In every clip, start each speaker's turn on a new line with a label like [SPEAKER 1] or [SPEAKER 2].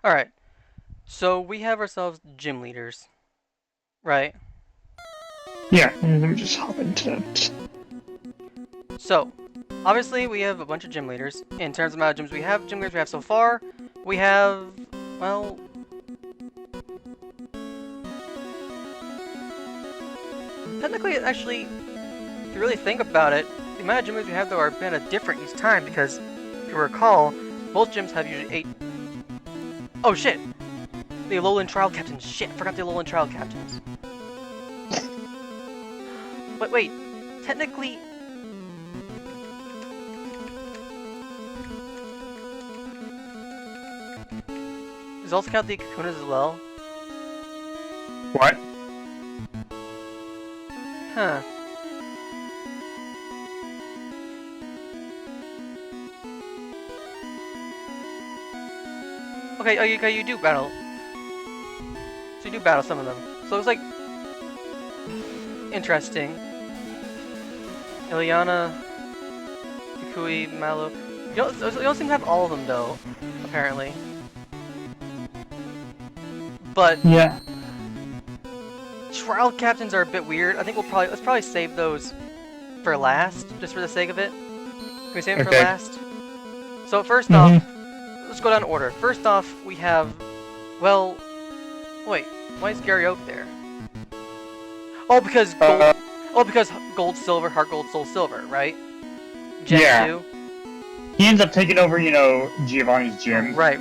[SPEAKER 1] Alright, so we have ourselves gym leaders, right?
[SPEAKER 2] Yeah, let me just hop into that.
[SPEAKER 1] So, obviously we have a bunch of gym leaders. In terms of amount of gym leaders we have so far, we have, well, technically, actually, if you really think about it, the amount of gym leaders we have though are kind of different each time because, if you recall, most gyms have usually 8. Oh shit! The Alolan Trial Captains. Shit, I forgot the Alolan Trial Captains. But wait, technically, does also count the Kakunas as well?
[SPEAKER 2] What?
[SPEAKER 1] Huh. Okay, you do battle. So you do battle some of them. So it's like interesting. Ilyana, Kukui, Malo. You don't seem to have all of them though, apparently. But
[SPEAKER 2] Yeah.
[SPEAKER 1] trial captains are a bit weird. I think let's probably save those for last, just for the sake of it. Can we save them for
[SPEAKER 2] Okay.
[SPEAKER 1] last? So first off,
[SPEAKER 2] Mm-hmm.
[SPEAKER 1] let's go down in order. First off, we have, well, wait, why is Gary Oak there? Oh, because gold.
[SPEAKER 2] Uh,
[SPEAKER 1] Oh, because gold, silver, heart, gold, soul, silver, right? Gen
[SPEAKER 2] yeah.
[SPEAKER 1] 2.
[SPEAKER 2] He ends up taking over, Giovanni's gym.
[SPEAKER 1] Right.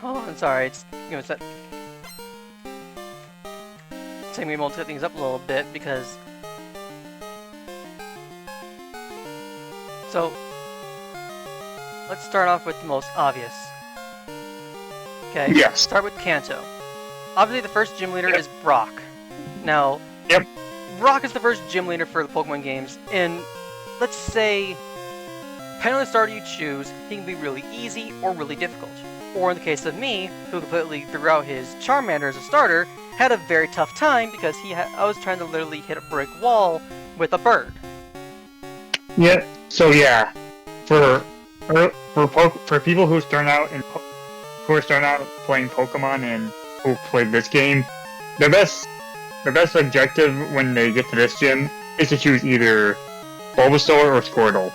[SPEAKER 1] Oh, I'm sorry. It's taking me a moment to set things up a little bit because. So, let's start off with the most obvious. Okay.
[SPEAKER 2] Yes.
[SPEAKER 1] Start with Kanto. Obviously, the first gym leader is Brock. Now.
[SPEAKER 2] Yep.
[SPEAKER 1] Brock is the first gym leader for the Pokemon games, and let's say, depending on the starter you choose, he can be really easy or really difficult. Or in the case of me, who completely threw out his Charmander as a starter, had a very tough time because I was trying to literally hit a brick wall with a bird.
[SPEAKER 2] Yeah. So yeah, for for people who who are starting out playing Pokemon and who played this game, the best objective when they get to this gym is to choose either Bulbasaur or Squirtle.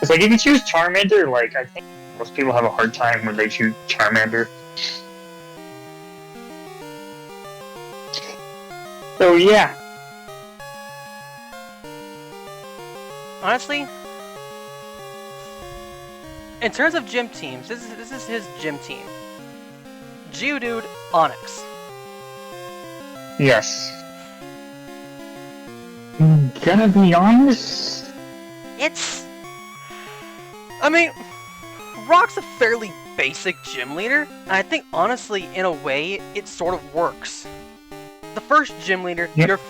[SPEAKER 2] It's like if you choose Charmander, like I think most people have a hard time when they choose Charmander. So yeah.
[SPEAKER 1] Honestly, in terms of gym teams, this is his gym team. Geodude, Onix.
[SPEAKER 2] Yes. Gonna be honest.
[SPEAKER 1] I mean, Rock's a fairly basic gym leader, and I think honestly, in a way, it sort of works. The first gym leader,
[SPEAKER 2] Yep.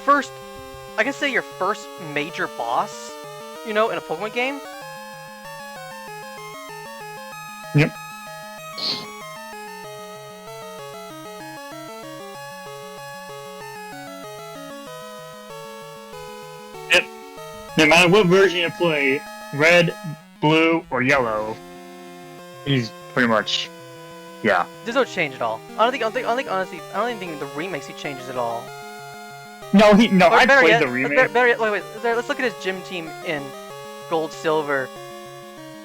[SPEAKER 1] I can say your first major boss, in a Pokemon game.
[SPEAKER 2] Yep. Yep. No matter what version you play, red, blue, or yellow, he's pretty much, yeah.
[SPEAKER 1] There's no change at all. Honestly, I don't even think the remakes he changes at all.
[SPEAKER 2] No,
[SPEAKER 1] Or
[SPEAKER 2] I
[SPEAKER 1] better
[SPEAKER 2] played
[SPEAKER 1] yet,
[SPEAKER 2] the remake.
[SPEAKER 1] better yet, wait, let's look at his gym team in Gold, Silver,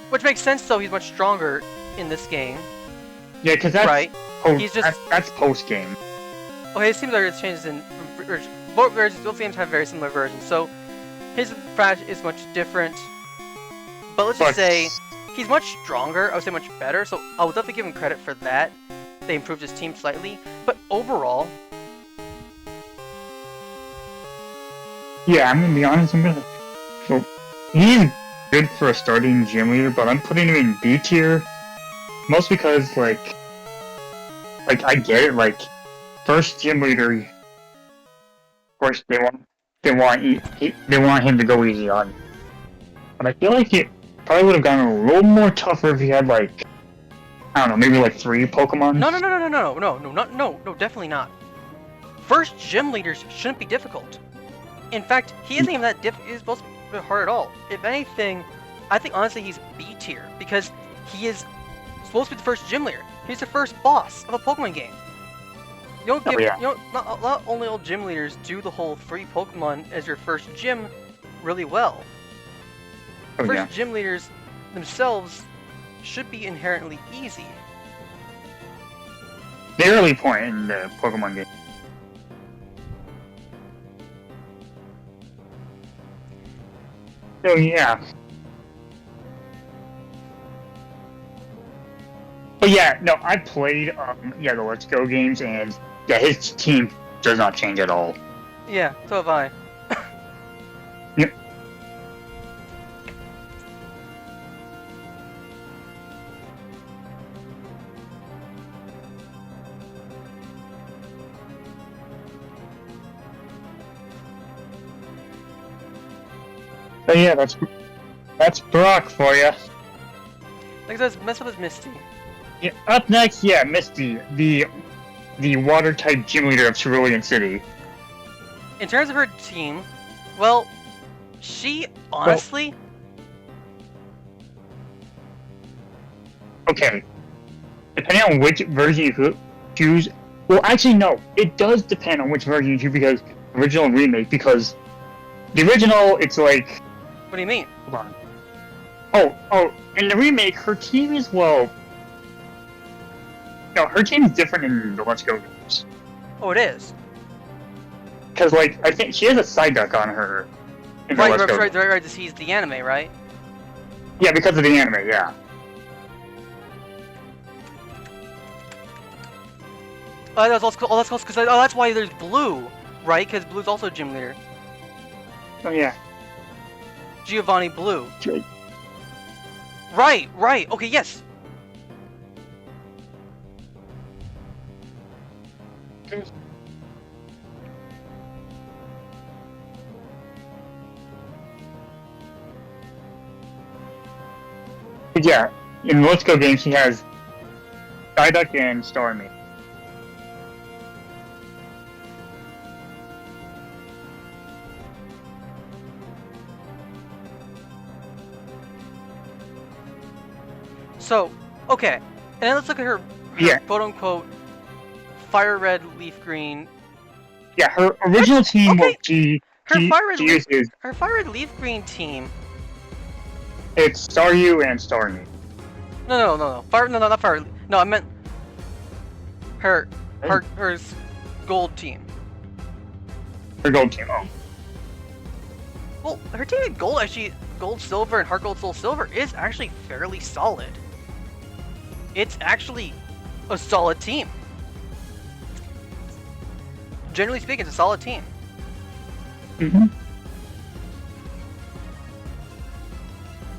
[SPEAKER 1] which makes sense though. He's much stronger in this game,
[SPEAKER 2] Yeah, because that's
[SPEAKER 1] right? He's just
[SPEAKER 2] that's post game.
[SPEAKER 1] okay. It seems like it's changes in both versions. Both games have very similar versions, so his Flash is much different. But let's just say he's much stronger. I would say much better. So I would definitely give him credit for that. They improved his team slightly, but overall,
[SPEAKER 2] Yeah, I'm gonna be honest. So he's good for a starting gym leader, but I'm putting him in B tier, most because like I get it. Like first gym leader, of course, they want him to go easy on. But I feel like it probably would have gotten a little more tougher if he had like, I don't know, maybe like 3 Pokemon.
[SPEAKER 1] No, definitely not. First gym leaders shouldn't be difficult. In fact, he isn't even that is supposed to be hard at all. If anything, I think honestly he's B tier because he is supposed to be the first gym leader. He's the first boss of a Pokemon game. You don't give, not only all gym leaders do the whole 3 Pokemon as your first gym really well. First gym leaders themselves should be inherently easy.
[SPEAKER 2] The early point in the Pokemon game. So yeah. But yeah, no, I played the Let's Go games, and yeah, his team does not change at all.
[SPEAKER 1] Yeah, so have I.
[SPEAKER 2] Yep. So yeah, that's Brock for you.
[SPEAKER 1] Like that's mess up with Misty.
[SPEAKER 2] Yeah, up next, yeah, Misty, the water type gym leader of Cerulean City.
[SPEAKER 1] In terms of her team, well, she honestly.
[SPEAKER 2] Okay. Depending on which version you choose. Well, actually, no. It does depend on which version you choose because original and remake. Because the original, it's like.
[SPEAKER 1] What do you mean?
[SPEAKER 2] Hold on. Oh, in the remake, her team is well. No, her team is different in the Let's Go games.
[SPEAKER 1] Oh, it is.
[SPEAKER 2] Because, like, I think she has a Psyduck on her. In the Let's Go games.
[SPEAKER 1] Right, he's the anime, right?
[SPEAKER 2] Yeah, because of the anime, yeah.
[SPEAKER 1] That's because that's why there's Blue, right? Because Blue's also a gym leader.
[SPEAKER 2] Oh yeah.
[SPEAKER 1] Giovanni Blue.
[SPEAKER 2] Right.
[SPEAKER 1] Right. Okay, yes.
[SPEAKER 2] But yeah, in Let's Go games, he has Psyduck and Starmie.
[SPEAKER 1] So, okay, and then let's look at her quote-unquote Fire Red, Leaf Green.
[SPEAKER 2] Yeah, her original team.
[SPEAKER 1] Okay. Her Fire Red, Leaf Green team.
[SPEAKER 2] It's Staryu and Starmie.
[SPEAKER 1] No. Not Fire. No, I meant her gold team.
[SPEAKER 2] Her gold team. Oh.
[SPEAKER 1] Well, her team in gold actually, gold, silver, and Heart Gold, Soul Silver is actually fairly solid. It's actually a solid team. Generally speaking, it's a solid team.
[SPEAKER 2] Mm-hmm.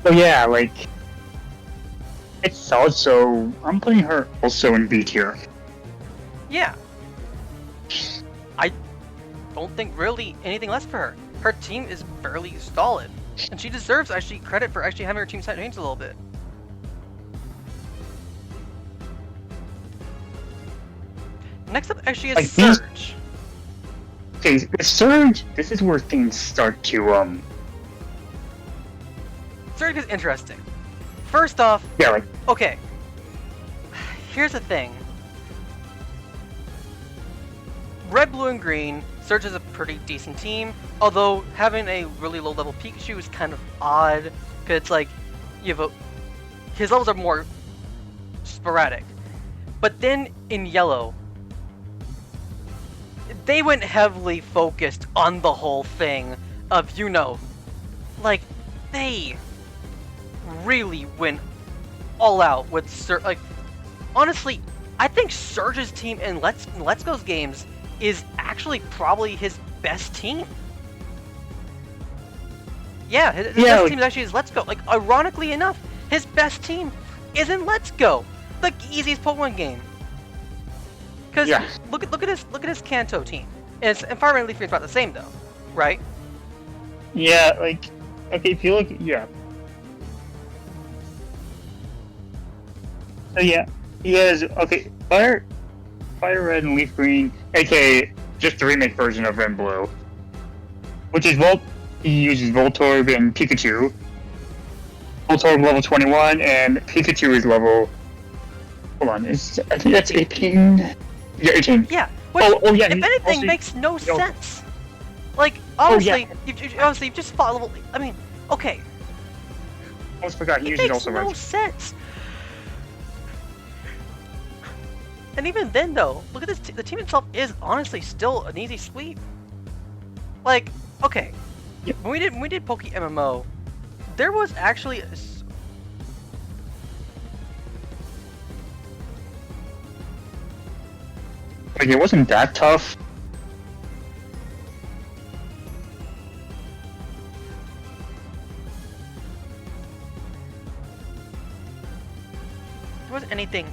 [SPEAKER 2] So yeah, like, it's solid, so I'm putting her also in B tier.
[SPEAKER 1] Yeah. I don't think really anything less for her. Her team is fairly solid. And she deserves actually credit for actually having her team changed a little bit. Next up actually is Surge.
[SPEAKER 2] Okay, the Surge, this is where things start to,
[SPEAKER 1] Surge is interesting. First off,
[SPEAKER 2] yeah, like,
[SPEAKER 1] okay, here's the thing. Red, Blue, and Green, Surge is a pretty decent team, although having a really low level Pikachu is kind of odd, because it's like, his levels are more sporadic. But then in Yellow, they went heavily focused on the whole thing of, like, they really went all out with Surge. Like, honestly, I think Surge's team in Let's Go's games is actually probably his best team. Yeah, his best team is actually his Let's Go. Like, ironically enough, his best team is in Let's Go, the easiest Pokemon game. Because
[SPEAKER 2] Yeah.
[SPEAKER 1] look at his Kanto team. And it's Fire Leaf Green's about the same though, right?
[SPEAKER 2] Yeah, like, okay, if you look, yeah. So yeah, he has, okay, Fire Red and Leaf Green, aka just the remake version of Red and Blue, which is he uses Voltorb and Pikachu. Voltorb level 21, and Pikachu is level, hold on, I think that's 18? Yeah, 18.
[SPEAKER 1] Yeah. Which,
[SPEAKER 2] Oh yeah,
[SPEAKER 1] if
[SPEAKER 2] he
[SPEAKER 1] anything,
[SPEAKER 2] also-
[SPEAKER 1] makes no
[SPEAKER 2] know-
[SPEAKER 1] sense. Like,
[SPEAKER 2] Oh,
[SPEAKER 1] honestly,
[SPEAKER 2] yeah.
[SPEAKER 1] you've just fought level. I mean, okay,
[SPEAKER 2] I almost forgot he
[SPEAKER 1] it
[SPEAKER 2] uses
[SPEAKER 1] makes
[SPEAKER 2] also
[SPEAKER 1] no
[SPEAKER 2] Red.
[SPEAKER 1] sense. And even then, though, look at this. The team itself is honestly still an easy sweep. Like, okay,
[SPEAKER 2] Yep.
[SPEAKER 1] when we did Poke MMO, there was actually
[SPEAKER 2] Like, it wasn't that tough.
[SPEAKER 1] there wasn't anything.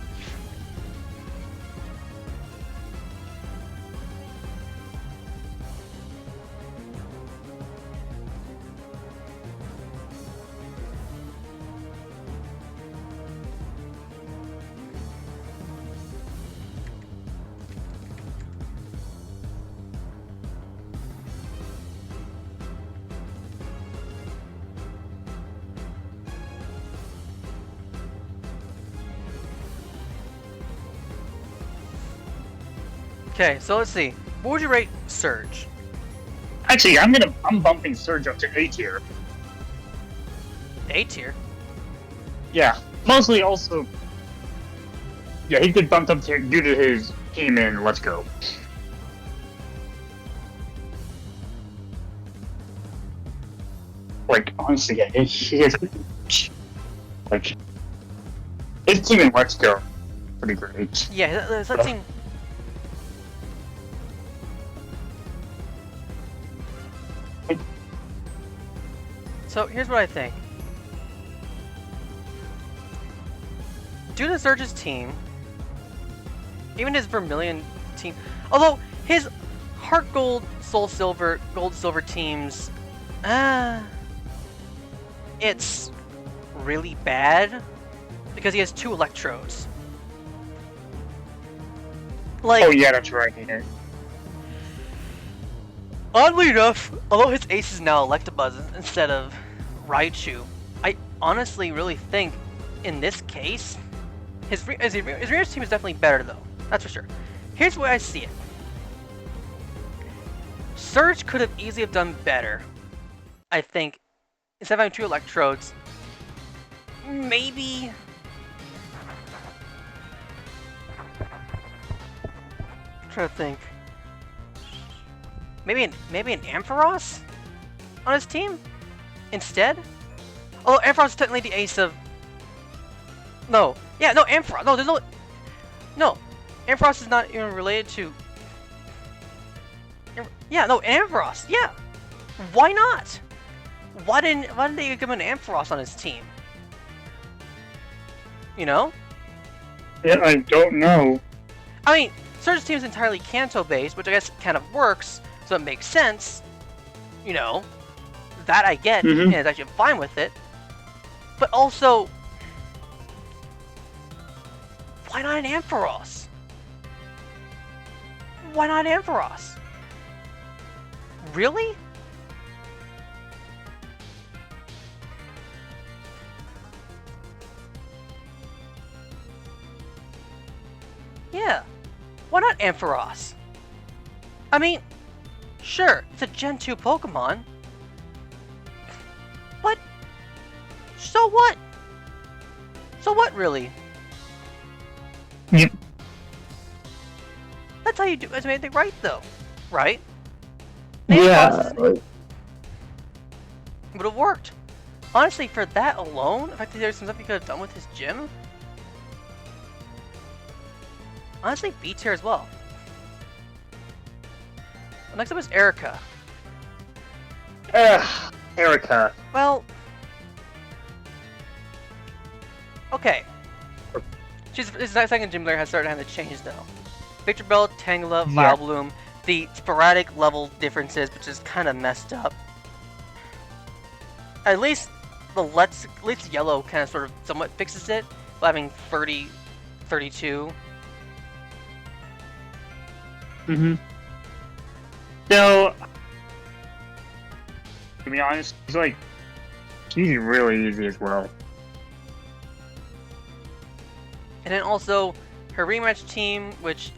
[SPEAKER 1] Okay, so let's see. What would you rate Surge?
[SPEAKER 2] Actually, I'm bumping Surge up to A tier.
[SPEAKER 1] A tier.
[SPEAKER 2] Yeah, mostly also. Yeah, he could bump up to due to his team in Let's Go. Like, honestly, yeah, he is. Like, his team in Let's Go, pretty great.
[SPEAKER 1] Yeah, that seemed. So here's what I think. Due to Surge's team, even his Vermilion team, although his Heart Gold, Soul Silver, Gold Silver teams, it's really bad because he has 2 Electrodes. Like,
[SPEAKER 2] Oh yeah, that's right. Yeah.
[SPEAKER 1] oddly enough, although his ace is now Electabuzz instead of Raichu, I honestly really think in this case, his Rangers team is definitely better though. That's for sure. Here's where I see it. Surge could have easily have done better. I think instead of having 2 Electrodes, maybe. I'm trying to think. Maybe an Ampharos on his team instead. Although Ampharos is technically the ace of. No, yeah, no Ampharos. No, there's no. Ampharos is not even related to. Yeah, no Ampharos. Yeah, why not? Why didn't they give him an Ampharos on his team? You know?
[SPEAKER 2] Yeah, I don't know.
[SPEAKER 1] I mean, Surge's team is entirely Kanto based, which I guess kind of works, so it makes sense. You know, that I get, and it's actually fine with it. But also, why not an Ampharos? Why not Ampharos? Really? Yeah. Why not Ampharos? I mean, sure, it's a Gen 2 Pokemon. But, so what? So what, really?
[SPEAKER 2] Yep.
[SPEAKER 1] That's how you do anything right, though. Right?
[SPEAKER 2] Yeah.
[SPEAKER 1] Would have worked. Honestly, for that alone, if I think there's some stuff you could have done with his gym. Honestly, B tier as well. Next up is Erica.
[SPEAKER 2] Erica.
[SPEAKER 1] Well, okay. She's the second gym leader has started having to change though. Victreebel, Tangela,
[SPEAKER 2] Yeah.
[SPEAKER 1] Vileplume, the sporadic level differences, which is kind of messed up. At least Yellow kind of sort of somewhat fixes it by having 30, 32.
[SPEAKER 2] Mm-hmm. So, to be honest, he's really easy as well.
[SPEAKER 1] And then also her rematch team, which.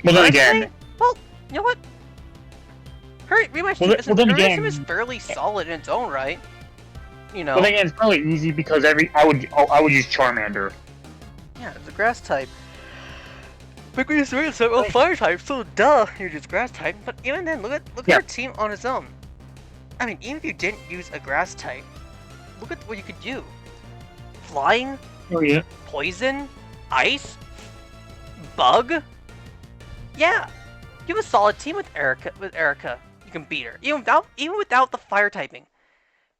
[SPEAKER 2] Well, then
[SPEAKER 1] I'd
[SPEAKER 2] again,
[SPEAKER 1] say- well, you know what? Her rematch
[SPEAKER 2] Well,
[SPEAKER 1] team,
[SPEAKER 2] then- well, then
[SPEAKER 1] her rematch
[SPEAKER 2] again-
[SPEAKER 1] team is fairly solid in its own right. You know.
[SPEAKER 2] but then again, it's probably easy because I would use Charmander.
[SPEAKER 1] Yeah, it's a grass type. But we use a fire type, so duh, you're just grass type. But even then, look at
[SPEAKER 2] Yeah.
[SPEAKER 1] her team on its own. I mean, even if you didn't use a grass type, look at what you could do. Flying,
[SPEAKER 2] Oh yeah.
[SPEAKER 1] poison, ice, bug. Yeah, you have a solid team with Erica. You can beat her even without the fire typing.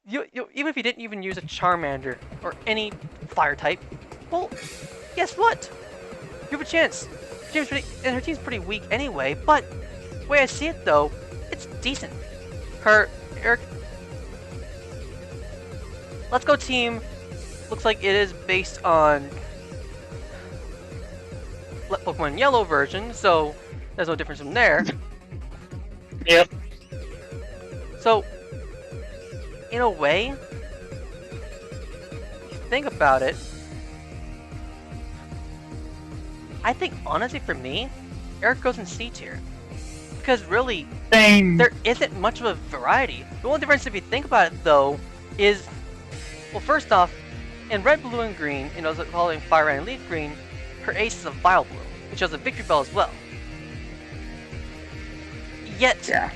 [SPEAKER 1] Even if you didn't even use a Charmander or any fire type, well, guess what? You have a chance. And her team's pretty weak anyway, but the way I see it though, it's decent. Let's Go team looks like it is based on Pokemon Yellow version, so there's no difference from there.
[SPEAKER 2] Yep.
[SPEAKER 1] So, in a way, if you think about it, I think honestly for me, Eric goes in C tier. Because really,
[SPEAKER 2] Same.
[SPEAKER 1] there isn't much of a variety. The only difference if you think about it though, is, well first off, in Red, Blue, and Green, and also following Fire Red and Leaf Green, her ace is a Vileplume, which has a Victreebel as well. Yet,
[SPEAKER 2] Yeah.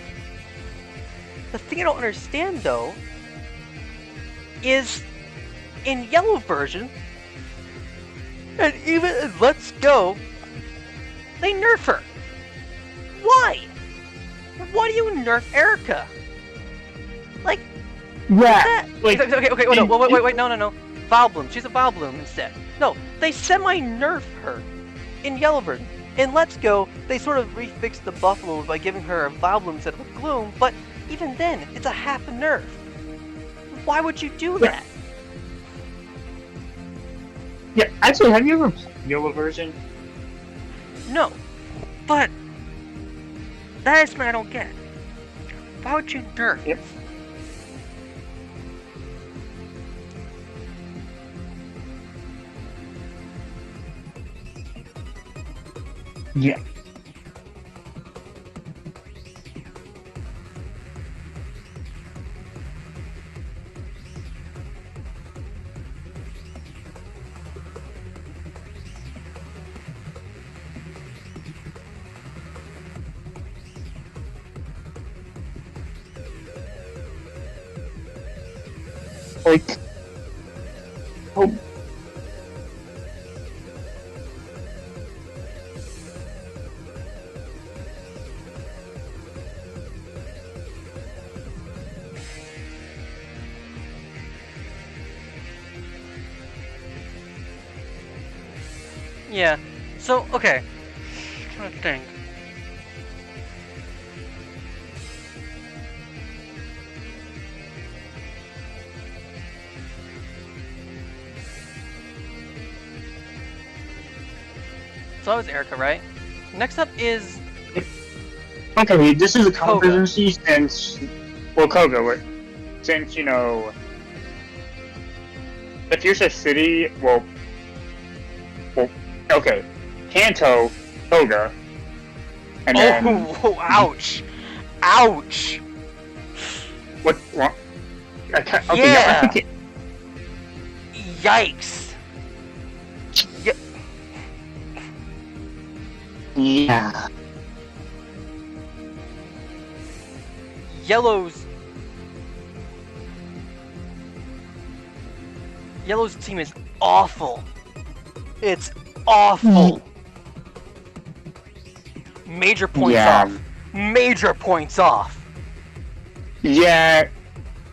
[SPEAKER 1] the thing I don't understand though, is in Yellow version, and even in Let's Go, they nerf her. Why? Why do you nerf Erica? Like,
[SPEAKER 2] Yeah.
[SPEAKER 1] that.
[SPEAKER 2] Like,
[SPEAKER 1] okay, wait, no, wait, no. Vileplume, she's a Vileplume instead. No, they semi-nerf her in Yellow version. In Let's Go, they sort of refixed the Buffalo by giving her a Vileplume instead of a Gloom, but even then, it's a half a nerf. Why would you do that?
[SPEAKER 2] Yeah. Actually, have you ever played Yellow version?
[SPEAKER 1] No, but that is something I don't get. Why would you nerf?
[SPEAKER 2] Yep. Yeah. Like, oh,
[SPEAKER 1] Yeah. So okay. I'm trying to think. So that was Erica, right? Next up is
[SPEAKER 2] okay. This is a
[SPEAKER 1] Koga.
[SPEAKER 2] competency since, well, Koga. Since the Fuchsia City. Well, okay. Kanto, Koga, and then
[SPEAKER 1] oh, ouch, ouch.
[SPEAKER 2] what? I can't, okay,
[SPEAKER 1] Yeah.
[SPEAKER 2] I think
[SPEAKER 1] Yikes.
[SPEAKER 2] yeah.
[SPEAKER 1] Yellow's team is awful. It's awful. Major points
[SPEAKER 2] Yeah.
[SPEAKER 1] off. Major points off.
[SPEAKER 2] Yeah.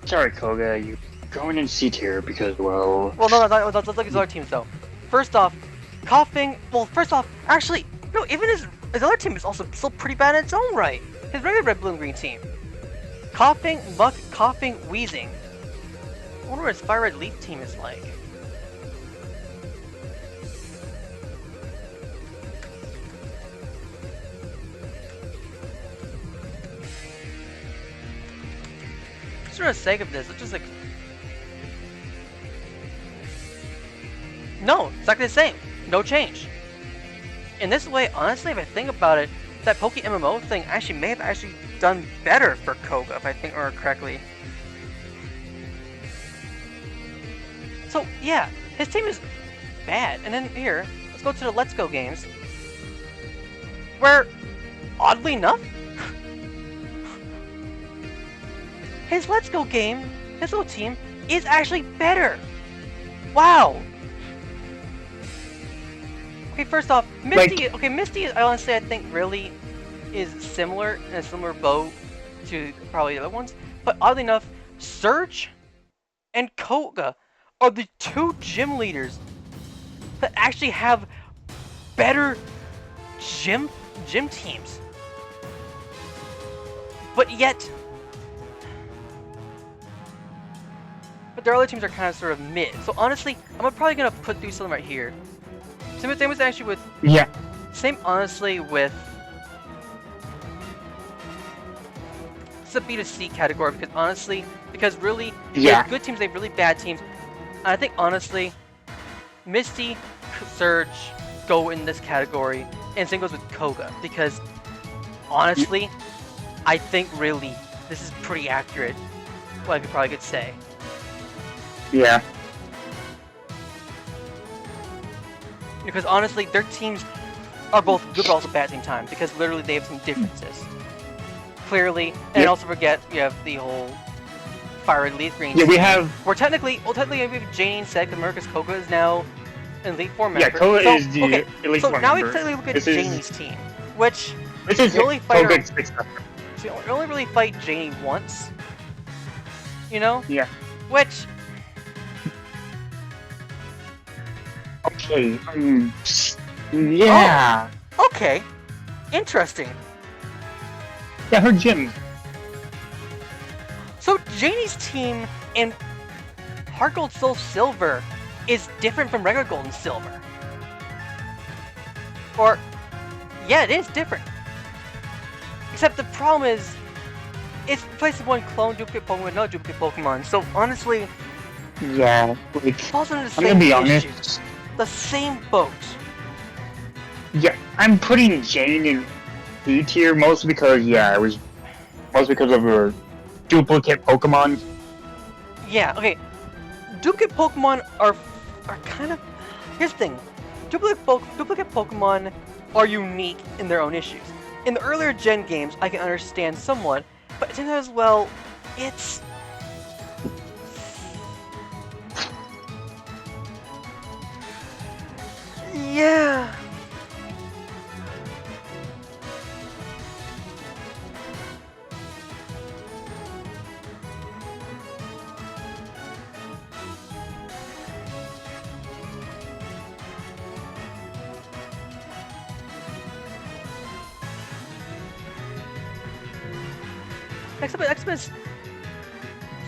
[SPEAKER 2] Sorry, Koga. You're going in C tier because, well.
[SPEAKER 1] Well, no, let's look at the other teams though. First off, Coughing. Well, first off, actually, No, even his other team is also still pretty bad in its own right. His regular red, blue, and green team. Coughing, Muck, Coughing, Wheezing. I wonder what his Fire Red Leaf team is like. Just for the sake of this, it's just like... No, it's exactly the same. No change. In this way, honestly, if I think about it, that Poke MMO thing actually may have actually done better for Koga, if I think correctly. So yeah, his team is bad. And then here, let's go to the Let's Go games, where, oddly enough, his Let's Go game, his little team, is actually better. Wow. Okay, first off, Misty.
[SPEAKER 2] Like,
[SPEAKER 1] okay, Misty. I honestly, I think, really is similar in a similar boat to probably the other ones. But oddly enough, Surge and Koga are the two gym leaders that actually have better gym teams. But yet, their other teams are kind of sort of mid. So honestly, I'm probably gonna do something right here. Same was actually with...
[SPEAKER 2] Yeah.
[SPEAKER 1] Same, honestly, with... It's a B2C category, because honestly... Because really, they have good teams, they have really bad teams. And I think, honestly, Misty, Surge go in this category, and same goes with Koga. Because, honestly, I think, really, this is pretty accurate. What I could probably could say.
[SPEAKER 2] Yeah.
[SPEAKER 1] Because honestly, their teams are both good but also bad at the same time. Because literally, they have some differences. Clearly, and also forget we have the whole Fire Red Leaf Green.
[SPEAKER 2] Yeah,
[SPEAKER 1] team,
[SPEAKER 2] we have.
[SPEAKER 1] Where technically, we have Jane said that Marcus Koga is now an Elite Four member.
[SPEAKER 2] Yeah, Koga is the
[SPEAKER 1] okay,
[SPEAKER 2] Elite Four member.
[SPEAKER 1] So now we technically look at Janie's team, which
[SPEAKER 2] this is
[SPEAKER 1] the only fighter.
[SPEAKER 2] Koga's fixed up.
[SPEAKER 1] So you only really fight Janie once. You know?
[SPEAKER 2] Yeah.
[SPEAKER 1] Which.
[SPEAKER 2] Okay. Yeah.
[SPEAKER 1] Oh, okay. Interesting.
[SPEAKER 2] Yeah, her gym.
[SPEAKER 1] So Janie's team in Heart Gold Soul Silver is different from regular Gold and Silver. Or, yeah, it is different. Except the problem is, it's replacing one clone duplicate Pokemon with another duplicate Pokemon. So honestly,
[SPEAKER 2] Yeah. Like,
[SPEAKER 1] it falls under the
[SPEAKER 2] I'm gonna
[SPEAKER 1] same
[SPEAKER 2] be
[SPEAKER 1] issue.
[SPEAKER 2] honest.
[SPEAKER 1] The same boat.
[SPEAKER 2] Yeah, I'm putting Jane in B tier mostly because mostly because of her duplicate Pokemon.
[SPEAKER 1] Yeah, okay. Duplicate Pokemon are kind of... Here's the thing. Duplicate Pokemon are unique in their own issues. In the earlier gen games, I can understand somewhat, but at the same time as well, it's... Yeah... Next up is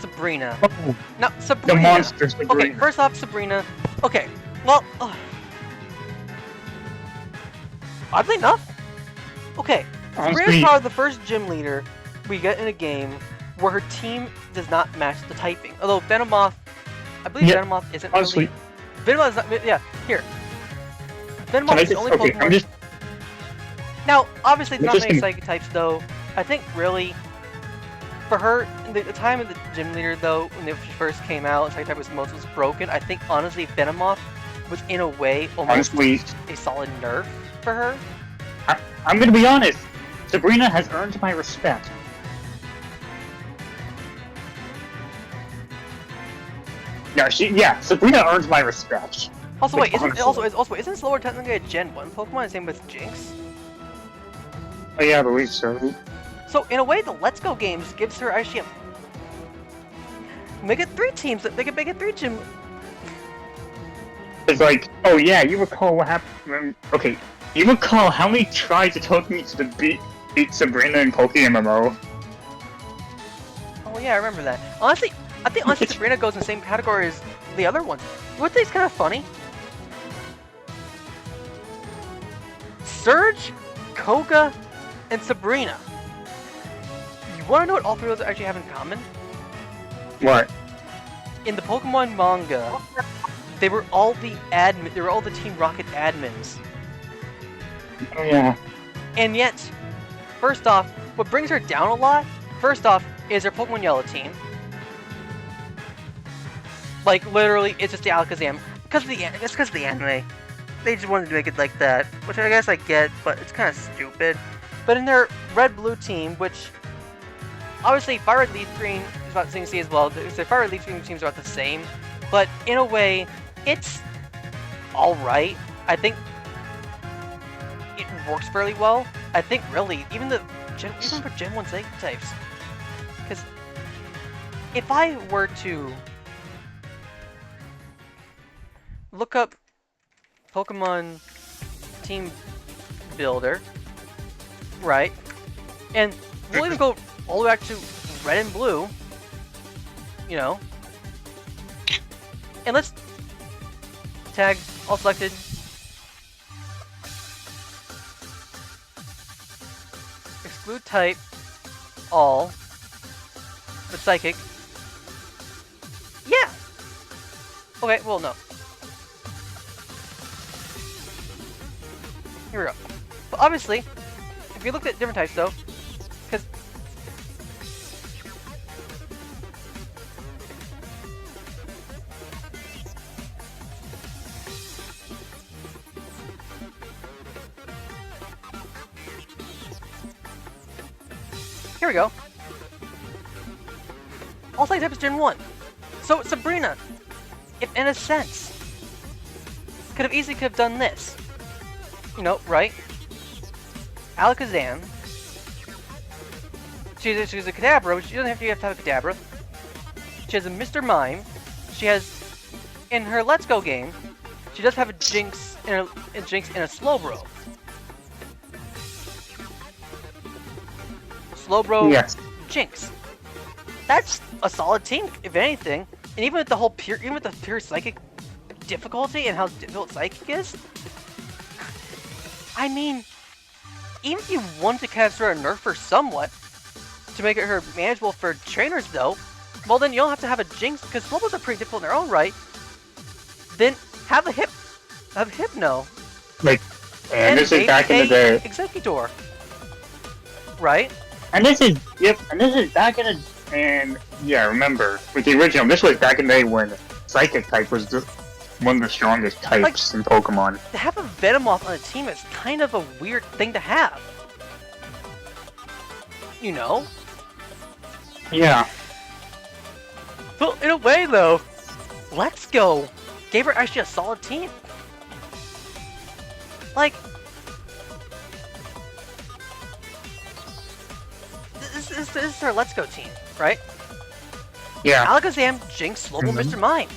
[SPEAKER 1] Sabrina.
[SPEAKER 2] Oh,
[SPEAKER 1] No,
[SPEAKER 2] the
[SPEAKER 1] Sabrina.
[SPEAKER 2] monster Sabrina.
[SPEAKER 1] Okay, first off, Sabrina. Okay, well, oddly enough, okay, Sabrina's
[SPEAKER 2] Honestly,
[SPEAKER 1] probably the first gym leader we get in a game where her team does not match the typing. Although Venomoth, I believe
[SPEAKER 2] Yeah,
[SPEAKER 1] Venomoth isn't
[SPEAKER 2] honestly,
[SPEAKER 1] really... Venomoth is not... Yeah, here.
[SPEAKER 2] can
[SPEAKER 1] Venomoth
[SPEAKER 2] I
[SPEAKER 1] is the
[SPEAKER 2] just,
[SPEAKER 1] only
[SPEAKER 2] okay,
[SPEAKER 1] Pokemon...
[SPEAKER 2] I'm just,
[SPEAKER 1] Now, obviously, there's
[SPEAKER 2] I'm
[SPEAKER 1] not
[SPEAKER 2] just
[SPEAKER 1] many
[SPEAKER 2] gonna-
[SPEAKER 1] psychic types, though. I think, really, for her, the time of the gym leader, though, when she first came out, psychic type was most broken. I think, honestly, Venomoth was, in a way, almost
[SPEAKER 2] honestly,
[SPEAKER 1] a solid nerf for her.
[SPEAKER 2] I'm gonna be honest. Sabrina has earned my respect. Yeah, Sabrina earns my respect.
[SPEAKER 1] Also,
[SPEAKER 2] Like,
[SPEAKER 1] wait,
[SPEAKER 2] honestly.
[SPEAKER 1] isn't Slower technically a Gen 1 Pokemon? Same with Jinx?
[SPEAKER 2] Oh yeah, I believe so.
[SPEAKER 1] So, in a way, the Let's Go games gives her actually a... Make it 3 teams, they can make it 3 gym...
[SPEAKER 2] It's like, oh yeah, you recall what happened. Okay, You recall how many tries it took me to beat Sabrina in PokeMMO?
[SPEAKER 1] Oh yeah, I remember that. Honestly, I think Sabrina goes in the same category as the other ones. What think is kind of funny? Surge, Koga, and Sabrina. You want to know what all three of those actually have in common?
[SPEAKER 2] What?
[SPEAKER 1] In the Pokemon manga, they were all the They were all the Team Rocket admins.
[SPEAKER 2] Oh yeah.
[SPEAKER 1] And yet, first off, what brings her down a lot, first off, is her Pokemon Yellow team. Like, literally, it's just the Alakazam. It's because of the anime. They just wanted to make it like that, which I guess I get, but it's kind of stupid. But in their Red-Blue team, which, obviously, Fire Red Leaf Green is about the same as well. The Fire Red Leaf Green teams are about the same, but in a way, it's alright. I think it works fairly well. I think, really, even for Gen 1 Psychic types. Because if I were to look up Pokemon Team Builder, right, and we'll even go all the way back to Red and Blue, you know, and let's tag all selected. Exclude type, all, but Psychic. Yeah! Okay, well, no. Here we go. But obviously, if you looked at different types, though, because here we go. All Psychic type is Gen 1. So Sabrina, if in a sense, could have done this. You know, right? Alakazam. She's a Kadabra, but she doesn't have to have a Kadabra. She has a Mr. Mime. She has, in her Let's Go game, she does have a Jinx and a Slowbro. Slowbro,
[SPEAKER 2] Yes.
[SPEAKER 1] Jinx. That's a solid team, if anything. And even with the pure Psychic difficulty and how difficult Psychic is, I mean, even if you want to kind of sort of nerf her somewhat to make her manageable for trainers, though, well then you don't have to have a Jinx because Slowbros are pretty difficult in their own right. Then have Hypno.
[SPEAKER 2] Like, and this is back in the day.
[SPEAKER 1] Executor. Right?
[SPEAKER 2] And this is back in the and yeah, remember with the original, this was back in the day when Psychic type was one of the strongest types in Pokemon.
[SPEAKER 1] To have a Venomoth on a team is kind of a weird thing to have. You know?
[SPEAKER 2] Yeah.
[SPEAKER 1] Well, in a way, though, Let's Go gave her actually a solid team. Like, this is her Let's Go team, right?
[SPEAKER 2] Yeah.
[SPEAKER 1] Alakazam, Jinx, Slowbro, Mr. Mime.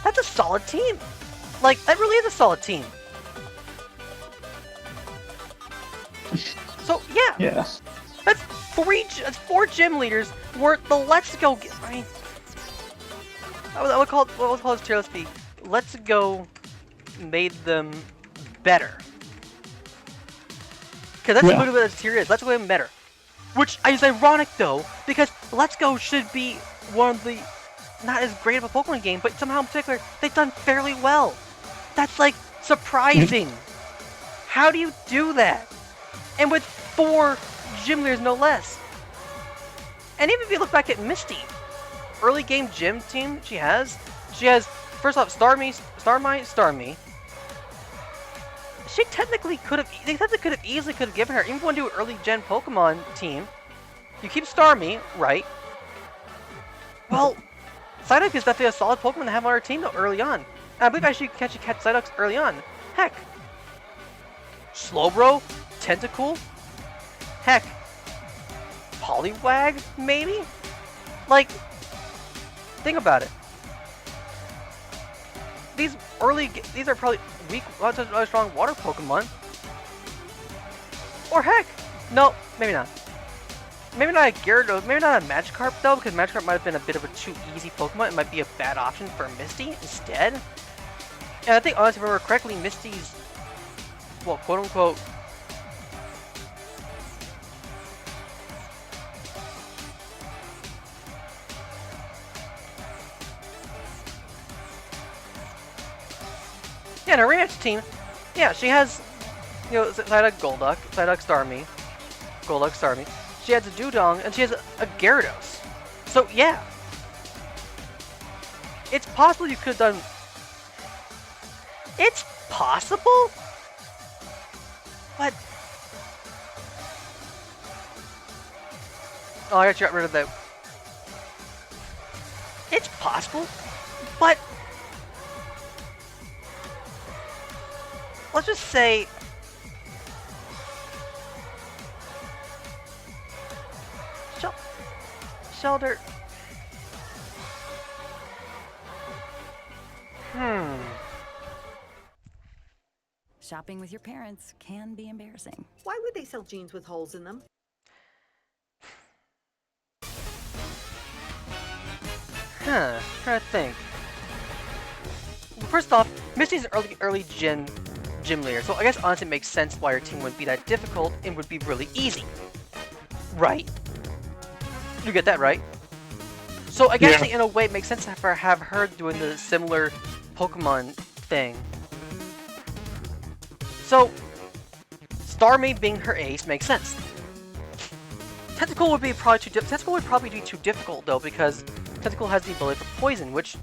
[SPEAKER 1] That's a solid team. Like, that really is a solid team. So, yeah.
[SPEAKER 2] Yeah.
[SPEAKER 1] That's four gym leaders where the Let's Go... I mean... I would call this tier list be Let's Go made them better. Because that's literally what this tier is. Let's Go made them better. Which is ironic, though, because Let's Go should be one of the... not as great of a Pokemon game, but somehow in particular, they've done fairly well. That's, like, surprising. How do you do that? And with 4 gym leaders, no less. And even if you look back at Misty, early game gym team she has, first off, Starmie. They technically could have easily given her, even if you want to do an early gen Pokemon team, you keep Starmie, right? Well, Psyduck is definitely a solid Pokemon to have on our team, though, early on. And I believe actually you can catch Psyducks early on. Heck. Slowbro? Tentacool? Heck. Poliwag, maybe? Like, think about it. These are probably weak, strong water Pokemon. Or heck, no, maybe not. Maybe not a Gyarados, maybe not a Magikarp though, because Magikarp might have been a bit of a too easy Pokemon. It might be a bad option for Misty instead. And I think, honestly, if I remember correctly, Misty's, well, quote unquote, yeah, in her rematch team, yeah, she has, you know, Psyduck Golduck, Psyduck Starmie, Golduck Starmie. She has a Dewdong, and she has a Gyarados. So, yeah. It's possible you could have done... It's possible? But... Oh, I actually got rid of that. It's possible, but... Let's just say... Shellder.
[SPEAKER 3] Shopping with your parents can be embarrassing.
[SPEAKER 4] Why would they sell jeans with holes in them?
[SPEAKER 1] Trying to think. First off, Misty's an early gen gym leader, so I guess honestly it makes sense why her team wouldn't be that difficult and would be really easy. Right? You get that right? So I guess in a way it makes sense to have her doing the similar Pokemon thing. So Starmie being her ace makes sense. Tentacle would probably be too difficult though, because Tentacle has the ability for poison, which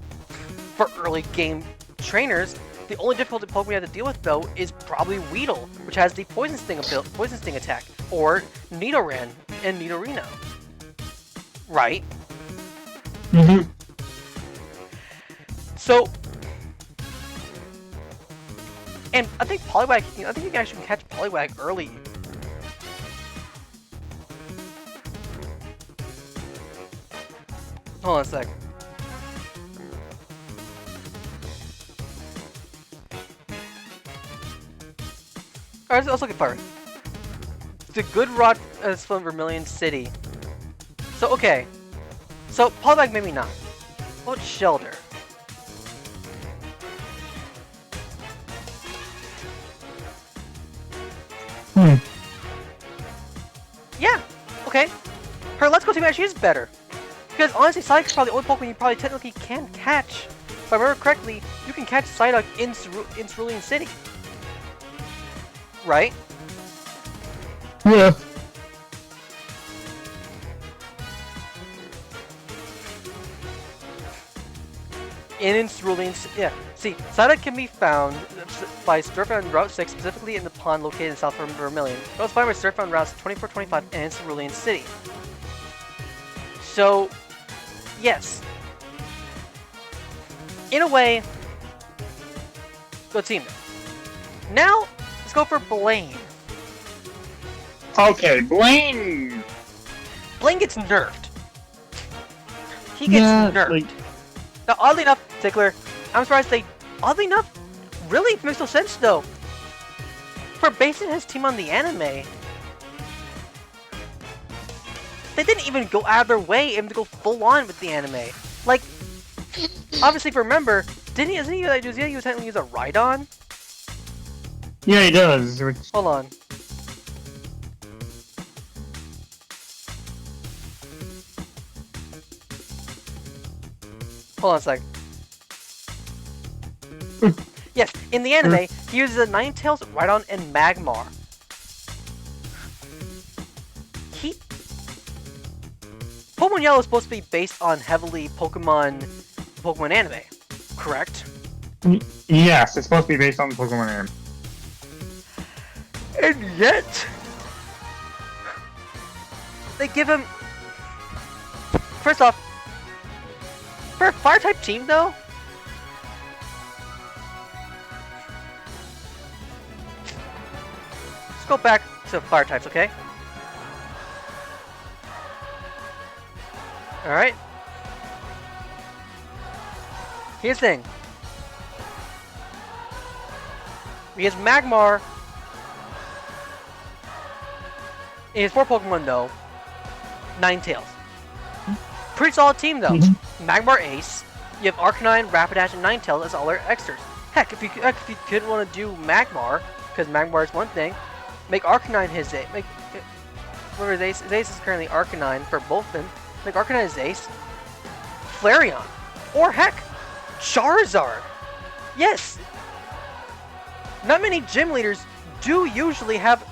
[SPEAKER 1] for early game trainers, the only difficult Pokemon you have to deal with though is probably Weedle, which has the Poison Sting attack, or Nidoran and Nidorino. Right?
[SPEAKER 2] Mm-hmm.
[SPEAKER 1] So, and I think Poliwag, I think you guys can catch Poliwag early. Hold on a sec. Alright, let's look at fire. The Good Rod is from Vermilion City. So, okay. So, Poliwag maybe not. What about Shellder? Yeah, okay. Her Let's Go team actually is better. Because honestly, Psyduck's probably the only Pokemon you probably technically can catch. If I remember correctly, you can catch Psyduck in Cerulean City. Right?
[SPEAKER 2] Yeah.
[SPEAKER 1] In Cerulean City, yeah. See, Psyduck can be found by Surfing on Route 6, specifically in the pond located in South Vermilion. It was found by Surfing on routes 24, 25, and in Cerulean City. So, yes. In a way, good team. Now, let's go for Blaine.
[SPEAKER 2] Okay, Blaine.
[SPEAKER 1] Blaine gets nerfed. He gets nerfed.
[SPEAKER 2] Like...
[SPEAKER 1] Now, oddly enough, Tickler, I'm surprised they, oddly enough, really makes no sense though. For basing his team on the anime, they didn't even go out of their way even to go full on with the anime. Like, obviously, if you remember, does he technically use a Rhydon?
[SPEAKER 2] Yeah, he does. Which...
[SPEAKER 1] Hold on. Hold on a sec. Yes, in the anime, he uses a Ninetales, Rhydon, and Magmar. Pokemon Yellow is supposed to be based on heavily Pokemon anime, correct?
[SPEAKER 2] Yes, it's supposed to be based on the Pokemon anime.
[SPEAKER 1] And yet, they give him... First off, for a Fire-type team, though, let's go back to Fire types, okay? Alright. Here's the thing. He has Magmar. In his 4 Pokemon, though, Ninetales. Pretty solid team, though. Magmar Ace, you have Arcanine, Rapidash, and Ninetales as all their extras. Heck, if you couldn't want to do Magmar, because Magmar is one thing, make Arcanine his ace. Remember, his ace is currently Arcanine for both of them. Make Arcanine his ace. Flareon. Or heck, Charizard. Yes. Not many gym leaders do usually have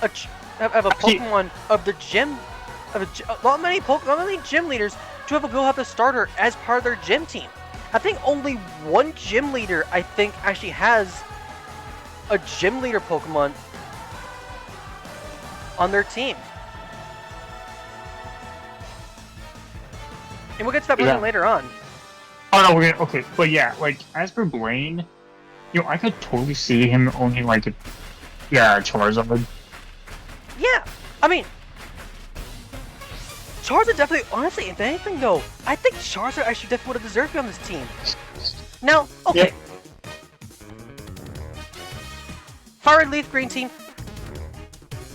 [SPEAKER 1] a Pokemon of the gym. Not many gym leaders do have the starter as part of their gym team. I think only one gym leader actually has a gym leader Pokemon on their team. And we'll get to that point later on.
[SPEAKER 2] Oh no, okay, but yeah, like as for Blaine, I could totally see him owning like Charizard.
[SPEAKER 1] Yeah, I mean, Charizard definitely, honestly, if anything though, I think Charizard actually definitely would have deserved to be on this team. Now, okay.
[SPEAKER 2] Yep.
[SPEAKER 1] Fire Red Leaf Green team,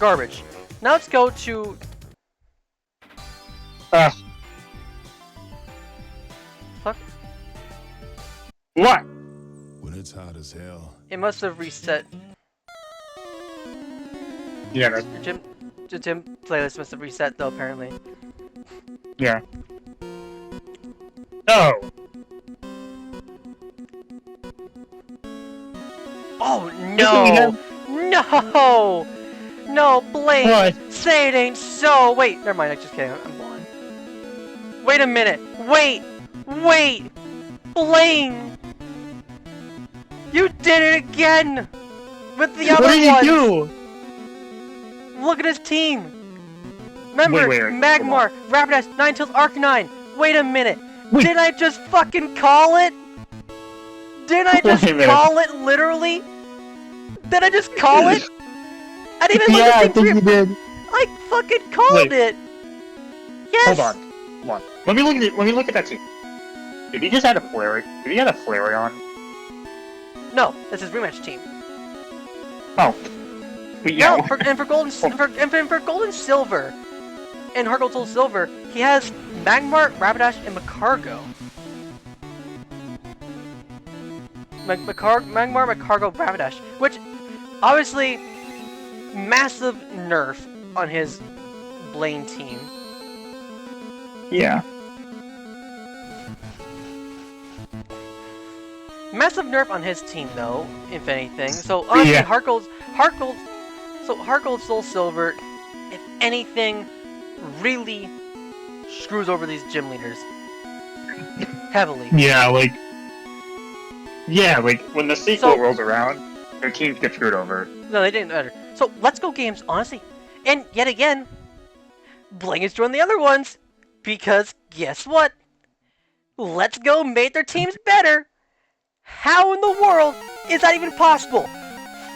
[SPEAKER 1] garbage. Now let's go to... Fuck.
[SPEAKER 2] What?
[SPEAKER 5] When it's hot as hell.
[SPEAKER 1] It must have reset.
[SPEAKER 2] Yeah, that's,
[SPEAKER 1] The gym playlist must have reset though, apparently.
[SPEAKER 2] yeah. No!
[SPEAKER 1] Oh no! No! No, Blaine!
[SPEAKER 2] What?
[SPEAKER 1] Say it ain't so! Wait, never mind, I'm just kidding, I'm blind. Wait a minute! Wait! Wait! Blaine! You did it again! With the other
[SPEAKER 2] What did
[SPEAKER 1] ones!
[SPEAKER 2] you do?
[SPEAKER 1] Look at his team! Remember,
[SPEAKER 2] Wait,
[SPEAKER 1] Magmar, Rapidash, Ninetales, Arcanine! Wait a minute!
[SPEAKER 2] Wait.
[SPEAKER 1] Didn't I just fucking call it? Didn't I just
[SPEAKER 2] Wait a minute.
[SPEAKER 1] call it, literally? Did I just call it? I didn't even look
[SPEAKER 2] Yeah,
[SPEAKER 1] at
[SPEAKER 2] I
[SPEAKER 1] the
[SPEAKER 2] think
[SPEAKER 1] team
[SPEAKER 2] you did.
[SPEAKER 1] I fucking called
[SPEAKER 2] Wait.
[SPEAKER 1] it! Yes!
[SPEAKER 2] Hold on. Let me look at that team. Did he just add a Flareon? Did he add a Flareon?
[SPEAKER 1] No, that's his rematch team.
[SPEAKER 2] Oh. But yeah.
[SPEAKER 1] No, for Gold and for Gold and Silver, and Heart Gold Soul Silver, he has Magmar, Rapidash, and Magmar, Magmar, Rapidash, which obviously massive nerf on his Blaine team.
[SPEAKER 2] Yeah.
[SPEAKER 1] Massive nerf on his team though, if anything. So honestly,
[SPEAKER 2] Yeah.
[SPEAKER 1] Heart Gold, Soul Silver, if anything, really screws over these gym leaders heavily.
[SPEAKER 2] Yeah, like when the sequel
[SPEAKER 1] So-
[SPEAKER 2] rolls around, their teams get screwed over.
[SPEAKER 1] No, they didn't matter. So Let's Go games, honestly, and yet again, Blaine has joined the other ones because guess what? Let's Go made their teams better. How in the world is that even possible?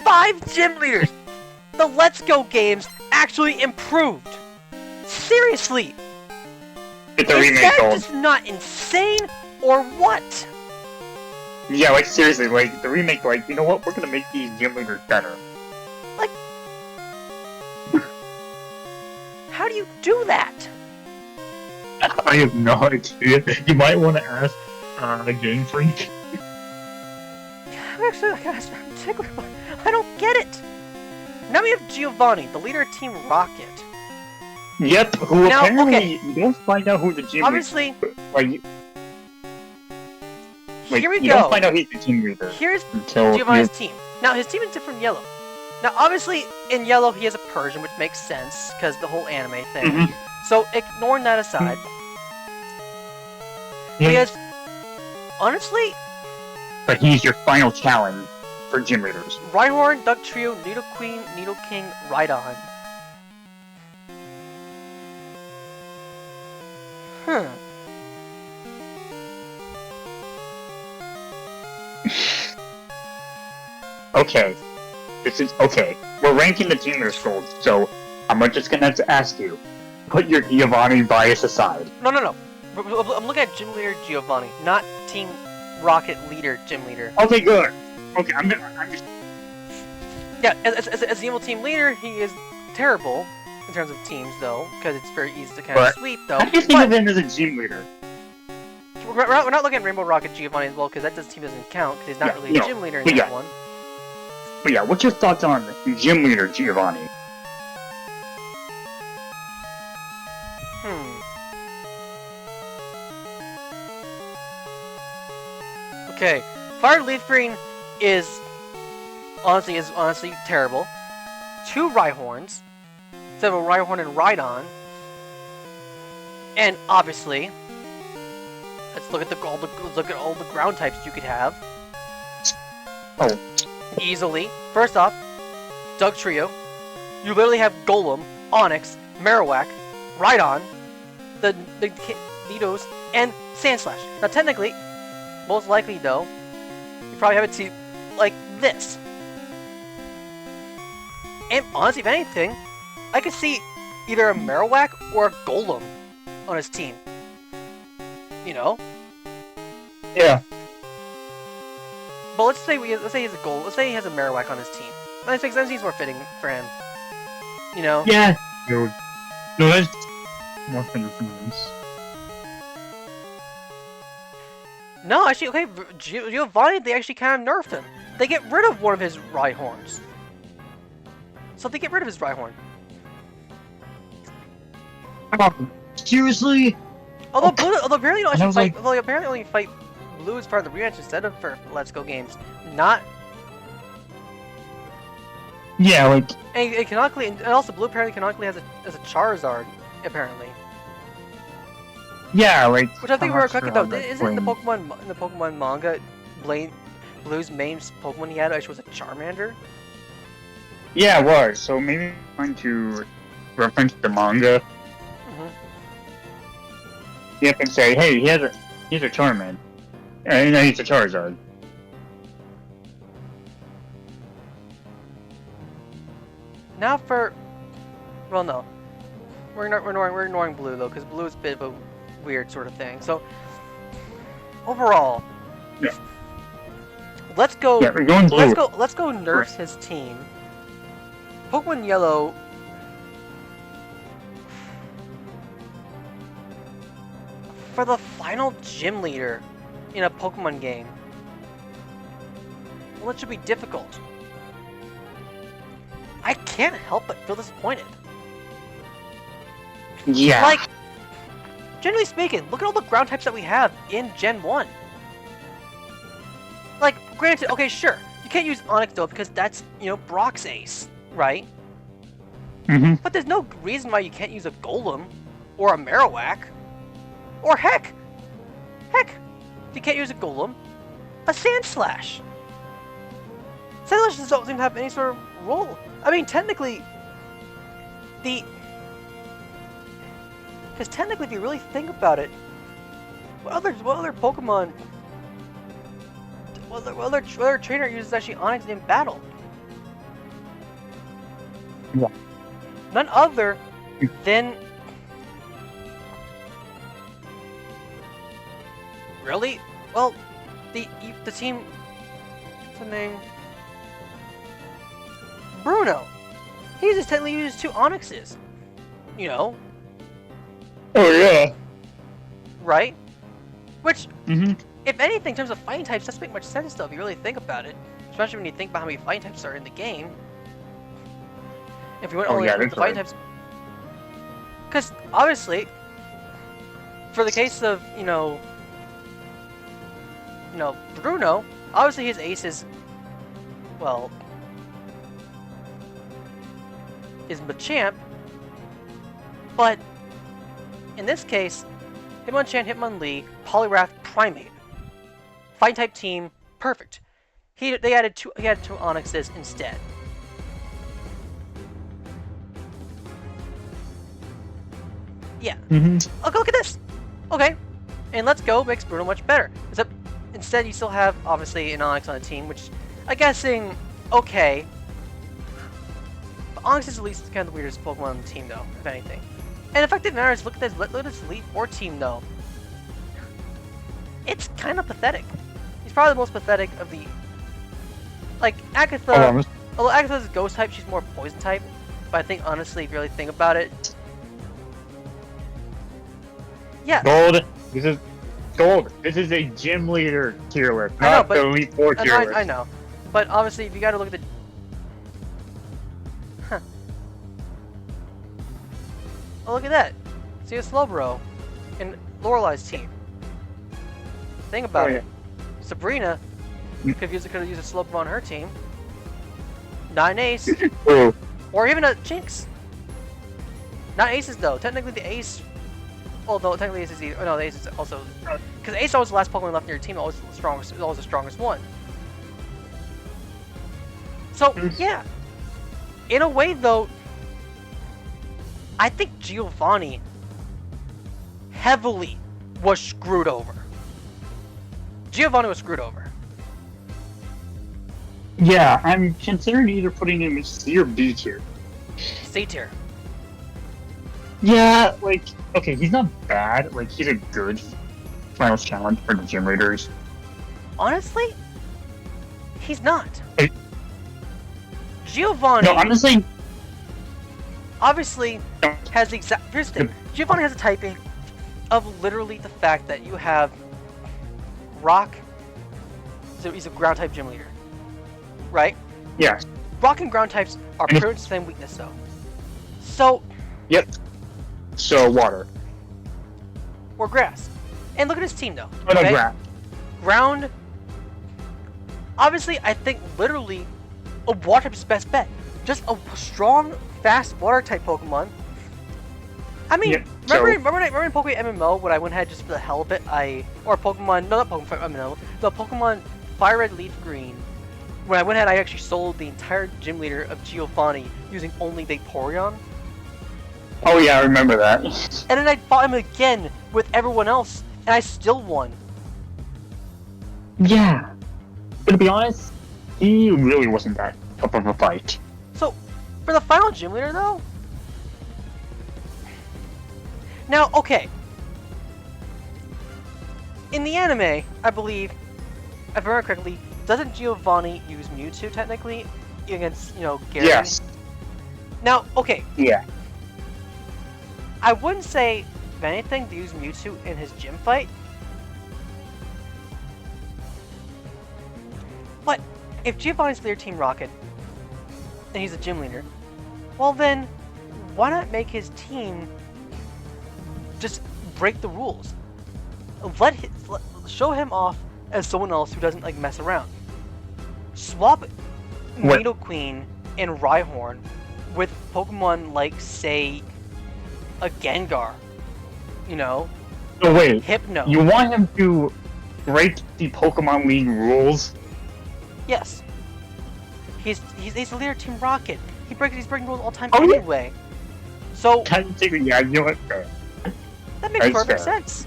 [SPEAKER 1] 5 gym leaders. The Let's Go games actually improved. Seriously,
[SPEAKER 2] Get the
[SPEAKER 1] is
[SPEAKER 2] remake
[SPEAKER 1] that
[SPEAKER 2] gold.
[SPEAKER 1] just not insane or what?
[SPEAKER 2] Yeah, like seriously, like the remake, like you know what? We're gonna make these gym leaders better.
[SPEAKER 1] How do you do that?
[SPEAKER 2] I have no idea. You might want to ask Game Freak.
[SPEAKER 1] Actually, I don't get it. Now we have Giovanni, the leader of Team Rocket.
[SPEAKER 2] Yep. Who
[SPEAKER 1] Now,
[SPEAKER 2] apparently you don't find out who the gym
[SPEAKER 1] Obviously,
[SPEAKER 2] leader.
[SPEAKER 1] here we
[SPEAKER 2] you
[SPEAKER 1] go.
[SPEAKER 2] don't find out he's the team leader
[SPEAKER 1] Here's
[SPEAKER 2] until
[SPEAKER 1] Giovanni's team. Now, his team is different in Yellow. Now, obviously, in Yellow, he has a Persian, which makes sense, because the whole anime thing.
[SPEAKER 2] Mhm.
[SPEAKER 1] So, ignoring that aside, he has... Honestly,
[SPEAKER 2] But he's your final challenge for gym leaders.
[SPEAKER 1] Rhyhorn, Dugtrio, Nidoqueen, Nidoking, Rhydon. Huh.
[SPEAKER 2] Okay. This is okay. We're ranking the gym leaders gold, so I'm just gonna have to ask you. Put your Giovanni bias aside.
[SPEAKER 1] No. I'm looking at Gym Leader Giovanni, not Team Rocket Leader Gym Leader.
[SPEAKER 2] Okay, good. Okay, I'm just
[SPEAKER 1] Yeah, as the evil team leader, he is terrible in terms of teams, though, because it's very easy to kind of
[SPEAKER 2] But
[SPEAKER 1] sweep, though.
[SPEAKER 2] How do you think of him as a gym leader?
[SPEAKER 1] We're not looking at Rainbow Rocket Giovanni as well, because that team doesn't count, because he's not
[SPEAKER 2] Yeah,
[SPEAKER 1] really a
[SPEAKER 2] no,
[SPEAKER 1] gym leader in
[SPEAKER 2] but
[SPEAKER 1] that
[SPEAKER 2] yeah.
[SPEAKER 1] one.
[SPEAKER 2] But yeah, what's your thoughts on gym leader Giovanni?
[SPEAKER 1] Okay, Fire Leaf Green is honestly terrible. 2 Rhyhorns, instead of a Rhyhorn and Rhydon, and obviously, let's look at all the ground types you could have.
[SPEAKER 2] Oh.
[SPEAKER 1] Easily. First off, Doug Trio. You literally have Golem, Onyx, Marowak, Rhydon, the Nidos, and Sandslash. Now technically, most likely though, you probably have a team like this. And honestly, if anything, I could see either a Marowak or a Golem on his team. You know?
[SPEAKER 2] Yeah.
[SPEAKER 1] But let's say he has a Golem. Let's say he has a Marowak on his team. That makes sense. He's more fitting for him. You know?
[SPEAKER 2] Yeah. No, that's more fun for us.
[SPEAKER 1] No, actually, okay, Giovanni, they actually kind of nerfed him. They get rid of one of his Rhyhorns. So they get rid of his Rhyhorn.
[SPEAKER 2] Seriously?
[SPEAKER 1] Although apparently you don't
[SPEAKER 2] And I
[SPEAKER 1] actually
[SPEAKER 2] was
[SPEAKER 1] fight,
[SPEAKER 2] like-
[SPEAKER 1] although apparently only fight Blue as part of the rematch instead of for Let's Go games. Not,
[SPEAKER 2] Yeah, like,
[SPEAKER 1] and canonically, and also Blue apparently canonically has a Charizard, apparently.
[SPEAKER 2] yeah, like.
[SPEAKER 1] Which I think
[SPEAKER 2] I'm
[SPEAKER 1] we're
[SPEAKER 2] not
[SPEAKER 1] correct
[SPEAKER 2] sure
[SPEAKER 1] though.
[SPEAKER 2] how that's
[SPEAKER 1] Isn't the
[SPEAKER 2] playing.
[SPEAKER 1] Pokemon manga, Blue's main Pokemon he had actually was a Charmander?
[SPEAKER 2] Yeah, it was. So maybe trying to reference the manga. You have to say, hey, he's a Charmander. And he's a Charizard.
[SPEAKER 1] Now for, well no, we're ignoring Blue though, because Blue is a bit of a weird sort of thing. So overall,
[SPEAKER 2] Yeah.
[SPEAKER 1] let's go.
[SPEAKER 2] Yeah, we're going blue.
[SPEAKER 1] Let's go nerfs his team. Pokemon Yellow. For the final gym leader in a Pokemon game. Well, it should be difficult. I can't help but feel disappointed.
[SPEAKER 2] Yeah.
[SPEAKER 1] Like, generally speaking, look at all the ground types that we have in Gen 1. Like, granted, okay, sure, you can't use Onix though because that's, you know, Brock's ace, right?
[SPEAKER 2] Mm-hmm.
[SPEAKER 1] But there's no reason why you can't use a Golem or a Marowak. Or heck, if you can't use a Golem, a Sandslash. Sandslash doesn't seem to have any sort of role. I mean, technically, because technically, if you really think about it, what other Pokemon, what other trainer uses actually Onix in battle?
[SPEAKER 2] Yeah.
[SPEAKER 1] None other than. Really? Well, the team. What's the name? Bruno. He just technically uses 2 Onyxes. You know,
[SPEAKER 2] Oh, yeah.
[SPEAKER 1] right? Which,
[SPEAKER 2] Mm-hmm.
[SPEAKER 1] if anything, in terms of fighting types, doesn't make much sense though if you really think about it. Especially when you think about how many fighting types are in the game. If you want
[SPEAKER 2] Oh,
[SPEAKER 1] only
[SPEAKER 2] yeah,
[SPEAKER 1] look at
[SPEAKER 2] that's
[SPEAKER 1] the fighting
[SPEAKER 2] right.
[SPEAKER 1] types. Because, obviously, for the case of, you know, Bruno, obviously his ace is, well, is Machamp, but in this case, Hitmonchan, Hitmonlee, Poliwrath, Primeape. Fighting type team, perfect. He had 2 Onyxes instead. Yeah.
[SPEAKER 2] Mm-hmm.
[SPEAKER 1] Oh, look at this! Okay. And Let's Go makes Bruno much better. Except, instead you still have, obviously, an Onix on the team, which, I'm guessing, okay. But Onix is at least kind of the weirdest Pokemon on the team, though, if anything. And the fact that matters, look at this Elite Four team, though. It's kind of pathetic. He's probably the most pathetic of the... Like, Agatha...
[SPEAKER 2] Hold on,
[SPEAKER 1] Although Agatha's Ghost type, she's more Poison type. but I think honestly, if you really think about it, yeah,
[SPEAKER 2] Gold. This is gold. This is a gym leader tier list,
[SPEAKER 1] I know,
[SPEAKER 2] not
[SPEAKER 1] but-
[SPEAKER 2] the Elite Four tier list.
[SPEAKER 1] I know. But obviously, if you got to look at the, oh look at that, see a Slowbro in Lorelei's team. Think about
[SPEAKER 2] Oh,
[SPEAKER 1] it. Sabrina
[SPEAKER 2] Mm.
[SPEAKER 1] could have used a Slowbro on her team. Not an ace,
[SPEAKER 2] Oh,
[SPEAKER 1] or even a Jinx. Not aces though. Technically, the ace. Well, no, technically ace is either. Oh, no, the ace is also because ace is always the last Pokemon left in your team. Always the strongest. Always the strongest one. So yeah, in a way though, I think Giovanni heavily was screwed over. Giovanni was screwed over.
[SPEAKER 2] yeah, I'm considering either putting him in C or B tier.
[SPEAKER 1] C tier.
[SPEAKER 2] Yeah, like, okay, he's not bad. Like, he's a good finals challenge for the gym leaders.
[SPEAKER 1] Honestly, he's not.
[SPEAKER 2] Hey.
[SPEAKER 1] Giovanni
[SPEAKER 2] No, I'm just saying.
[SPEAKER 1] obviously
[SPEAKER 2] No.
[SPEAKER 1] has the exact. Here's the thing. Giovanni has a typing of literally the fact that you have Rock. So he's a ground type gym leader, right?
[SPEAKER 2] Yeah.
[SPEAKER 1] Rock and ground types are
[SPEAKER 2] And if-
[SPEAKER 1] pretty much the same weakness, though. So
[SPEAKER 2] Yep. So water.
[SPEAKER 1] or grass. And look at his team, though.
[SPEAKER 2] Oh no,
[SPEAKER 1] okay?
[SPEAKER 2] grass.
[SPEAKER 1] Ground. Obviously, I think literally a water type is best bet. Just a strong, fast water type Pokemon. I mean,
[SPEAKER 2] Yeah,
[SPEAKER 1] remember in Pokemon MMO when I went ahead just for the hell of it, or Pokemon, no, not Pokemon MMO, the Pokemon Fire Red Leaf Green. When I went ahead, I actually sold the entire gym leader of Giovanni using only Vaporeon.
[SPEAKER 2] Oh yeah, I remember that.
[SPEAKER 1] And then I fought him again with everyone else, and I still won.
[SPEAKER 2] Yeah. But to be honest, he really wasn't that tough of a fight.
[SPEAKER 1] So, for the final gym leader, though. Now, okay. In the anime, I believe, if I remember correctly, doesn't Giovanni use Mewtwo technically against, Gary?
[SPEAKER 2] Yes.
[SPEAKER 1] Now, okay,
[SPEAKER 2] Yeah.
[SPEAKER 1] I wouldn't say, if anything, to use Mewtwo in his gym fight. But if Giovanni's leader Team Rocket, and he's a gym leader, well then, why not make his team just break the rules? Show him off as someone else who doesn't mess around. Swap
[SPEAKER 2] What?
[SPEAKER 1] Nidoqueen and Rhyhorn with Pokemon like, say, a Gengar.
[SPEAKER 2] No wait.
[SPEAKER 1] Hypno.
[SPEAKER 2] You want him to break the Pokemon League rules?
[SPEAKER 1] Yes. He's the leader of Team Rocket. He's breaking rules all the time
[SPEAKER 2] Oh, yeah.
[SPEAKER 1] anyway. So
[SPEAKER 2] Technically, yeah, you know what? Fair.
[SPEAKER 1] that makes
[SPEAKER 2] That's
[SPEAKER 1] perfect
[SPEAKER 2] fair.
[SPEAKER 1] sense.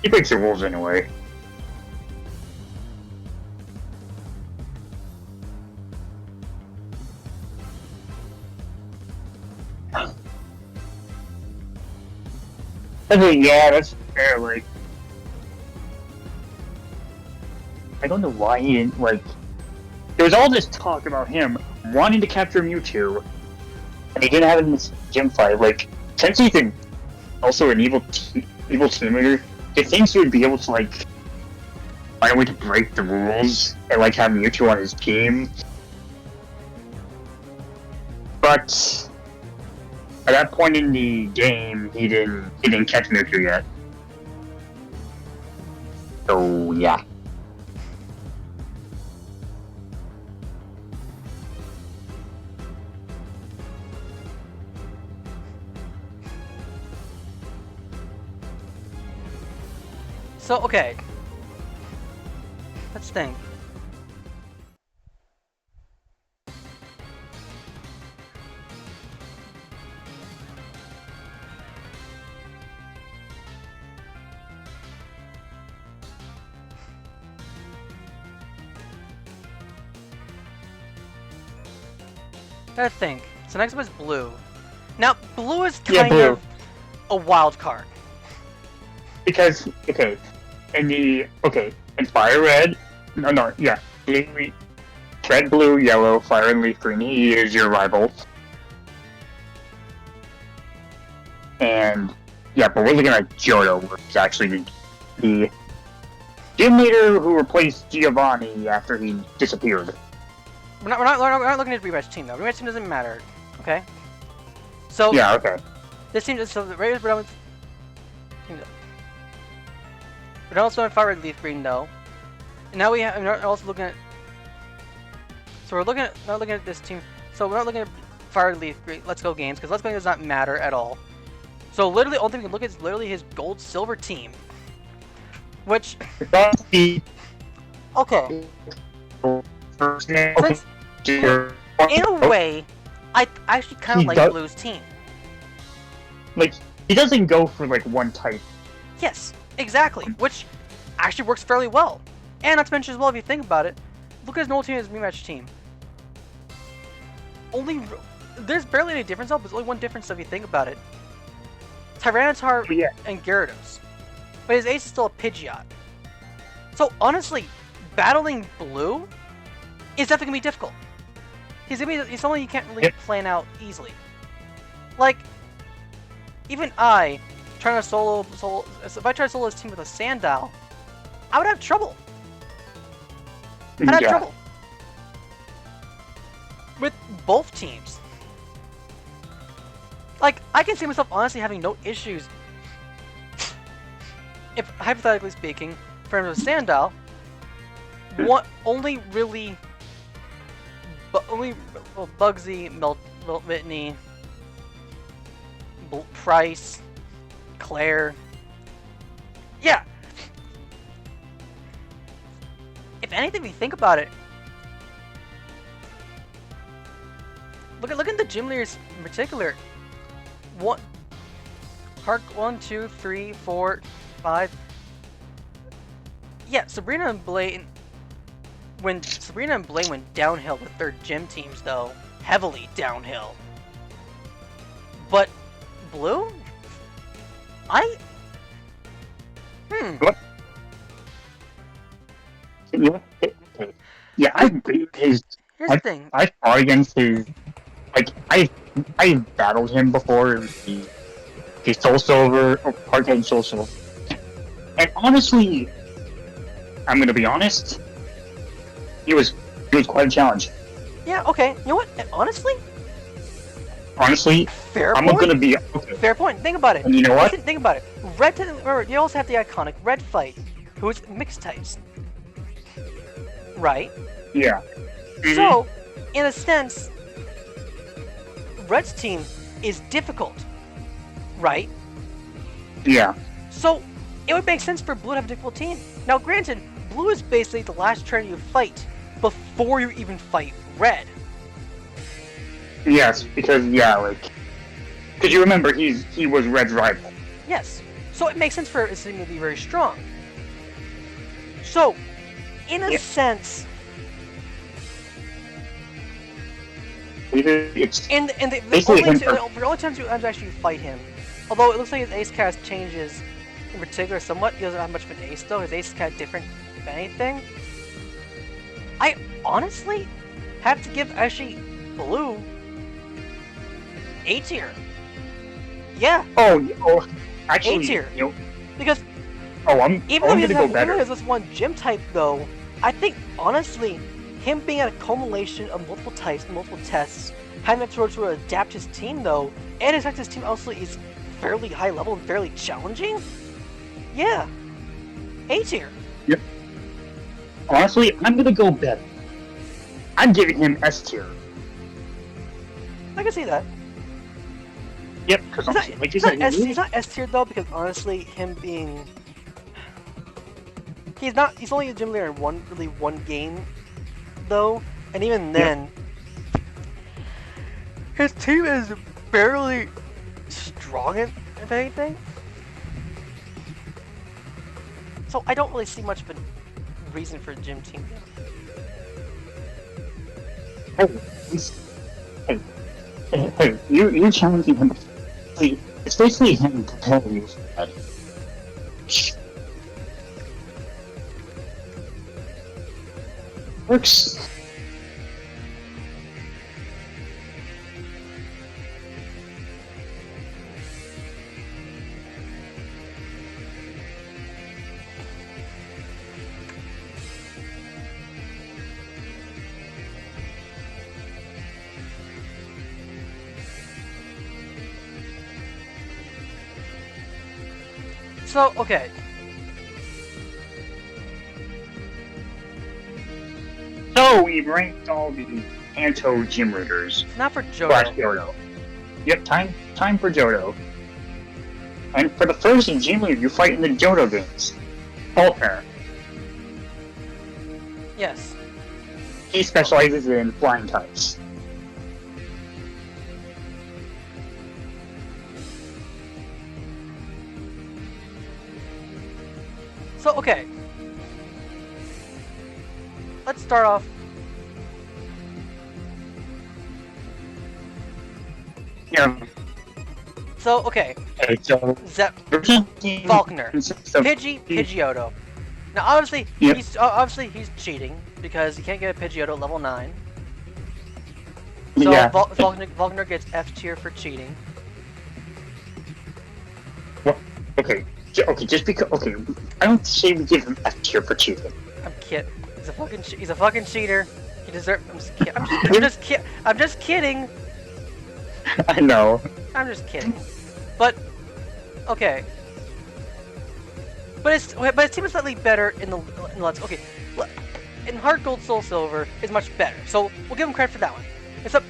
[SPEAKER 2] He breaks the rules anyway. Okay, yeah, that's fair. Like, I don't know why he didn't There was all this talk about him wanting to capture Mewtwo, and he didn't have it in this gym fight. Like, since he's also an evil team leader, he thinks he would be able to find a way to break the rules and have Mewtwo on his team. But at that point in the game, he didn't catch Mewtwo yet. So yeah.
[SPEAKER 1] So okay. Let's think. Gotta think. So next up is Blue. Now, Blue is kind
[SPEAKER 2] Blue.
[SPEAKER 1] of a wild card.
[SPEAKER 2] Because in Fire Red, Blue, Red, Blue, Yellow, Fire and Leaf Green, he is your rival. And yeah, but we're looking at Johto, who's actually the gym leader who replaced Giovanni after he disappeared.
[SPEAKER 1] We're not looking at the rematch team though. Rematch team doesn't matter. Okay. So
[SPEAKER 2] Yeah, okay.
[SPEAKER 1] this team is so the Raiders we're also on Fire Red Leaf Green though. And now we're also looking at. So we're not looking at this team. So we're not looking at Fire Red Leaf Green. Let's Go games because Let's Go does not matter at all. So literally, the only thing we can look at is literally his gold silver team, which
[SPEAKER 2] The
[SPEAKER 1] okay.
[SPEAKER 2] first
[SPEAKER 1] Since- In a way, I actually kind of
[SPEAKER 2] He
[SPEAKER 1] like
[SPEAKER 2] does-
[SPEAKER 1] Blue's team.
[SPEAKER 2] like he doesn't go for like one type.
[SPEAKER 1] Yes, exactly, which actually works fairly well. And not to mention as well, if you think about it, look at his normal team and his rematch team. There's barely any difference though, but there's only one difference if you think about it. Tyranitar
[SPEAKER 2] Yeah.
[SPEAKER 1] and Gyarados. But his ace is still a Pidgeot. So honestly, battling Blue is definitely gonna be difficult. He's someone you can't really
[SPEAKER 2] Yep.
[SPEAKER 1] plan out easily. Like, even I, trying to solo, if I try to solo this team with a Sandile, I would have trouble. I'd have
[SPEAKER 2] Yeah.
[SPEAKER 1] trouble. With both teams. Like, I can see myself honestly having no issues if, hypothetically speaking, in terms of Sandile, only really Bugsy, Whitney, Price, Claire. Yeah. If anything, if you think about it, look at the gym leaders in particular. Hark 1, 2, 3, 4, 5. Yeah, Sabrina and Blaine. When Sabrina and Blaine went downhill with their gym teams, though, heavily downhill. But Blue,
[SPEAKER 2] What? Yeah, I agree with his.
[SPEAKER 1] Here's the thing.
[SPEAKER 2] I fought against his. Like I battled him before. His Soul Silver or Hardhead Soul Silver. And honestly, I'm gonna be honest. He was quite a challenge.
[SPEAKER 1] Yeah, okay. You know what? Honestly,
[SPEAKER 2] Honestly,
[SPEAKER 1] fair
[SPEAKER 2] I'm
[SPEAKER 1] point.
[SPEAKER 2] gonna be okay.
[SPEAKER 1] Fair point. Think about it.
[SPEAKER 2] And you know what?
[SPEAKER 1] Think about it. Remember, you also have the iconic Red fight, who is mixed types. Right?
[SPEAKER 2] Yeah.
[SPEAKER 1] So, in a sense, Red's team is difficult. Right?
[SPEAKER 2] Yeah.
[SPEAKER 1] So, it would make sense for Blue to have a difficult team. Now, granted, Blue is basically the last trainer you fight before you even fight Red.
[SPEAKER 2] Yes, because because you remember he was Red's rival.
[SPEAKER 1] Yes. So it makes sense for his team to be very strong. So, in a sense,
[SPEAKER 2] It's
[SPEAKER 1] and the
[SPEAKER 2] Basically
[SPEAKER 1] only,
[SPEAKER 2] him
[SPEAKER 1] the only times you actually fight him, although it looks like his ace cast changes in particular somewhat, he doesn't have much of an ace though, his ace is kind of different if anything. I honestly have to give actually Blue A tier. Yeah,
[SPEAKER 2] actually,
[SPEAKER 1] A tier.
[SPEAKER 2] you know,
[SPEAKER 1] because
[SPEAKER 2] I'm
[SPEAKER 1] even though
[SPEAKER 2] gonna go
[SPEAKER 1] he
[SPEAKER 2] better.
[SPEAKER 1] has this one gym type though, I think honestly, him being at a culmination of multiple types, multiple tests, having to sort of adapt his team though, and in fact his team also is fairly high level and fairly challenging. Yeah, A tier.
[SPEAKER 2] Honestly, I'm gonna go better. I'm giving him S tier.
[SPEAKER 1] I can see that.
[SPEAKER 2] Yep, because
[SPEAKER 1] He's not S tier though, because honestly, him being he's only a gym leader in one game though, and even then, his team is barely strong if anything. So I don't really see much of a reason for a gym team.
[SPEAKER 2] Hey, you're challenging him. It's basically him preparing you for that. Works.
[SPEAKER 1] So, okay.
[SPEAKER 2] So we've ranked all the Kanto gym leaders.
[SPEAKER 1] Not for
[SPEAKER 2] Slash
[SPEAKER 1] Johto.
[SPEAKER 2] Johto. Yep, time for Johto. And for the first gym leader you fight in the Johto games, Faulkner.
[SPEAKER 1] Yes.
[SPEAKER 2] He specializes in flying types.
[SPEAKER 1] So, okay. Let's start off.
[SPEAKER 2] Yeah.
[SPEAKER 1] So, okay.
[SPEAKER 2] Okay, so
[SPEAKER 1] Zep,
[SPEAKER 2] Faulkner.
[SPEAKER 1] Faulkner, Pidgeotto. Now, obviously,
[SPEAKER 2] Yep.
[SPEAKER 1] he's cheating because you can't get a Pidgeotto level 9. So
[SPEAKER 2] Yeah.
[SPEAKER 1] Faulkner gets F tier for cheating.
[SPEAKER 2] Okay. Just because. Okay, I don't say we give him F tier for cheating.
[SPEAKER 1] I'm kidding. He's a fucking cheater. He deserves. I'm just kidding.
[SPEAKER 2] I know.
[SPEAKER 1] I'm just kidding. But okay. But his team is slightly better in the Let's. Okay, in Heart Gold Soul Silver is much better. So we'll give him credit for that one. Except,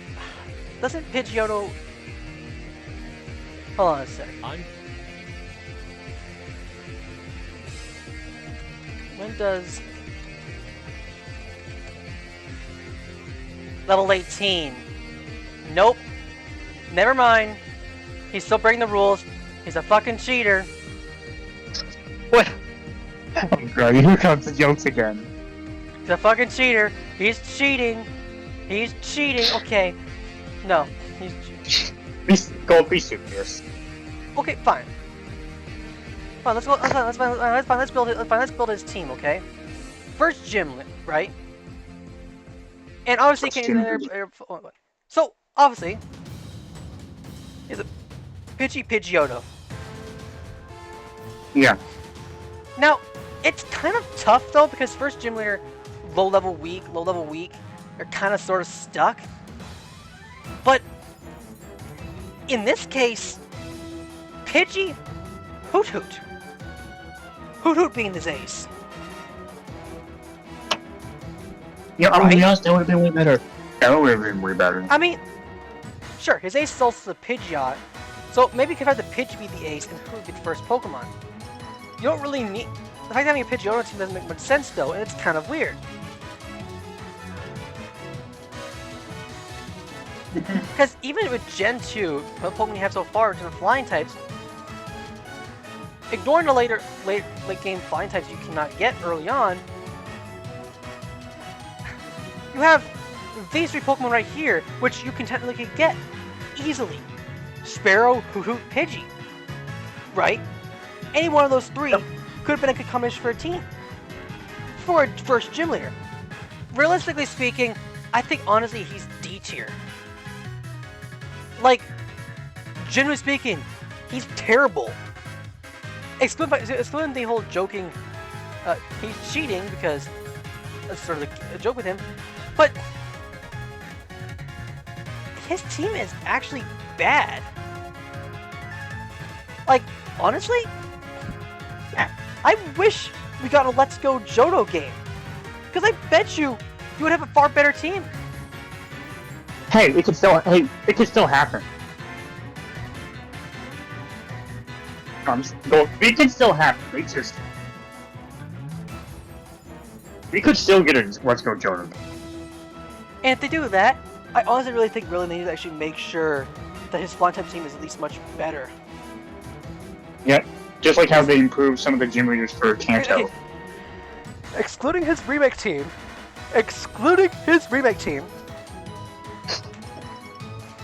[SPEAKER 1] doesn't Pidgeotto? Hold on a sec. When does level 18? Nope. Never mind. He's still breaking the rules. He's a fucking cheater.
[SPEAKER 2] What? Oh god, here comes the jokes again.
[SPEAKER 1] He's a fucking cheater. He's cheating. He's cheating. Okay. No. He's cheating.
[SPEAKER 2] Be serious.
[SPEAKER 1] Okay, fine. Fine, let's go. Let's build his team, okay? First gym, right? And obviously, so obviously, is a Pidgeotto.
[SPEAKER 2] Yeah.
[SPEAKER 1] Now, it's kind of tough though because first gym leader, low level weak, they're kind of sort of stuck. But in this case, Pidgey, Hoot Hoot. Hoot Hoot being his ace.
[SPEAKER 2] Yeah,
[SPEAKER 1] Right?
[SPEAKER 2] to be honest, that would have been way better. That would have been way better.
[SPEAKER 1] I mean, sure, his ace is also the Pidgeot, so maybe you could have the Pidgey be the ace and Hoot Hoot be the first Pokemon. You don't really need... The fact that having a Pidgeotto team doesn't make much sense though, and it's kind of weird. Because even with Gen 2, the Pokemon you have so far into the flying types, ignoring the late game flying types you cannot get early on, you have these three Pokemon right here, which you can technically get easily. Sparrow, Hoot Hoot, Pidgey. Right? Any one of those three could have been a good combination for a team. For a first gym leader. Realistically speaking, I think honestly he's D tier. Like, generally speaking, he's terrible. Excluding the whole joking, he's cheating because that's sort of a joke with him, but his team is actually bad. Like, honestly, I wish we got a Let's Go Johto game, because I bet you would have a far better team.
[SPEAKER 2] Hey, it could still happen. It could still happen. We could still get a Let's Go Johto.
[SPEAKER 1] And if they do that, I honestly really think they need to actually make sure that his flying type team is at least much better.
[SPEAKER 2] Yeah, just like how they improved some of the gym leaders for Kanto.
[SPEAKER 1] Excluding his remake team,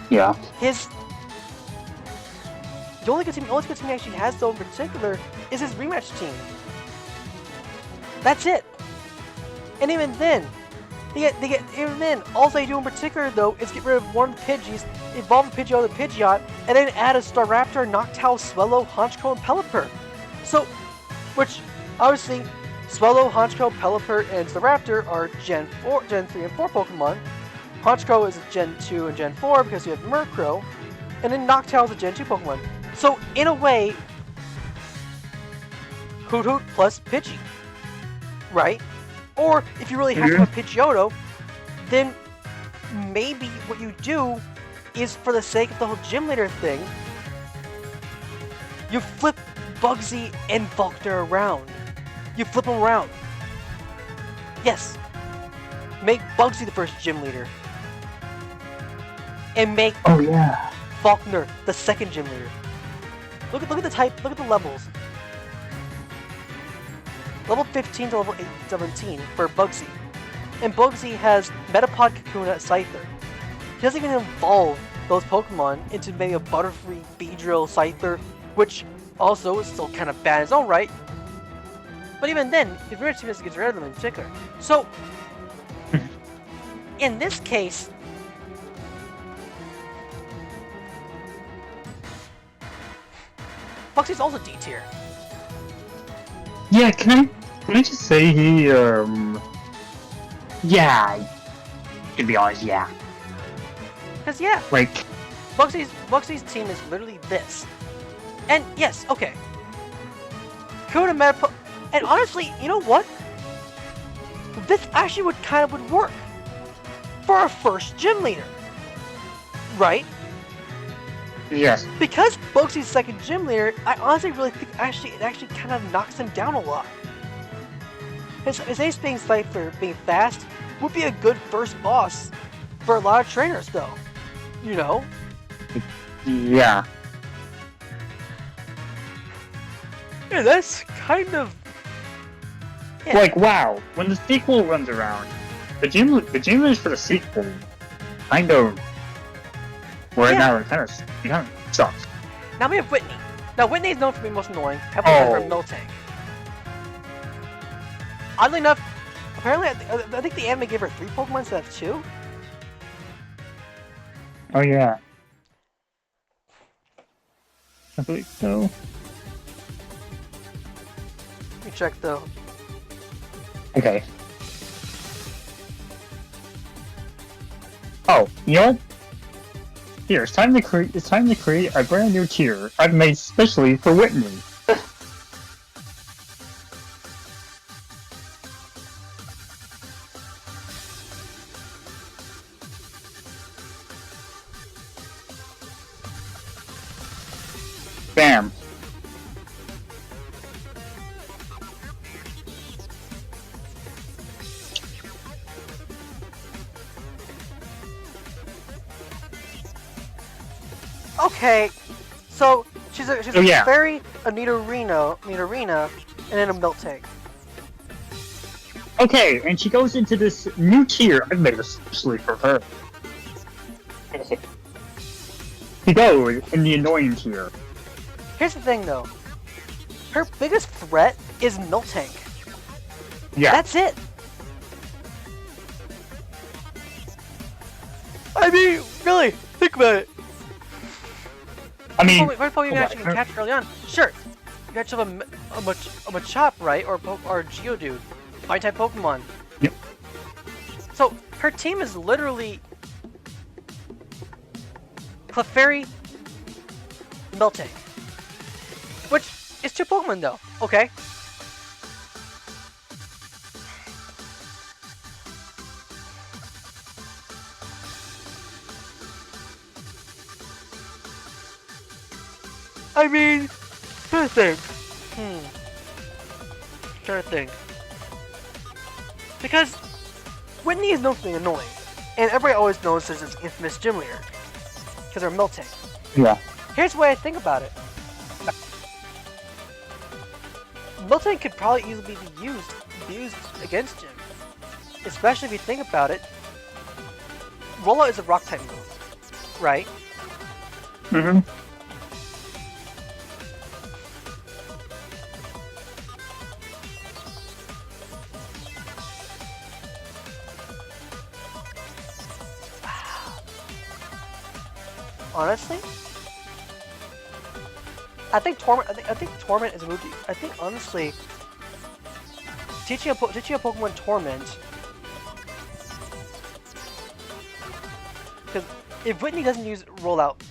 [SPEAKER 2] Yeah.
[SPEAKER 1] The only good team he actually has though in particular is his rematch team. That's it. And even then, all they do in particular though is get rid of one Pidgeys, evolve the Pidgeot to Pidgeot, and then add a Staraptor, Noctowl, Swellow, Honchkrow, and Pelipper. So, which obviously Swellow, Honchkrow, Pelipper, and Staraptor are Gen 3 and 4 Pokemon. Honchkrow is a Gen 2 and Gen 4 because you have Murkrow, and then Noctowl is a Gen 2 Pokemon. So, in a way, Hoot Hoot plus Pidgey, right? Or if you really have to have a Pidgeotto, then maybe what you do is, for the sake of the whole gym leader thing, you flip Bugsy and Volkner around. You flip them around. Yes. Make Bugsy the first gym leader. And make Faulkner the second gym leader. Look at the type, look at the levels. Level 15 to level 17 for Bugsy. And Bugsy has Metapod, Kakuna, Scyther. He doesn't even evolve those Pokemon into maybe a Butterfree, Beedrill, Scyther, which also is still kind of bad in its own right. But even then, if you're going to get rid of them in particular. So, in this case, Buxy's also D tier.
[SPEAKER 2] Yeah, can I just say he, yeah, to be honest, yeah.
[SPEAKER 1] Because, yeah,
[SPEAKER 2] Like,
[SPEAKER 1] Buxy's team is literally this. And, yes, okay. Kakuna Metapod... And honestly, you know what? This actually would work for our first gym leader, right?
[SPEAKER 2] yes.
[SPEAKER 1] Because Bugsy's second gym leader, I honestly really think it actually kind of knocks him down a lot. His ace being Scyther, being fast, would be a good first boss for a lot of trainers, though. You know?
[SPEAKER 2] Yeah.
[SPEAKER 1] Yeah, that's kind of... Yeah.
[SPEAKER 2] Like, wow, when the sequel runs around, the gym leaders for the sequel kind of, well,
[SPEAKER 1] Yeah.
[SPEAKER 2] now it kind of sucks.
[SPEAKER 1] Now we have Whitney. Now Whitney is known for being most annoying, heavily on her Miltank. Oddly enough, apparently I think the anime gave her 3 Pokemon instead of 2.
[SPEAKER 2] Oh yeah. I believe so.
[SPEAKER 1] Let me check though.
[SPEAKER 2] Okay. Oh, you know? Here, it's time to create a brand new tier I've made specially for Whitney. Bam.
[SPEAKER 1] Okay, so she's a
[SPEAKER 2] Oh, yeah.
[SPEAKER 1] fairy, a Nidorino, and then a Miltank.
[SPEAKER 2] Okay, and she goes into this new tier I've made especially for her. She goes in the annoying tier.
[SPEAKER 1] Here's the thing though. Her biggest threat is Miltank.
[SPEAKER 2] Yeah.
[SPEAKER 1] That's it. I mean, really, think about it.
[SPEAKER 2] I mean,
[SPEAKER 1] What Pokemon you actually can catch early on? Sure, you catch up a Machop, right? Or a Geodude, Fire-type Pokemon.
[SPEAKER 2] Yep.
[SPEAKER 1] So her team is literally Clefairy, Miltank, which is 2 Pokemon though. Okay. I mean, trying to think. Trying to think. Because Whitney is nothing annoying, and everybody always knows there's this infamous gym leader because they're Miltank.
[SPEAKER 2] yeah.
[SPEAKER 1] Here's the way I think about it. Miltank could probably easily be used against him, especially if you think about it. Rollout is a rock type move, right?
[SPEAKER 2] Mm-hmm.
[SPEAKER 1] Honestly, I think Torment. I think Torment is a move. I think honestly, teaching a Pokemon Torment, because if Whitney doesn't use Rollout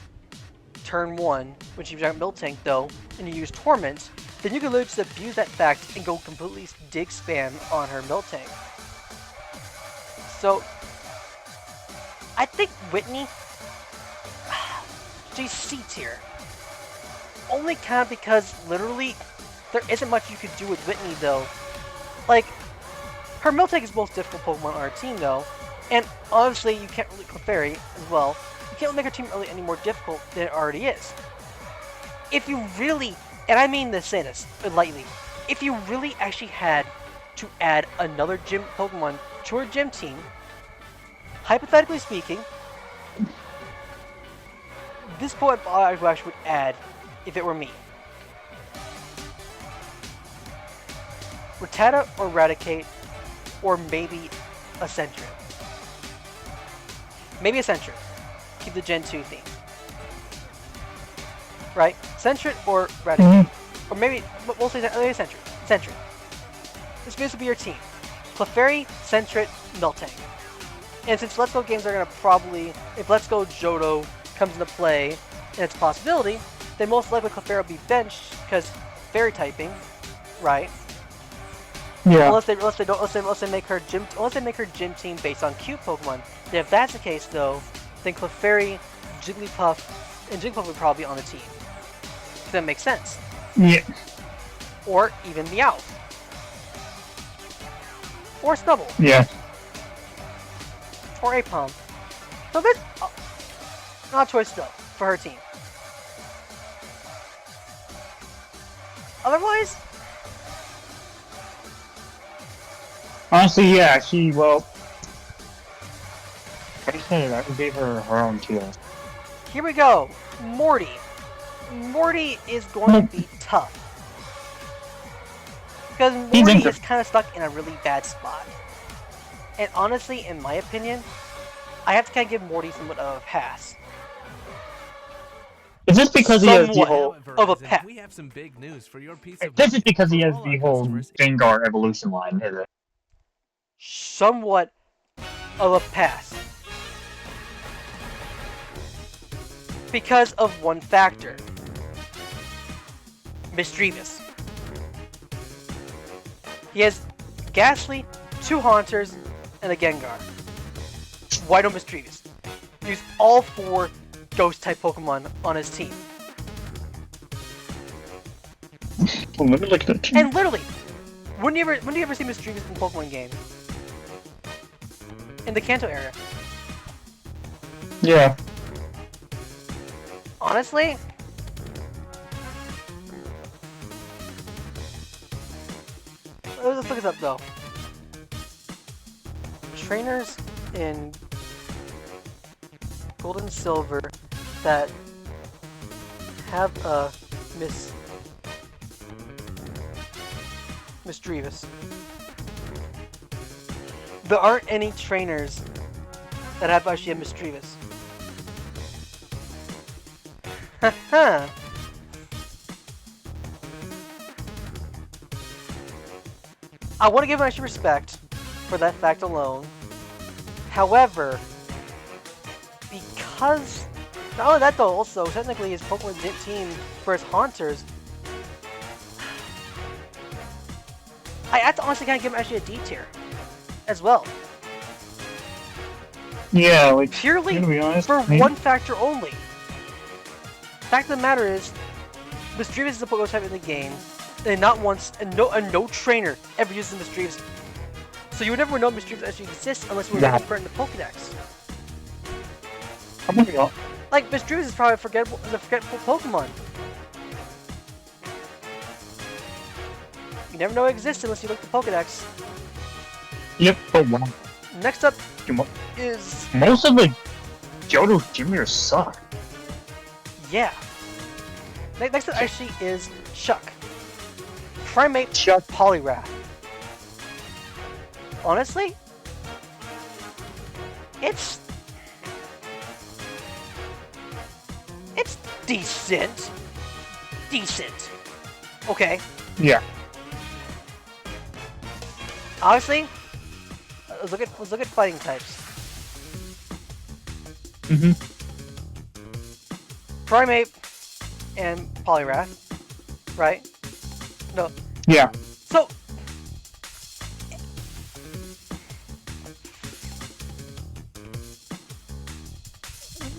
[SPEAKER 1] turn 1, which you've got Miltank though, and you use Torment, then you can literally just abuse that fact and go completely dig spam on her Miltank. So, I think Whitney, she's C tier. Only kind of because literally there isn't much you could do with Whitney though. Like, her Miltank is the most difficult Pokemon on our team though, and honestly you can't really Clefairy as well. You can't make her team really any more difficult than it already is. If you really, and I mean to say this lightly, if you really actually had to add another gym Pokemon to her gym team, hypothetically speaking, this Pokemon I actually would add if it were me. Rattata or Raticate, or maybe a Sentret. Maybe a Sentret. Keep the Gen 2 theme. Right? Sentret or Raticate. Or maybe, we'll say Sentret. Sentret. This will be your team. Clefairy, Sentret, Miltank. And since Let's Go games are going to probably, if Let's Go Johto comes into play, and it's a possibility, then most likely Clefairy will be benched, because Fairy typing, right?
[SPEAKER 2] Yeah.
[SPEAKER 1] Unless they make her gym team based on cute Pokemon. And if that's the case though, then Clefairy, Jigglypuff, and Jigglypuff would probably be on the team. If that makes sense.
[SPEAKER 2] Yeah.
[SPEAKER 1] Or even Meowth. Or Snubble.
[SPEAKER 2] Yeah.
[SPEAKER 1] Or Apom. So this not a choice though for her team. Otherwise,
[SPEAKER 2] Honestly, yeah, well, I said I gave her her own tier.
[SPEAKER 1] here we go. Morty. Morty is going to be tough. Because Morty is kind of stuck in a really bad spot. And honestly, in my opinion, I have to kind of give Morty somewhat of a pass.
[SPEAKER 2] Is this because he has the
[SPEAKER 1] Somewhat
[SPEAKER 2] whole?
[SPEAKER 1] of a pass.
[SPEAKER 6] We have some big news for your piece of
[SPEAKER 2] This is because he has
[SPEAKER 6] all
[SPEAKER 2] the
[SPEAKER 6] our
[SPEAKER 2] whole
[SPEAKER 6] customers.
[SPEAKER 2] Gengar evolution line, is it?
[SPEAKER 1] Somewhat of a pass. Because of one factor. Misdreavus. He has Ghastly, 2 Haunters, and a Gengar. Why no Misdreavus? Use all 4 Ghost-type Pokemon on his team.
[SPEAKER 2] Well, let me look at that.
[SPEAKER 1] And literally, when do you ever see Misdreavus in Pokemon games? In the Kanto era.
[SPEAKER 2] Yeah.
[SPEAKER 1] Honestly, let's look this up though. Trainers in Gold and Silver that have a Misdreavus. There aren't any trainers that have actually a Misdreavus. Haha. I want to give him extra respect for that fact alone. However, because not only that though, also technically his Pokemon team for his Haunters, I have to honestly kind of give him actually a D tier as well.
[SPEAKER 2] Yeah, like
[SPEAKER 1] Purely
[SPEAKER 2] to be honest,
[SPEAKER 1] for
[SPEAKER 2] maybe-
[SPEAKER 1] one factor only. Fact of the matter is, Misdreavus is a Pokemon type in the game, and not once, and no trainer ever uses Misdreavus. So you would never know Misdreavus actually exists unless you were
[SPEAKER 2] Yeah.
[SPEAKER 1] looking for it in the Pokedex.
[SPEAKER 2] I'm gonna go.
[SPEAKER 1] Like, Misdreavus is probably a forgettable Pokemon. You never know it exists unless you look at the Pokedex.
[SPEAKER 2] Yep, but one.
[SPEAKER 1] Next up
[SPEAKER 2] Mo-
[SPEAKER 1] is,
[SPEAKER 2] Most of the Johto gym leaders suck.
[SPEAKER 1] yeah. Next up actually is Shuck. Primate
[SPEAKER 2] Shuck.
[SPEAKER 1] Poliwrath. Honestly, it's decent. Decent. Okay.
[SPEAKER 2] Yeah.
[SPEAKER 1] Honestly, let's look at fighting types.
[SPEAKER 2] Mm-hmm.
[SPEAKER 1] Primate and Poliwrath, right? No.
[SPEAKER 2] Yeah.
[SPEAKER 1] So.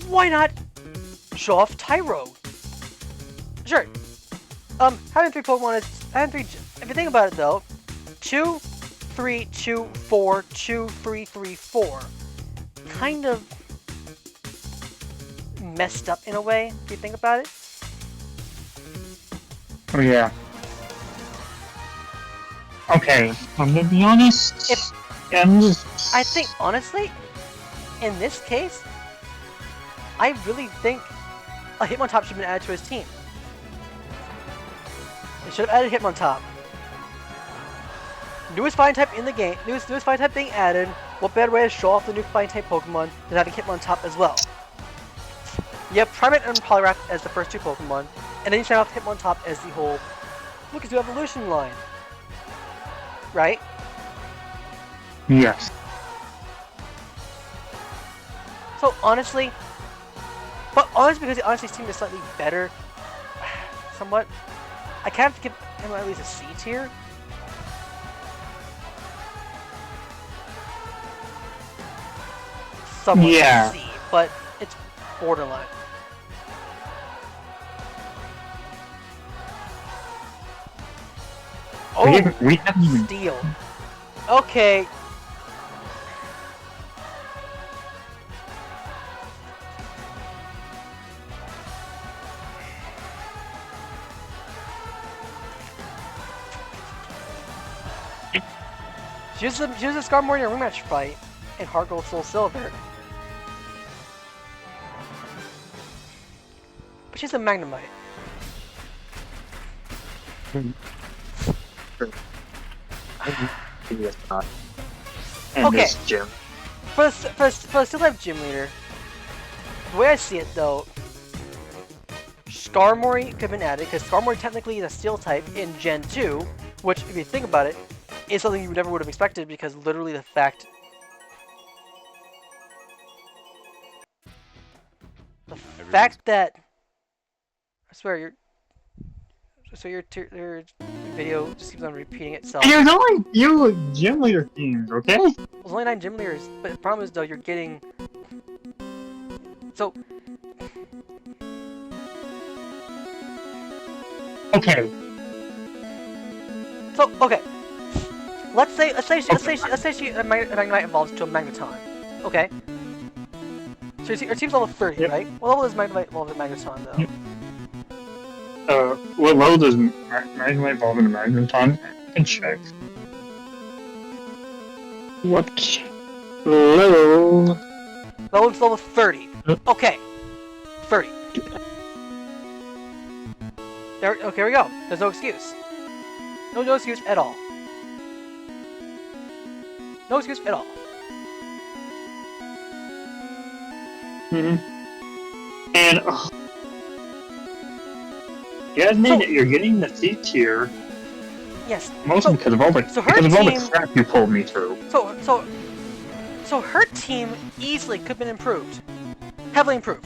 [SPEAKER 1] Why not show off Tyro? Sure. Having 3 Pokemon is having 3. If you think about it though, 2, 3, 2, 4, 2, 3, 3, 4. Kind of messed up in a way, if you think about it.
[SPEAKER 2] Oh yeah. Okay, I'm gonna be honest.
[SPEAKER 1] I think, honestly, in this case, I really think a Hitmontop should have been added to his team. They should have added Hitmontop. Newest fighting type in the game, newest fighting type being added. What better way to show off the new fighting type Pokemon than having Hitmontop as well? You have Primeape and Poliwrath as the first 2 Pokemon, and then you start off Hitmontop as the whole look at the evolution line. Right?
[SPEAKER 2] Yes.
[SPEAKER 1] So honestly, because he honestly seemed slightly better, somewhat, I kind of have to give him at least a C tier. Somewhat
[SPEAKER 2] Yeah.
[SPEAKER 1] C, but it's borderline. Oh,
[SPEAKER 2] We haven't even.
[SPEAKER 1] Steel. Okay. She uses a Skarmory in a rematch fight in Heart Gold Soul Silver. But she's a Magnemite.
[SPEAKER 2] And
[SPEAKER 1] Okay.
[SPEAKER 2] this gym.
[SPEAKER 1] For the Steel type gym leader, the way I see it though, Skarmory could have been added because Skarmory technically is a Steel type in Gen 2, which, if you think about it, is something you never would have expected because literally the fact that I swear your video just keeps on repeating itself.
[SPEAKER 2] There's only few gym leader teams, okay?
[SPEAKER 1] There's only 9 gym leaders, but the problem is though you're getting so.
[SPEAKER 2] Okay.
[SPEAKER 1] So okay, let's say Magnemite evolves to a Magneton. Okay. So your team's level 30,
[SPEAKER 2] Yep.
[SPEAKER 1] right? What level is Magnemite evolve to Magneton though?
[SPEAKER 2] Yep. What level does Magnemite evolve into Magneton? I can check. What level?
[SPEAKER 1] Level 30. Okay. 30. There. Okay, here we go. There's no excuse. No excuse at all. No excuse at all.
[SPEAKER 2] And you admit you're getting the C tier
[SPEAKER 1] Yes.
[SPEAKER 2] mostly because of all the
[SPEAKER 1] so her
[SPEAKER 2] because of all the
[SPEAKER 1] team-
[SPEAKER 2] crap you pulled me through.
[SPEAKER 1] So her team easily could have been improved. Heavily improved.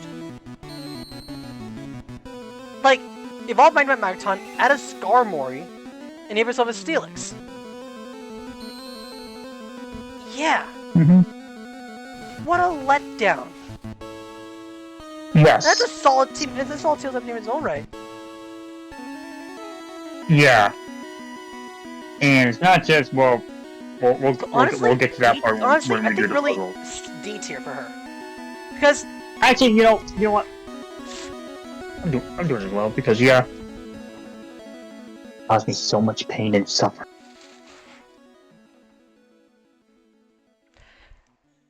[SPEAKER 1] Like, evolve Magnemite Magneton, add a Skarmory, and give yourself a Steelix. Yeah. What a letdown.
[SPEAKER 2] Yes.
[SPEAKER 1] That's a solid team. It's a solid team in its own right.
[SPEAKER 2] Yeah. And it's not just we'll
[SPEAKER 1] Honestly,
[SPEAKER 2] get to that part
[SPEAKER 1] honestly,
[SPEAKER 2] when
[SPEAKER 1] I
[SPEAKER 2] we do
[SPEAKER 1] think
[SPEAKER 2] the
[SPEAKER 1] really
[SPEAKER 2] puzzle.
[SPEAKER 1] D tier for her. Because
[SPEAKER 2] Actually, you know what? I'm doing as well because yeah, caused me so much pain and suffering.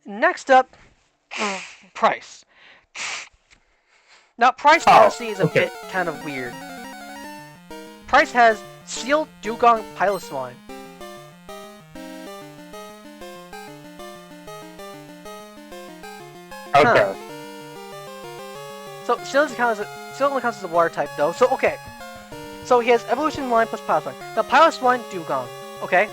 [SPEAKER 1] next up, Price. Now, Price
[SPEAKER 2] Oh,
[SPEAKER 1] honestly is a
[SPEAKER 2] okay.
[SPEAKER 1] bit kind of weird. Price has Seal, Dugong, Piloswine.
[SPEAKER 2] Okay.
[SPEAKER 1] So Seal only counts as a water type though. So okay. So he has Evolution Line plus Piloswine. Now Piloswine, Dugong. Okay.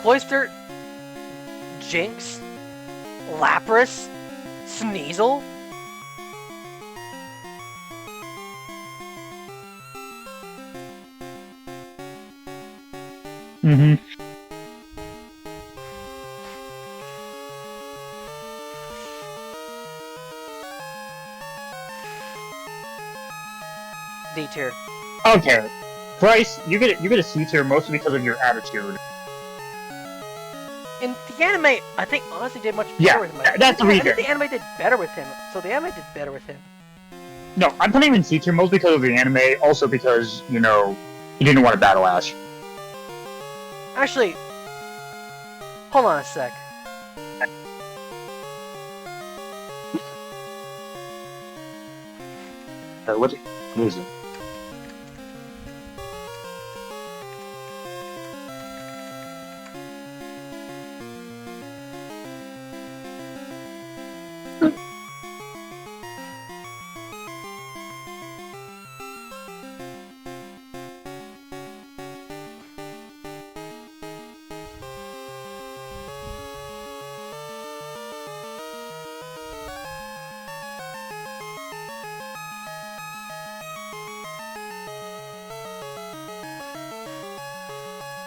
[SPEAKER 1] Cloyster, Jinx, Lapras, Sneasel?
[SPEAKER 2] Mm-hmm.
[SPEAKER 1] D tier.
[SPEAKER 2] Okay. Bryce, you get a C tier mostly because of your attitude.
[SPEAKER 1] In the anime, I think honestly did much better
[SPEAKER 2] Yeah,
[SPEAKER 1] with him.
[SPEAKER 2] that's the
[SPEAKER 1] I
[SPEAKER 2] reason.
[SPEAKER 1] think the anime did better with him. So the anime did better with him.
[SPEAKER 2] No, I'm putting him in C tier mostly because of the anime, also because, you know, he didn't want to battle Ash.
[SPEAKER 1] Actually, hold on a sec.
[SPEAKER 2] What is it?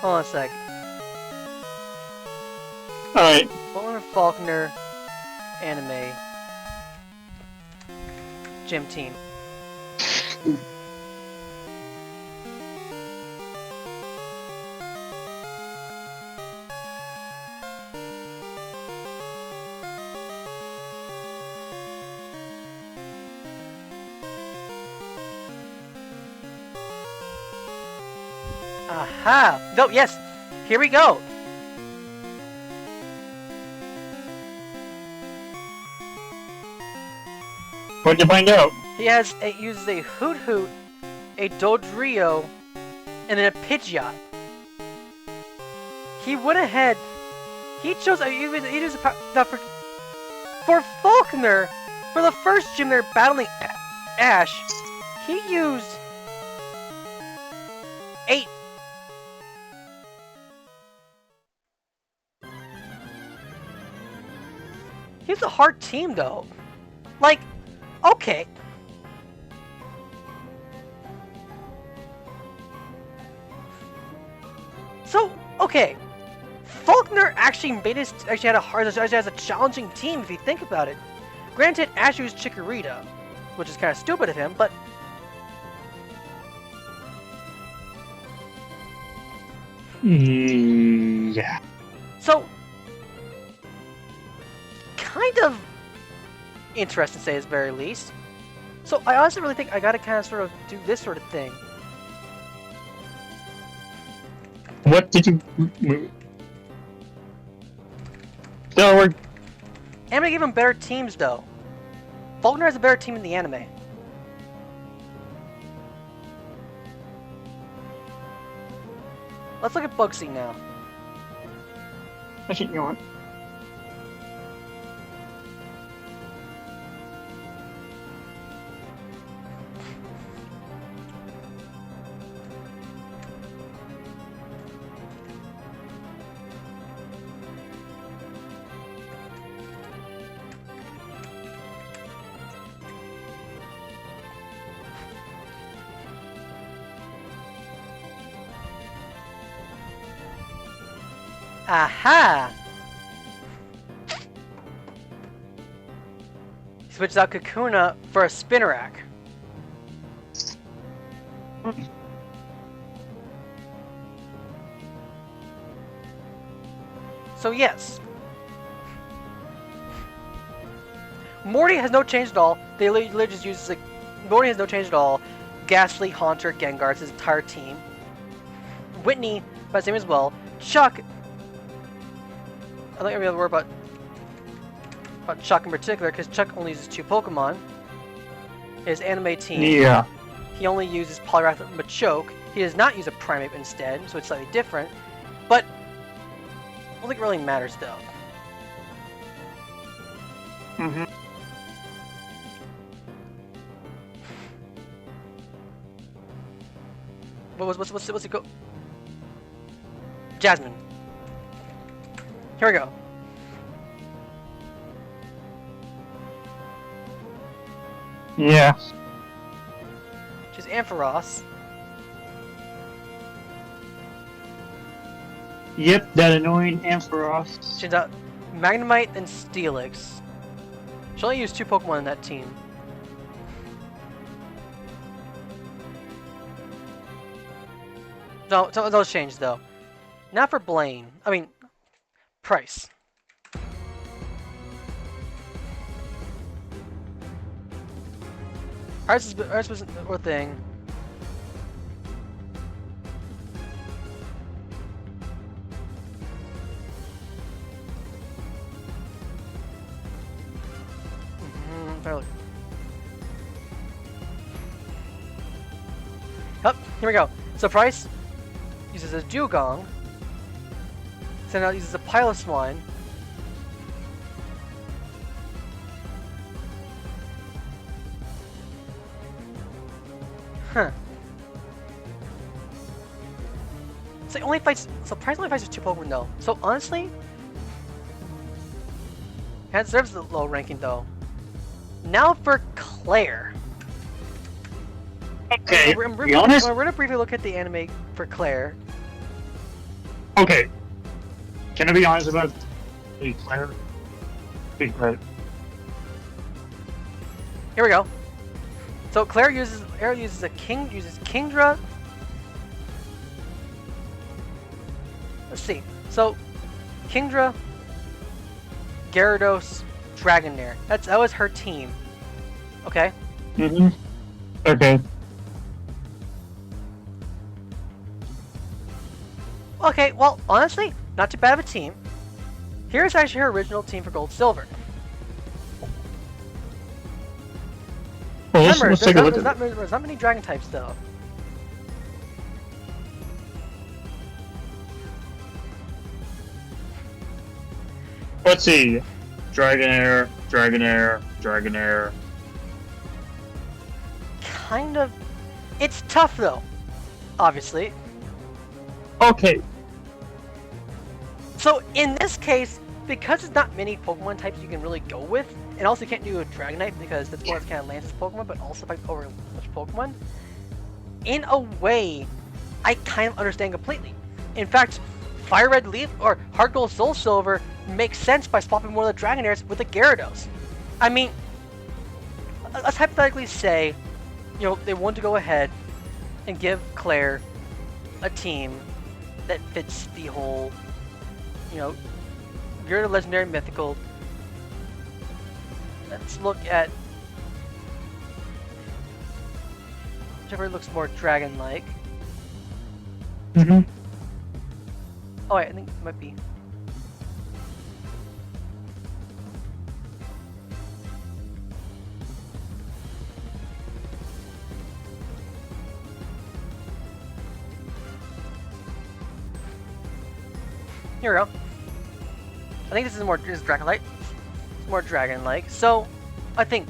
[SPEAKER 1] Hold on a sec.
[SPEAKER 2] Alright.
[SPEAKER 1] Faulkner anime gym team. Aha! No, yes! Here we go!
[SPEAKER 2] What'd you find out?
[SPEAKER 1] He uses a Hoot Hoot, a Dodrio, and then a Pidgeot. He went ahead. He chose for Faulkner, for the first gym they're battling Ash, he used 8. He's a hard team though. Like, okay. So, okay. Faulkner actually had a challenging team if you think about it. Granted, Ash used Chikorita, which is kind of stupid of him, but
[SPEAKER 2] Yeah.
[SPEAKER 1] so kind of interesting to say at the very least. So I honestly really think I gotta kind of sort of do this sort of thing.
[SPEAKER 2] What did you... So we're...
[SPEAKER 1] Anime gave him better teams though. Faulkner has a better team in the anime. Let's look at Bugsy now.
[SPEAKER 2] Actually, you know what?
[SPEAKER 1] Aha! He switches out Kakuna for a Spinarak. So yes. Morty has no change at all. They literally just uses like Morty has no change at all. Ghastly, Haunter, Gengar, his entire team. Whitney, by the same as well. Chuck. I don't think I'm gonna worry about Chuck in particular, because Chuck only uses 2 Pokemon. His anime team.
[SPEAKER 2] Yeah.
[SPEAKER 1] He only uses Poliwrath and Machoke. He does not use a Primeape instead, so it's slightly different. But I don't think it really matters though.
[SPEAKER 2] Mm-hmm.
[SPEAKER 1] What's it go? Jasmine. Here we go.
[SPEAKER 2] Yeah.
[SPEAKER 1] She's Ampharos.
[SPEAKER 2] Yep, that annoying Ampharos.
[SPEAKER 1] She's got Magnemite and Steelix. She only used 2 Pokemon in that team. No, those changed though. Now for Blaine. I mean, Price. Ours was a thing. Oh, here we go. So Price uses a Dugong. So now uses a Piloswine. Huh. So he only fights. So Price only fights with 2 Pokemon though. So honestly, that deserves the low ranking though. Now for Claire.
[SPEAKER 2] Okay,
[SPEAKER 1] We're
[SPEAKER 2] be honest.
[SPEAKER 1] gonna briefly look at the anime for Claire.
[SPEAKER 2] Okay. Can I be honest about the Claire? Big Claire.
[SPEAKER 1] Here we go. So Claire uses Kingdra. Let's see. So Kingdra, Gyarados, Dragonair. That was her team. Okay.
[SPEAKER 2] Mm-hmm. Okay.
[SPEAKER 1] Okay, well, honestly, not too bad of a team. Here's actually her original team for Gold Silver.
[SPEAKER 2] Well,
[SPEAKER 1] Remember,
[SPEAKER 2] let's take a look at it.
[SPEAKER 1] there's not many Dragon types though.
[SPEAKER 2] Let's see. Dragonair, Dragonair, Dragonair.
[SPEAKER 1] Kind of. It's tough though, obviously.
[SPEAKER 2] Okay.
[SPEAKER 1] So in this case, because there's not many Pokemon types you can really go with, and also you can't do a Dragonite because that's one that's kind of Lance's Pokemon, but also fights over much Pokemon. In a way, I kind of understand completely. In fact, Fire Red Leaf or Heart Gold Soul Silver makes sense by swapping one of the Dragonairs with a Gyarados. I mean, let's hypothetically say, they want to go ahead and give Claire a team that fits the whole, you're the legendary mythical. Let's look at whichever looks more dragon-like.
[SPEAKER 2] Mm-hmm.
[SPEAKER 1] Oh wait, I think it might be. Here we go. I think this is Dragonite. It's more dragon-like. So, I think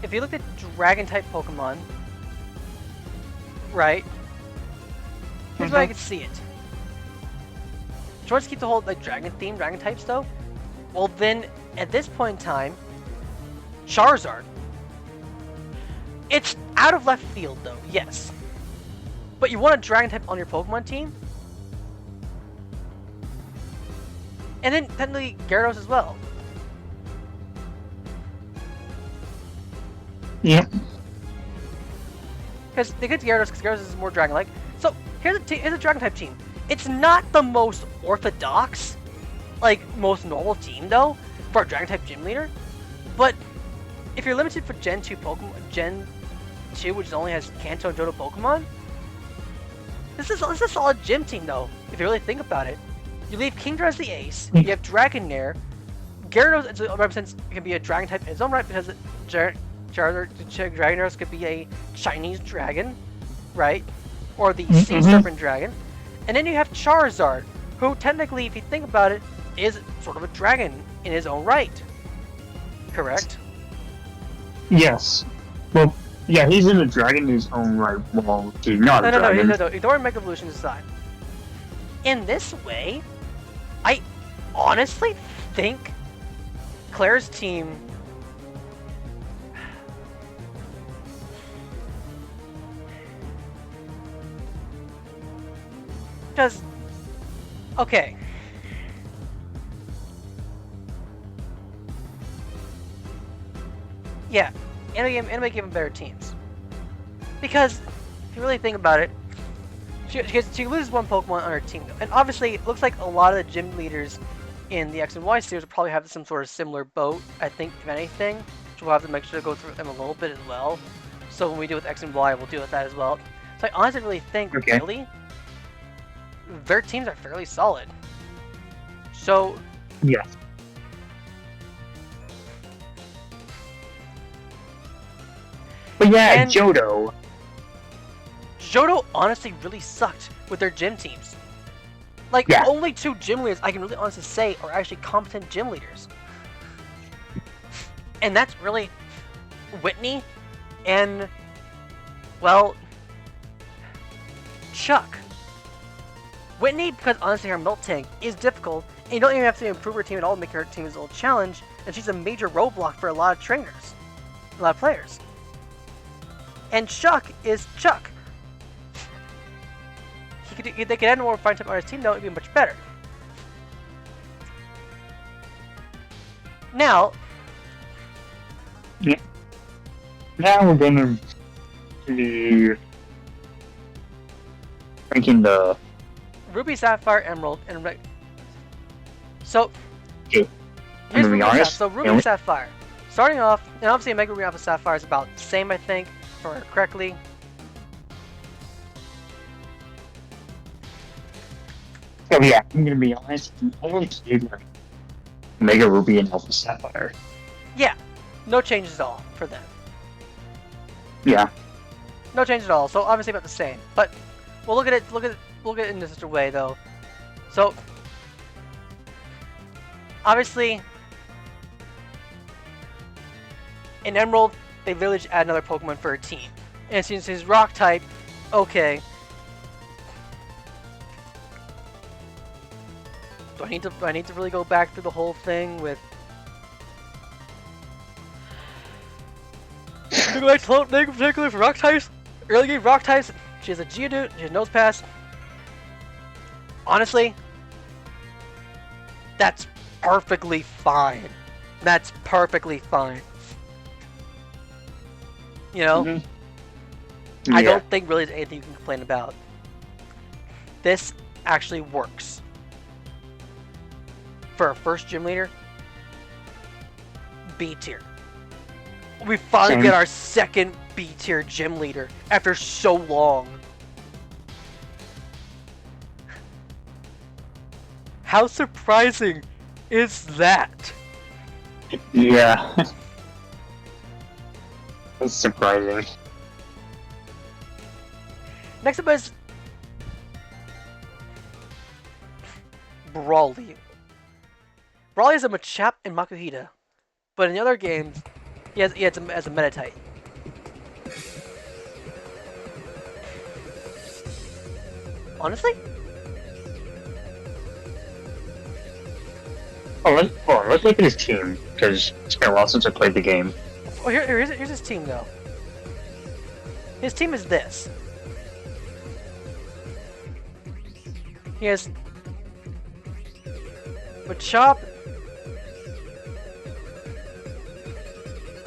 [SPEAKER 1] if you look at Dragon-type Pokemon, right? Here's where I can see it. If you want to keep the whole dragon theme, dragon types though, well then at this point in time, Charizard. It's out of left field though, yes. But you want a dragon type on your Pokemon team? And then technically Gyarados as well.
[SPEAKER 2] Yep.
[SPEAKER 1] Because they get Gyarados because Gyarados is more dragon-like. So here's a dragon type team. It's not the most orthodox, most normal team though, for a dragon type gym leader. But if you're limited for Gen 2 Pokemon, Gen 2 which only has Kanto and Johto Pokemon, this is a solid gym team though, if you really think about it. You leave Kingdra as the ace, you have Dragonair, Gyarados represents can be a dragon type in its own right because Dragonair could be a Chinese dragon, right? Or the Sea Serpent Dragon. And then you have Charizard, who technically, if you think about it, is sort of a dragon in his own right. Correct?
[SPEAKER 2] Yes. Well, yeah, he's in a dragon in his own right. Well, he's not a dragon.
[SPEAKER 1] No. Ignore Mega Evolution aside. In this way, I honestly think Claire's team Because, okay. Yeah, anime gave them better teams. Because, if you really think about it, she loses one Pokemon on her team. And obviously, it looks like a lot of the gym leaders in the X and Y series will probably have some sort of similar boat, I think, if anything. So we'll have to make sure to go through them a little bit as well. So when we deal with X and Y, we'll deal with that as well. So I honestly really think, really, their teams are fairly solid. So...
[SPEAKER 2] Yeah. But yeah,
[SPEAKER 1] And-
[SPEAKER 2] Johto.
[SPEAKER 1] Johto honestly really sucked with their gym teams. Like,
[SPEAKER 2] Yeah.
[SPEAKER 1] only 2 gym leaders I can really honestly say are actually competent gym leaders. And that's really Whitney and, well, Chuck. Whitney, because honestly her Melt Tank is difficult, and you don't even have to improve her team at all to make her team a little challenge, and she's a major roadblock for a lot of trainers, a lot of players. And Chuck is Chuck. If they could add more fine type on his team, though, it'd be much better. Now,
[SPEAKER 2] Now we're gonna be ranking the.
[SPEAKER 1] Ruby, Sapphire, Emerald, and So,
[SPEAKER 2] Okay.
[SPEAKER 1] here's
[SPEAKER 2] I'm gonna be
[SPEAKER 1] Ruby,
[SPEAKER 2] honest,
[SPEAKER 1] So Ruby,
[SPEAKER 2] yeah, we-
[SPEAKER 1] Sapphire. Starting off, and obviously Mega Ruby Alpha Sapphire is about the same, I think, if I remember correctly.
[SPEAKER 2] Oh yeah, I'm gonna be honest. I don't see Mega Ruby and Alpha Sapphire.
[SPEAKER 1] Yeah, no changes at all for them.
[SPEAKER 2] Yeah.
[SPEAKER 1] No change at all. So obviously about the same. But we'll look at it. Look at it in such a way, though. So obviously, in Emerald, they literally just add another Pokemon for a team. And since he's Rock type, okay. Do I need to really go back through the whole thing with? Make particular for Rock types. Early game Rock types. She has a Geodude. She has Nose Pass. Honestly, that's perfectly fine. That's perfectly fine. You know,
[SPEAKER 2] Mm-hmm.
[SPEAKER 1] I don't think really there's anything you can complain about. This actually works for a first gym leader. B tier. We finally
[SPEAKER 2] Same.
[SPEAKER 1] get our second B tier gym leader after so long. How surprising is that?
[SPEAKER 2] Yeah. That's surprising.
[SPEAKER 1] Next up is Brawly. Brawly is a Machop and Makuhita, but in the other games, he has a meta type. Honestly,
[SPEAKER 2] Let's look at his team because it's been a while since I played the game.
[SPEAKER 1] oh, here's his team though. His team is this. He has Machop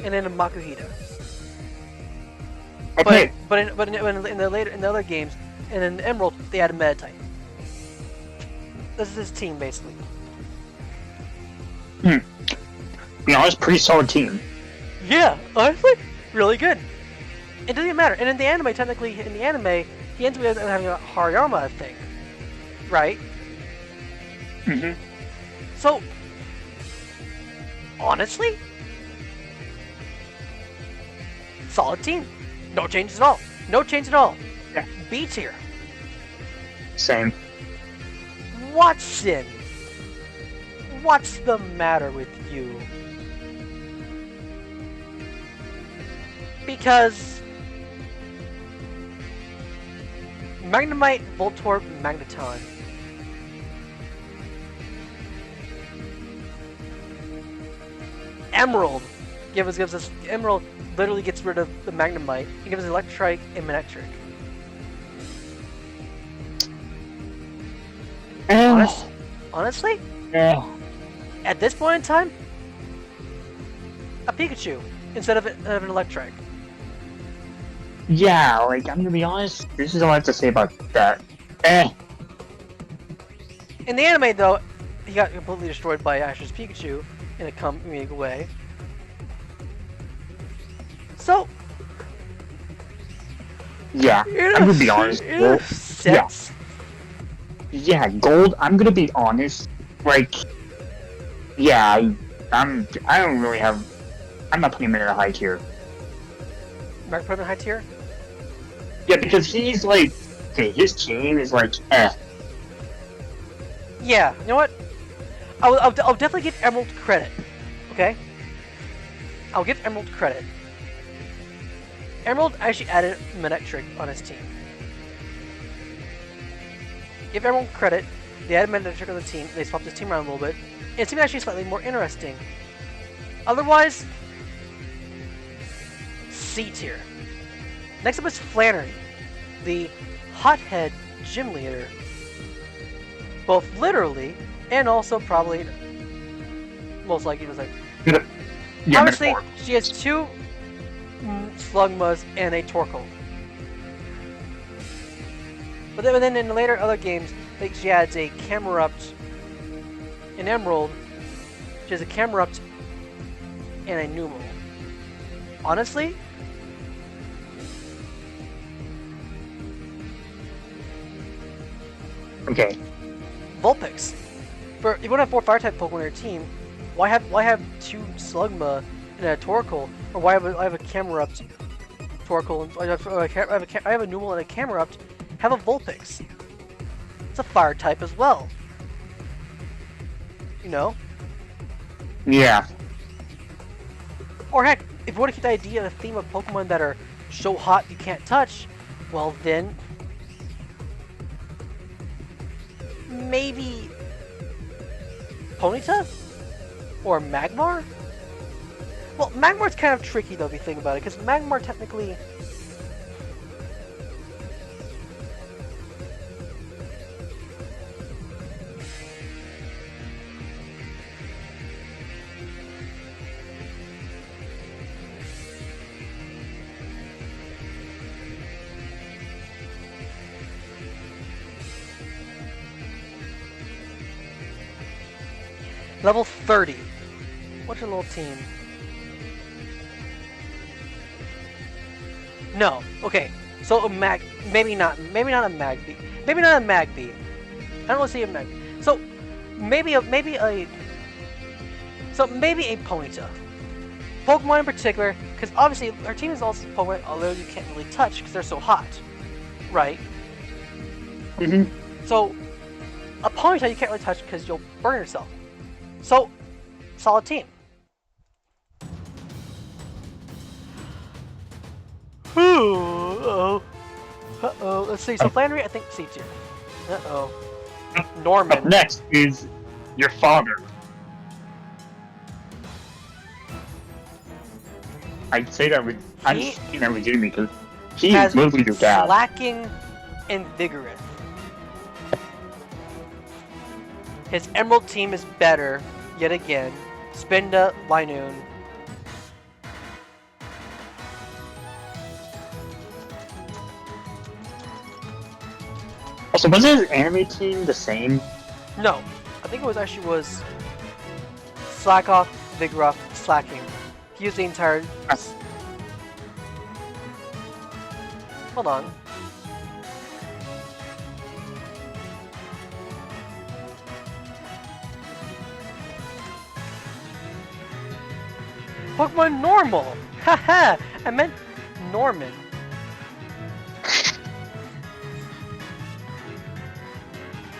[SPEAKER 1] and then a Makuhita.
[SPEAKER 2] Okay.
[SPEAKER 1] But in the other games, and in Emerald, they had a meta type. This is his team basically.
[SPEAKER 2] Be honest, pretty solid team.
[SPEAKER 1] Yeah, honestly, really good. It doesn't even matter. And in the anime, technically, he ends up having a Hariyama, I think. Right?
[SPEAKER 2] Mm-hmm.
[SPEAKER 1] So, honestly, solid team. No changes at all. No change at all.
[SPEAKER 2] Yeah.
[SPEAKER 1] B tier.
[SPEAKER 2] Same.
[SPEAKER 1] Watson! What's the matter with you? Because Magnemite, Voltorb, Magneton. Emerald gives us Emerald literally gets rid of the Magnemite and gives us Electrike and Manectric. Honestly,
[SPEAKER 2] Eh,
[SPEAKER 1] at this point in time, a Pikachu instead of an Electric.
[SPEAKER 2] yeah, like, I'm gonna be honest, this is all I have to say about that. Eh,
[SPEAKER 1] In the anime, though, he got completely destroyed by Ash's Pikachu in a comedic way. So,
[SPEAKER 2] yeah,
[SPEAKER 1] in
[SPEAKER 2] I'm gonna be honest.
[SPEAKER 1] in
[SPEAKER 2] Well,
[SPEAKER 1] a sense,
[SPEAKER 2] yeah, Gold, I'm gonna be honest, like, yeah, I don't really have, I'm not putting him in a high tier.
[SPEAKER 1] Mark put him in high tier.
[SPEAKER 2] Yeah, because he's like, okay, his team is like, eh.
[SPEAKER 1] Yeah, you know what? I'll definitely give Emerald credit. Okay? I'll give Emerald credit. Emerald actually added Manectric on his team. Give Emerald credit. They added Manectric on the team. They swapped his team around a little bit. And it seemed actually slightly more interesting. Otherwise, C tier. Next up is Flannery, the hothead gym leader. Both literally and also probably, most likely, it was like,
[SPEAKER 2] Yeah,
[SPEAKER 1] obviously,
[SPEAKER 2] metaphor.
[SPEAKER 1] she has 2 Slugmas and a Torkoal. But then in the later other games, like she adds a Camerupt in Emerald. She has a Camerupt and a Numel. Honestly,
[SPEAKER 2] Okay.
[SPEAKER 1] Vulpix. For if you want to have 4 Fire-type Pokemon on your team, why have 2 Slugma and a Torkoal, or why I have a Camerupt, Torkoal, and I have a Numel and a Camerupt, have a Vulpix. It's a Fire type as well. You know.
[SPEAKER 2] Yeah.
[SPEAKER 1] Or heck, if you want to keep the idea, the theme of Pokemon that are so hot you can't touch, well then, maybe Ponyta? Or Magmar? Well, Magmar's kind of tricky though if you think about it, because Magmar technically... Level 30. What's your little team? No. Okay. So a maybe not a Magby. Maybe not a Magby. I don't want to see a Mag. So maybe a Ponyta. Pokemon in particular, because obviously our team is also Pokemon, although you can't really touch because they're so hot, right?
[SPEAKER 2] Mm-hmm.
[SPEAKER 1] So a Ponyta you can't really touch because you'll burn yourself. So, solid team. Uh-oh. Uh-oh. Let's see. So, Flannery, I think C tier. Uh-oh.
[SPEAKER 2] Up
[SPEAKER 1] Norman.
[SPEAKER 2] next is your father. I'd say that with I'm
[SPEAKER 1] He
[SPEAKER 2] saying that legitimately because he
[SPEAKER 1] has
[SPEAKER 2] is literally your dad.
[SPEAKER 1] Slacking and Vigorous. His Emerald team is better, yet again. Spinda, Linoon.
[SPEAKER 2] Also, was his anime team the same?
[SPEAKER 1] No, I think it was Slack Off, Vigoroth, Slacking. He used the entire... Hold on. Pokemon Normal! Haha! I meant Norman.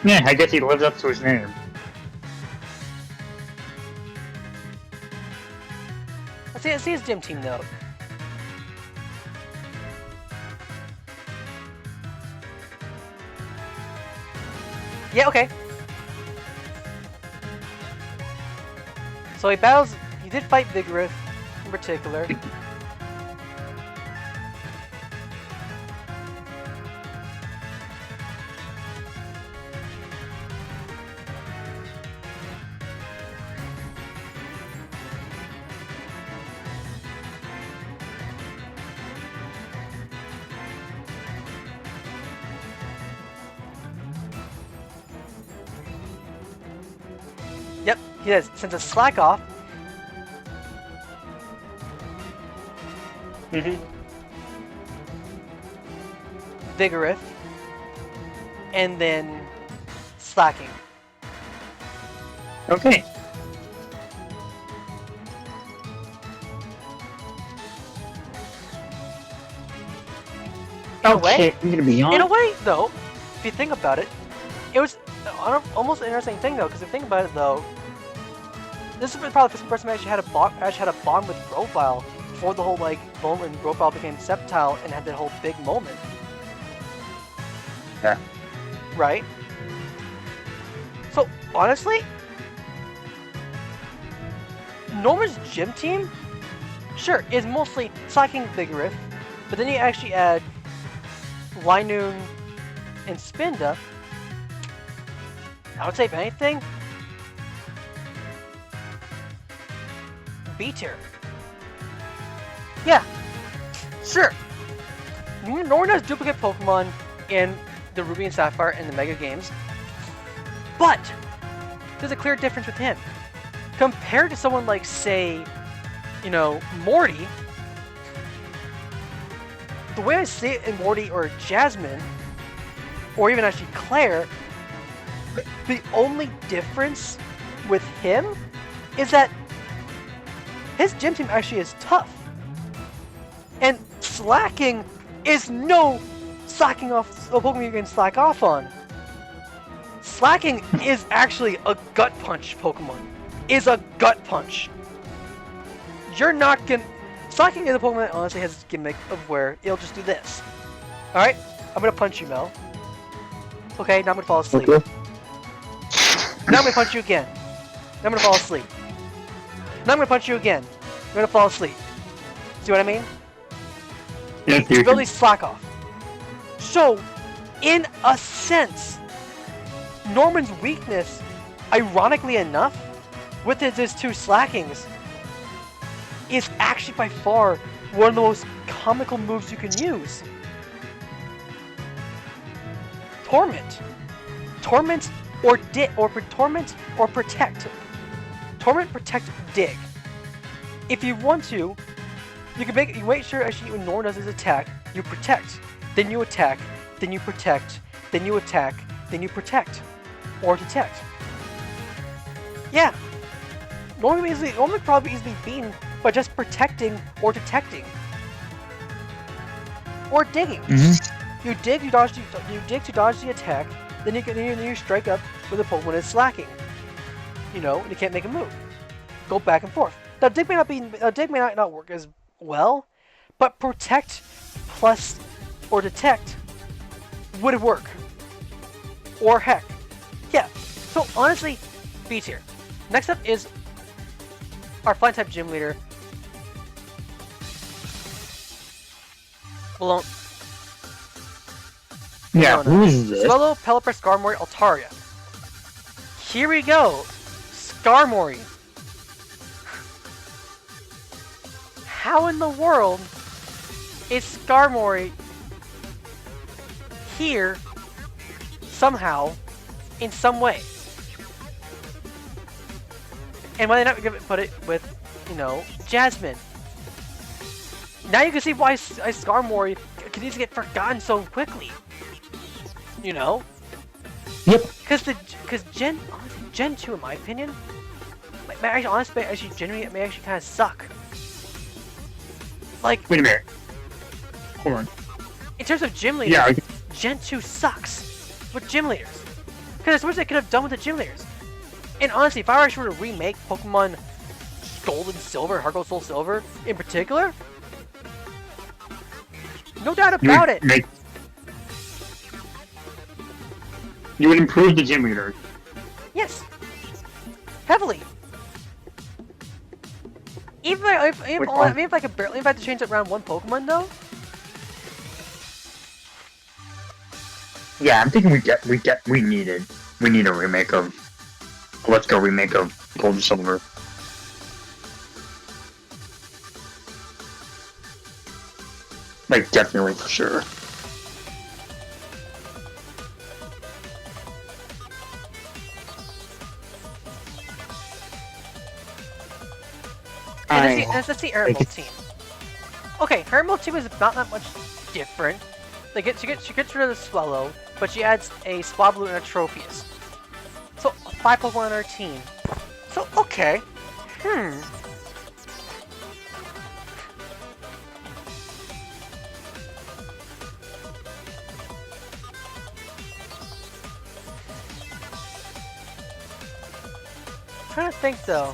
[SPEAKER 2] Yeah, I guess he lives up to his name.
[SPEAKER 1] Let's see his gym team though. Yeah, okay. So he did fight Vigoroth in particular. Yes, since it's Slack Off. Vigorous. And then Slacking.
[SPEAKER 2] Okay.
[SPEAKER 1] In a way-
[SPEAKER 2] Okay, I'm gonna be
[SPEAKER 1] In a
[SPEAKER 2] honest.
[SPEAKER 1] way, though, if you think about it, it was almost an interesting thing, though, because if you think about it, though, this is probably the first person who actually had a bond with Profile before the whole like moment when Profile became Sceptile and had that whole big moment.
[SPEAKER 2] Yeah.
[SPEAKER 1] Right. So honestly, Norman's gym team, sure, is mostly Slacking, Vigorous, but then you actually add Linoon and Spinda. I would say, if anything, B tier. Yeah, sure. Norman has duplicate Pokemon in the Ruby and Sapphire and the Mega games, but there's a clear difference with him. Compared to someone like, say, you know, Morty, the way I see it in Morty or Jasmine, or even actually Claire, the only difference with him is that his gym team actually is tough. And Slacking is no slacking off a Pokemon you can slack off on. Slacking is actually a gut punch Pokemon. Is a gut punch. You're not gonna... Slacking is a Pokemon that honestly has this gimmick of where it'll just do this. Alright? I'm gonna punch you, Mel. Okay, now I'm gonna fall asleep.
[SPEAKER 2] Okay.
[SPEAKER 1] Now I'm gonna punch you again. Now I'm gonna fall asleep. Now I'm gonna punch you again. I'm gonna fall asleep. See what I mean?
[SPEAKER 2] Yes,
[SPEAKER 1] It's
[SPEAKER 2] you
[SPEAKER 1] really slack off. So, in a sense, Norman's weakness, ironically enough, with his two slackings, is actually by far one of the most comical moves you can use. Torment. Torment or Torment or Protect. Torment, Protect, Dig. If you want to, you make sure actually when Norman does his attack, you protect, then you attack, then you protect, then you attack, then you protect, or detect. Yeah. Norman probably easily beaten by just protecting or detecting. Or digging. You dig, you dig to dodge the attack, then you strike up with a Pokemon is slacking. You know, and you can't make a move. Go back and forth. Now dig may not work as well, but protect plus or detect would work. Or heck. Yeah. So honestly, B tier. Next up is our flying type gym leader. Well,
[SPEAKER 2] Yeah, who is this?
[SPEAKER 1] Swellow, Pelipper, Skarmory, Altaria. Here we go. Skarmory. How in the world is Skarmory here somehow in some way? And why they not put it with, you know, Jasmine? Now you can see why Skarmory can easily get forgotten so quickly. You know?
[SPEAKER 2] Yep.
[SPEAKER 1] Because Gen 2, in my opinion, genuinely, it may actually kind of suck. Like,
[SPEAKER 2] Wait a minute. Hold on.
[SPEAKER 1] in terms of gym leaders,
[SPEAKER 2] Yeah.
[SPEAKER 1] Gen 2 sucks with gym leaders. Because there's so much they could have done with the gym leaders. And honestly, if I actually were to remake Pokemon Gold and Silver, Heart Gold, Soul Silver, in particular, no doubt about it.
[SPEAKER 2] You would improve the gym leader.
[SPEAKER 1] Yes. Heavily. Even if I could barely, if I had to change up around one Pokemon though.
[SPEAKER 2] Yeah, I'm thinking we need a remake of Let's Go remake of Gold and Silver. Like, definitely for sure.
[SPEAKER 1] that's the Emerald team. Okay, her Emerald team is not that much different. She gets rid of the Swellow, but she adds a Swablu and a Trophius. So 5 Pokemon on her team. So okay. I'm trying to think though.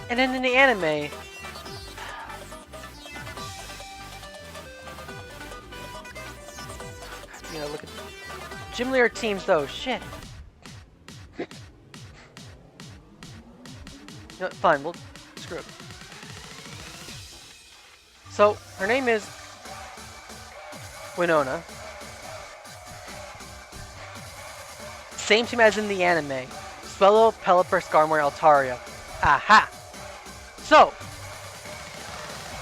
[SPEAKER 1] And then in the anime, you know, look at gym leader teams though. Shit. You know what, fine, we'll screw it. So her name is Winona. Same team as in the anime. Swellow, Pelipper, Skarmory, Altaria. Aha! So,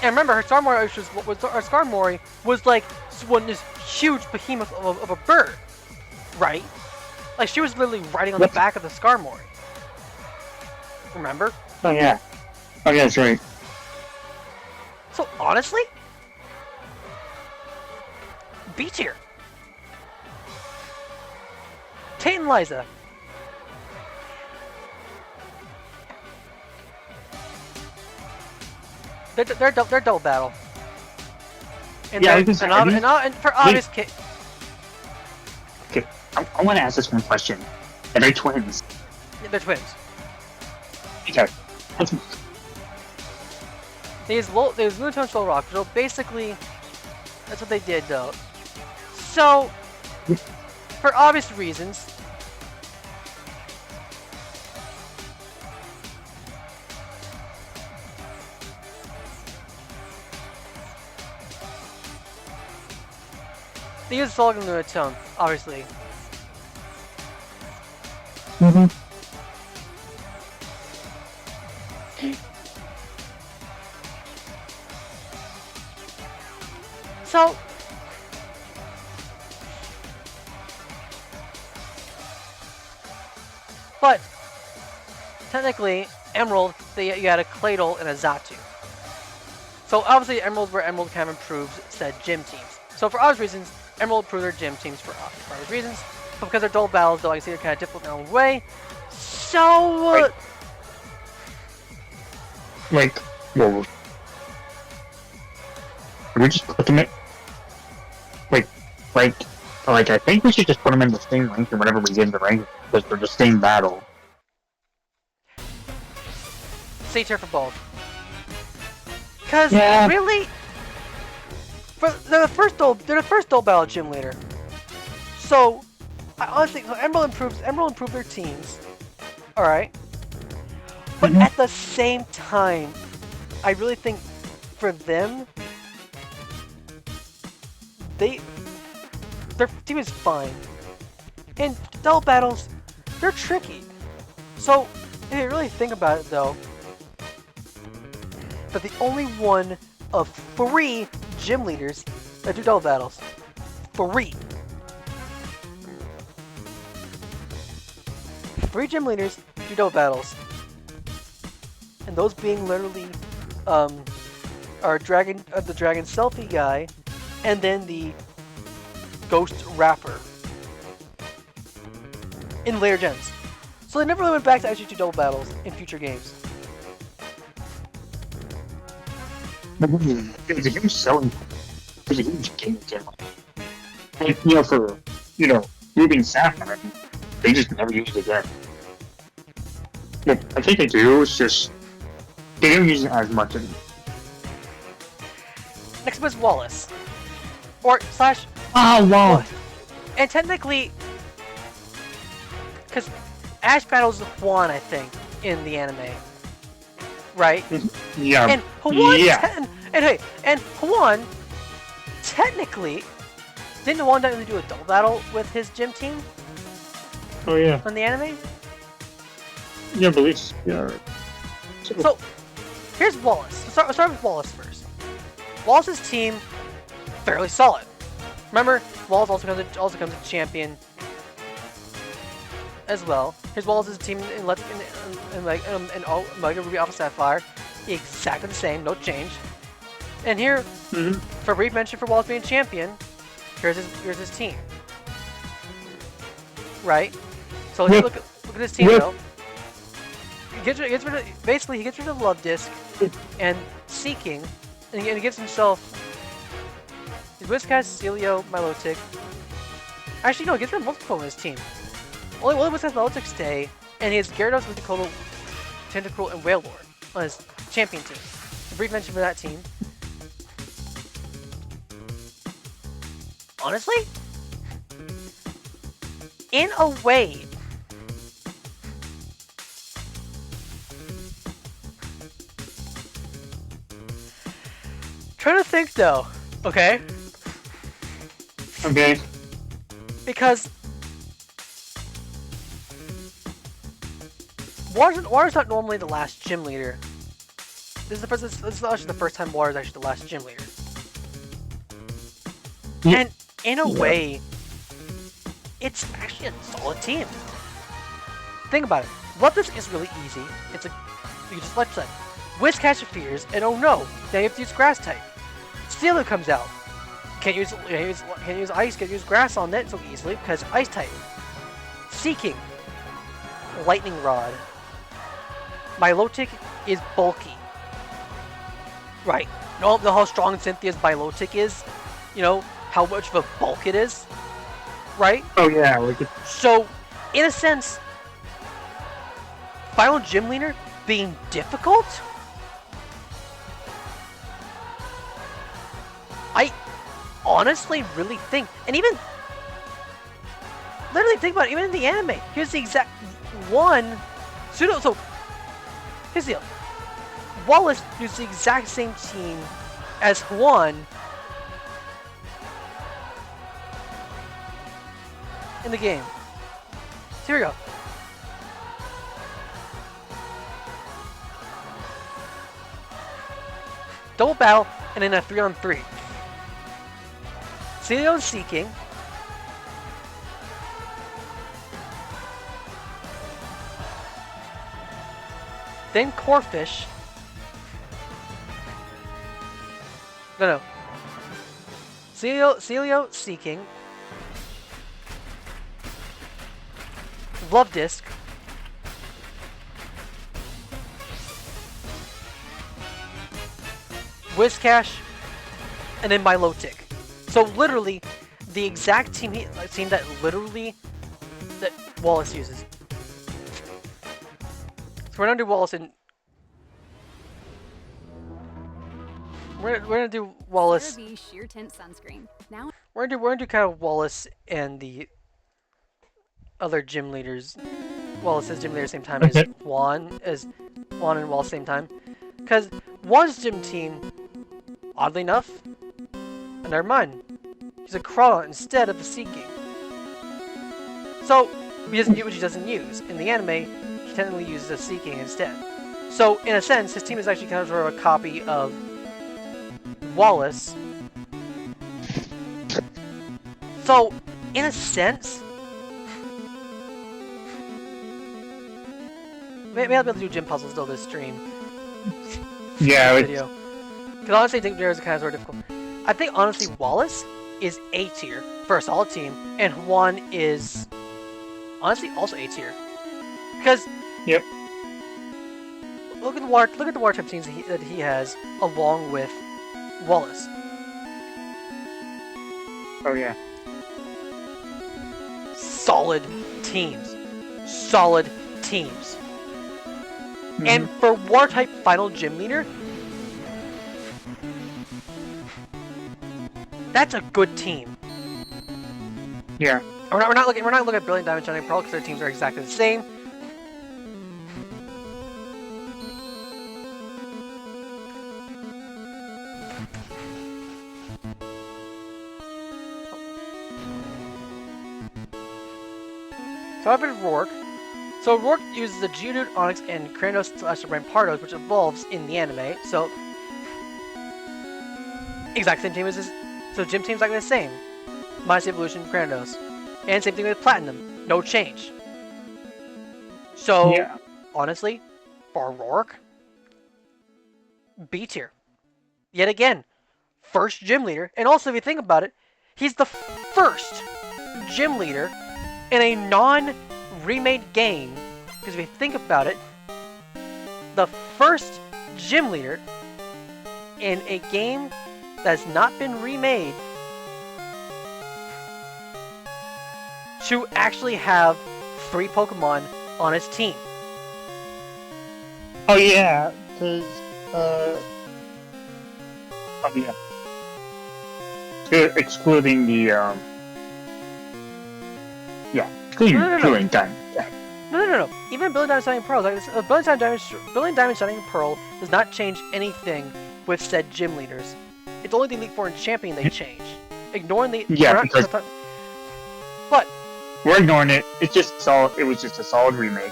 [SPEAKER 1] and remember, her Skarmory was like this huge behemoth of a bird, right? Like she was literally riding on the back of the Skarmory. Remember?
[SPEAKER 2] Oh yeah. Oh yeah, that's right.
[SPEAKER 1] So honestly, B tier. Tate and Liza. They're double battle. And
[SPEAKER 2] Yeah,
[SPEAKER 1] and for obvious case.
[SPEAKER 2] Okay, I want to ask this one question. Are they twins?
[SPEAKER 1] Yeah, they're twins.
[SPEAKER 2] Okay.
[SPEAKER 1] They use Lunatone Soul Rock, so basically, that's what they did though. So, for obvious reasons, they use Solid and Lunatone, obviously. So, but technically, Emerald, you had a Claydol and a Xatu. So obviously, Emerald where Emerald kind of improves said gym teams. So for obvious reasons, Emerald improved their gym teams for obvious reasons. But because they're dual battles, though, I see they're kind of difficult in their own way. So,
[SPEAKER 2] well, we just put them in, like I think we should just put them in the same rank or whatever we give the rank because they're the same battle.
[SPEAKER 1] C tier for both. Because
[SPEAKER 2] Yeah.
[SPEAKER 1] really, they're the first dual battle gym leader. So I honestly think Emerald improved their teams. All right, but at the same time, I really think for them, their team is fine. And double battles, they're tricky. So if you really think about it, though, but the only one of 3 gym leaders that do double battles. 3. 3 gym leaders do double battles. And those being literally our the Dragon Selfie guy, and then the Ghost Rapper in later gens. So they never really went back to actually do double battles in future games.
[SPEAKER 2] It's a huge selling. It's a huge game channel. And for moving Sapphire, they just never used it again. Well, I think they do. It's just they don't use it as much anymore.
[SPEAKER 1] Next was Wallace, or slash.
[SPEAKER 2] Oh wow!
[SPEAKER 1] And technically, because Ash battles Juan, I think, in the anime, right?
[SPEAKER 2] Yeah.
[SPEAKER 1] And Juan,
[SPEAKER 2] yeah.
[SPEAKER 1] and Juan, technically, didn't Juan really do a double battle with his gym team
[SPEAKER 2] Oh yeah.
[SPEAKER 1] on the anime?
[SPEAKER 2] Yeah, I believe. Yeah.
[SPEAKER 1] So, here's Wallace. Let's start with Wallace first. Wallace's team, fairly solid. Remember, Wallace also comes a champion. as well. Here's Wallace's team in all Mega Ruby Alpha Sapphire, exactly the same, no change. And here, for a brief mention for Wallace being champion, here's his team. Right? So let's look at his team though. He gets rid of Love Disc and Seeking, and he gives himself his Whiscash, Celio, Milotic. Actually, no, he gets rid of multiple on his team. Only Whiscash, Milotic stay, and he has Gyarados, Mythical, Tentacruel, and Wailord on his champion team. A brief mention for that team. Honestly, in a way, trying to think though, okay?
[SPEAKER 2] Okay.
[SPEAKER 1] Because Water's not normally the last gym leader. This is actually the first time Water is actually the last gym leader.
[SPEAKER 2] Yeah.
[SPEAKER 1] And in a way, it's actually a solid team. Think about it. Love Disc is really easy. You just Fletch type. Whiscash appears, and oh no, now you have to use Grass type. Stealer comes out. Can't use Ice, can't use Grass on that so easily because Ice type. Seeking. Lightning Rod. Milotic is bulky. Right. You know how strong Cynthia's Milotic is? You know, how much of a bulk it is? Right?
[SPEAKER 2] Oh yeah, like
[SPEAKER 1] So, in a sense, Final Gym Leader being difficult? I honestly really think, and even, literally think about it, even in the anime, here's the exact one, so, here's the deal. Wallace used the exact same team as Juan in the game. So here we go. Double battle, and then a 3-on-3. Celio is Seeking. Then Corphish. No. Celio Seeking. Love Disc. Whiscash. And then Milotic. So literally, the exact team that Wallace uses. So we're gonna do Wallace and we're gonna do Wallace.
[SPEAKER 7] CeraVe sheer tint sunscreen. Now
[SPEAKER 1] We're gonna do kind of Wallace and the other gym leaders. Wallace's gym leader at the same time as Juan and Wallace same time. Because Juan's gym team, oddly enough, never mind. He's a Crawler instead of a Seeking. So he doesn't use what he doesn't use. In the anime, he technically uses a Seeking instead. So in a sense, his team is actually kind of sort of a copy of Wallace. So in a sense, maybe I'll be able to do gym puzzles though this stream.
[SPEAKER 2] yeah, like,
[SPEAKER 1] Video. Because honestly, I think there is kind of sort of difficult. I think honestly, Wallace is A tier for a solid team, and Juan is honestly also A tier. Because
[SPEAKER 2] yep.
[SPEAKER 1] look at the water type teams that he has along with Wallace.
[SPEAKER 2] Oh yeah.
[SPEAKER 1] Solid teams. Solid teams. And for water type final gym leader, that's a good team.
[SPEAKER 2] Yeah.
[SPEAKER 1] We're not looking at Brilliant Diamond, Shining Pearl because their teams are exactly the same. So I've been Rourke. So Rourke uses the Geodude, Onix, and Kranos / Rampardos, which evolves in the anime. So exact same team as this. So gym team's like the same. Minus the evolution, Kranos. And same thing with Platinum. No change. So,
[SPEAKER 2] Yeah.
[SPEAKER 1] honestly, for Rourke, B tier. Yet again, first gym leader, and also if you think about it, he's the first gym leader in a non-remade game. Because if you think about it, the first gym leader in a game that has not been remade to actually have 3 Pokemon on his team.
[SPEAKER 2] Oh yeah, because oh yeah, excluding the excluding time.
[SPEAKER 1] No. Even Brilliant Diamond Shining Pearl, Brilliant Diamond Shining Pearl does not change anything with said gym leaders. It's only the Elite Four and Champion they change. Ignoring the
[SPEAKER 2] Because
[SPEAKER 1] but
[SPEAKER 2] we're ignoring it. It's just solid. It was just a solid remake.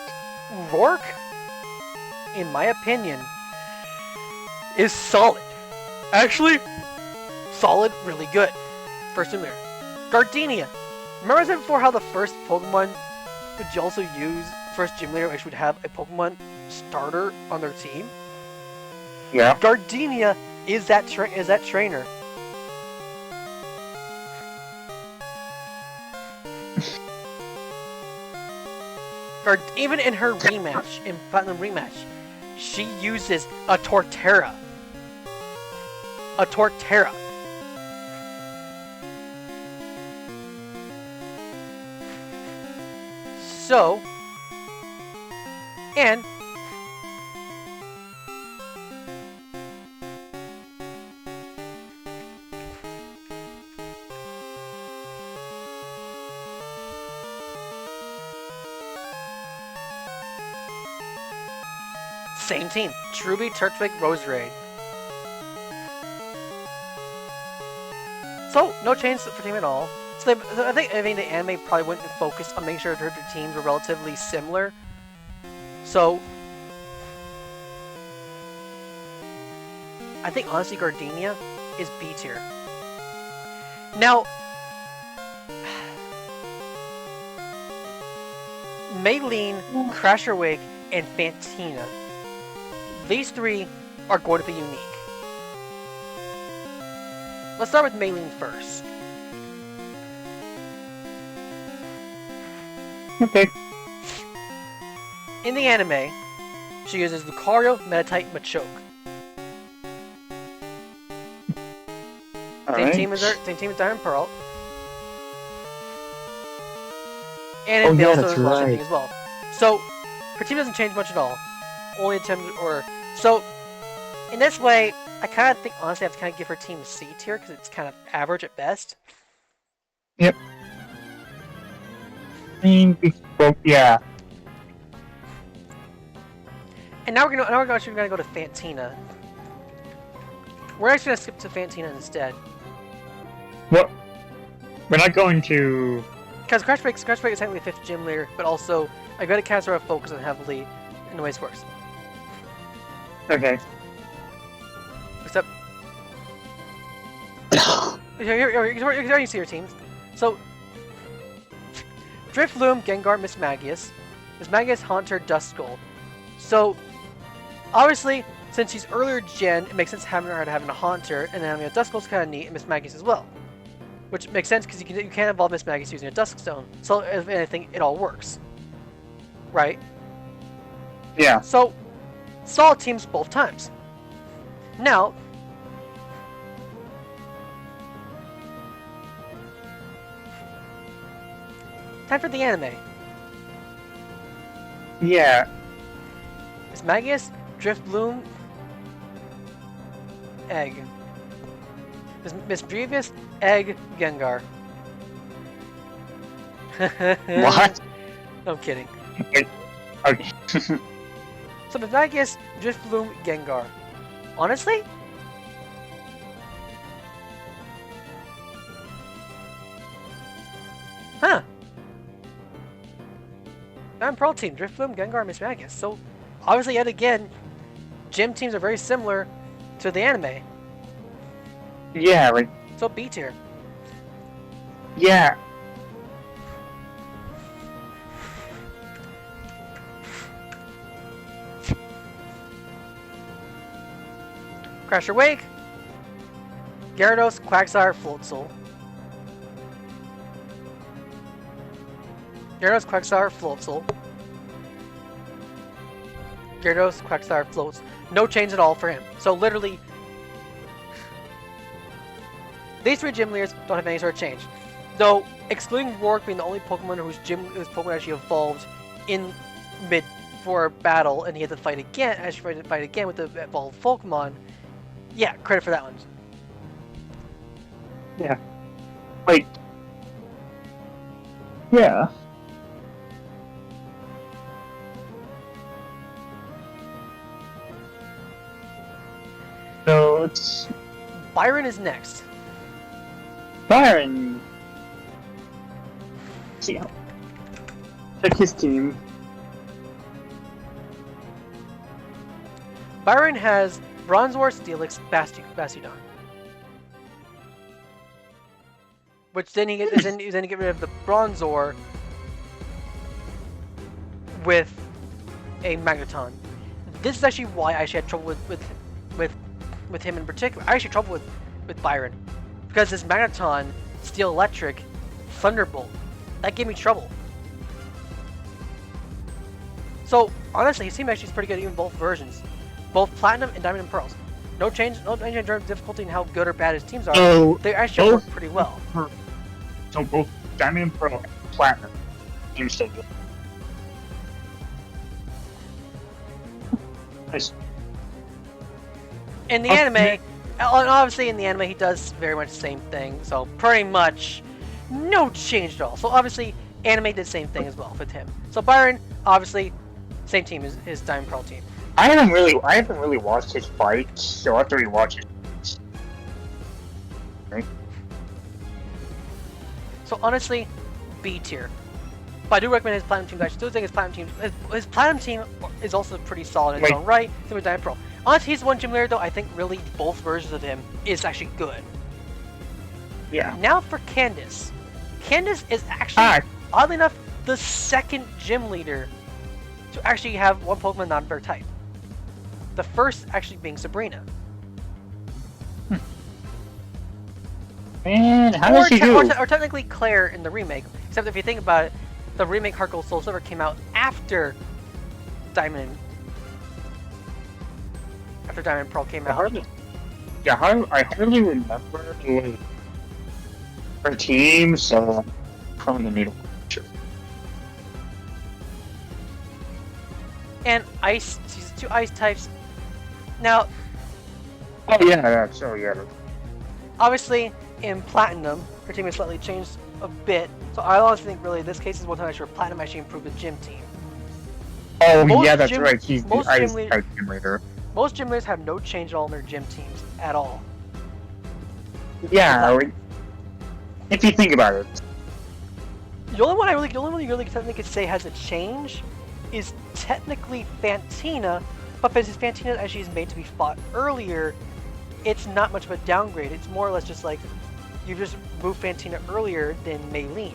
[SPEAKER 1] Rourke, in my opinion, is solid. Actually, solid, really good. First gym leader. Gardenia. Remember I said before how the first Pokemon would you also use first gym leader which would have a Pokemon starter on their team?
[SPEAKER 2] Yeah.
[SPEAKER 1] Gardenia is that trainer. Even in her rematch, in Platinum rematch, she uses a Torterra. A Torterra. So, and same team. Truby, Turtwig, Roserade. So, no change for team at all. So I think the anime probably wouldn't focus on making sure their teams were relatively similar. So, I think honestly Gardenia is B tier. Now, Maylene, Crasher Wake, and Fantina. These 3 are going to be unique. Let's start with Maylene first.
[SPEAKER 2] Okay.
[SPEAKER 1] In the anime, she uses Lucario, Meditite, Machoke. Same team as Diamond Pearl. And in Veilstone as well, same thing as well. So, her team doesn't change much at all. Only attempt so, in this way, I kind of think honestly I have to kind of give her team a C tier because it's kind of average at best.
[SPEAKER 2] Yep. Yeah.
[SPEAKER 1] And now we're gonna go to Fantina. We're actually gonna skip to Fantina instead.
[SPEAKER 2] What? We're not going to.
[SPEAKER 1] Because Crash Break is technically a 5th gym leader, but also I got to cast her focus on heavily in the way it works.
[SPEAKER 2] Okay.
[SPEAKER 1] Except you already see your teams. So Drifloon, Gengar, Mismagius, Haunter, Duskull. So obviously, since she's earlier gen, it makes sense having a Haunter, and then having a Duskull's kind of neat, and Mismagius as well. Which makes sense because you can evolve Mismagius using a Dusk Stone. So if anything, it all works. Right?
[SPEAKER 2] Yeah.
[SPEAKER 1] So, solid teams both times. Now, time for the anime.
[SPEAKER 2] Yeah.
[SPEAKER 1] Mismagius, Drifloon, Egg. Mischievous, Egg, Gengar.
[SPEAKER 2] What?
[SPEAKER 1] I'm kidding.
[SPEAKER 2] Okay.
[SPEAKER 1] So Mismagius, Drifloon, Gengar. Honestly? Huh. Diamond Pearl team, Drifloon, Gengar, Mismagius. So, obviously, yet again, gym teams are very similar to the anime.
[SPEAKER 2] Yeah, like.
[SPEAKER 1] So B tier.
[SPEAKER 2] Yeah.
[SPEAKER 1] Crasher Wake, Gyarados, Quagsire, Floatzel. Gyarados, Quagsire, Floatzel. Gyarados, Quagsire, Floats. No change at all for him. So literally, these three gym leaders don't have any sort of change. Though, excluding Roark being the only Pokemon whose Pokemon actually evolved in mid for battle, and he had to fight again, with the evolved Pokemon. Yeah, credit for that one.
[SPEAKER 2] Yeah. Like. Yeah. So it's
[SPEAKER 1] Byron is next.
[SPEAKER 2] Byron. See, check his team.
[SPEAKER 1] Byron has Bronzor, Steelix, Bastiodon. Which then he gets, then he get rid of the Bronzor with a Magneton. This is actually why I actually had trouble with him in particular. I actually had trouble with Byron. Because his Magneton, Steel Electric, Thunderbolt, that gave me trouble. So honestly, his team actually is pretty good in both versions. Both Platinum and Diamond and Pearls. No change in terms of difficulty in how good or bad his teams are.
[SPEAKER 2] So
[SPEAKER 1] they actually work pretty well.
[SPEAKER 2] So both Diamond and Pearl and Platinum teams still good. Nice.
[SPEAKER 1] In the anime, obviously in the anime he does very much the same thing. So pretty much no change at all. So obviously anime did the same thing as well with him. So Byron, obviously, same team as his Diamond Pearl team.
[SPEAKER 2] I haven't really watched his fights, so I have to rewatch it. Right?
[SPEAKER 1] So honestly, B tier. But I do recommend his Platinum team. I still think his Platinum team is also pretty solid in its own right. Same with Diamond Pearl. Honestly, he's one gym leader though. I think really both versions of him is actually good.
[SPEAKER 2] Yeah.
[SPEAKER 1] Now for Candace. Candace is actually, oddly enough, the second gym leader to actually have one Pokemon not their type. The first actually being Sabrina.
[SPEAKER 2] Man, how does she do?
[SPEAKER 1] Or technically Claire in the remake. Except if you think about it, the remake Heart Gold Soul Silver came out after Diamond and Pearl came out.
[SPEAKER 2] I hardly remember like, her team, so from the needle. Sure.
[SPEAKER 1] And Ice, she's 2 Ice types. Now,
[SPEAKER 2] Oh yeah, so yeah.
[SPEAKER 1] obviously in Platinum, her team has slightly changed a bit. So I honestly think really this case is one time where Platinum actually improved the gym team.
[SPEAKER 2] Oh
[SPEAKER 1] Most
[SPEAKER 2] yeah, that's
[SPEAKER 1] gym-
[SPEAKER 2] right. He's the
[SPEAKER 1] most
[SPEAKER 2] ice
[SPEAKER 1] gym
[SPEAKER 2] type gym leader.
[SPEAKER 1] Most gym leaders have no change at all in their gym teams at all.
[SPEAKER 2] Yeah, if you think about it.
[SPEAKER 1] The only one you really technically could say has a change is technically Fantina, but because Fantina actually is made to be fought earlier, it's not much of a downgrade. It's more or less just like you just move Fantina earlier than Maylene.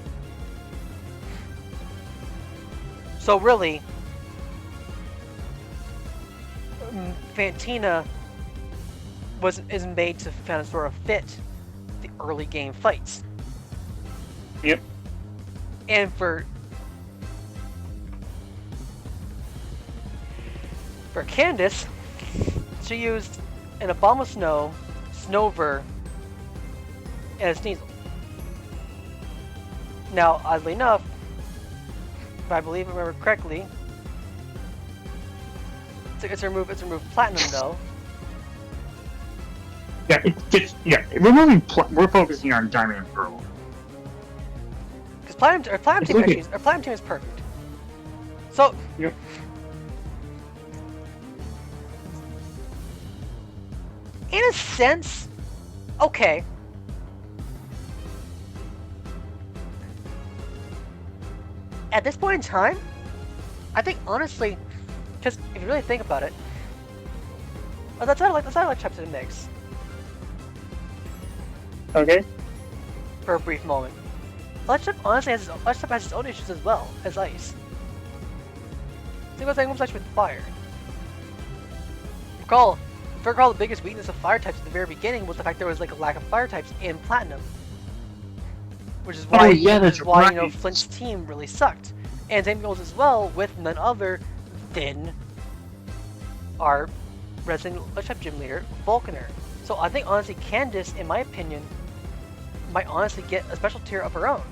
[SPEAKER 1] So really, Fantina is made to kind of sort of fit the early game fights.
[SPEAKER 2] Yep.
[SPEAKER 1] And for Candace, she used an Abomasnow, Snover, and a Sneasel. Now, oddly enough, if I remember correctly, it's remove Platinum though.
[SPEAKER 2] Yeah, we're focusing on Diamond and Pearl.
[SPEAKER 1] Because Platinum team is perfect. So,
[SPEAKER 2] Yep.
[SPEAKER 1] in a sense, okay. At this point in time, I think honestly, because if you really think about it, let's not like Chip to the mix
[SPEAKER 2] Okay.
[SPEAKER 1] for a brief moment. Electrip honestly has its own issues as well as Ice. Same thing with fire. Recall, if I recall, the biggest weakness of fire types at the very beginning was the fact there was like a lack of fire types in Platinum, which is why,
[SPEAKER 2] that's
[SPEAKER 1] you know,
[SPEAKER 2] right.
[SPEAKER 1] Flint's team really sucked. And same goes as well with none other than our resident Electric Type gym leader, Vulcaner. So I think honestly, Candace, in my opinion, might honestly get a special tier of her own.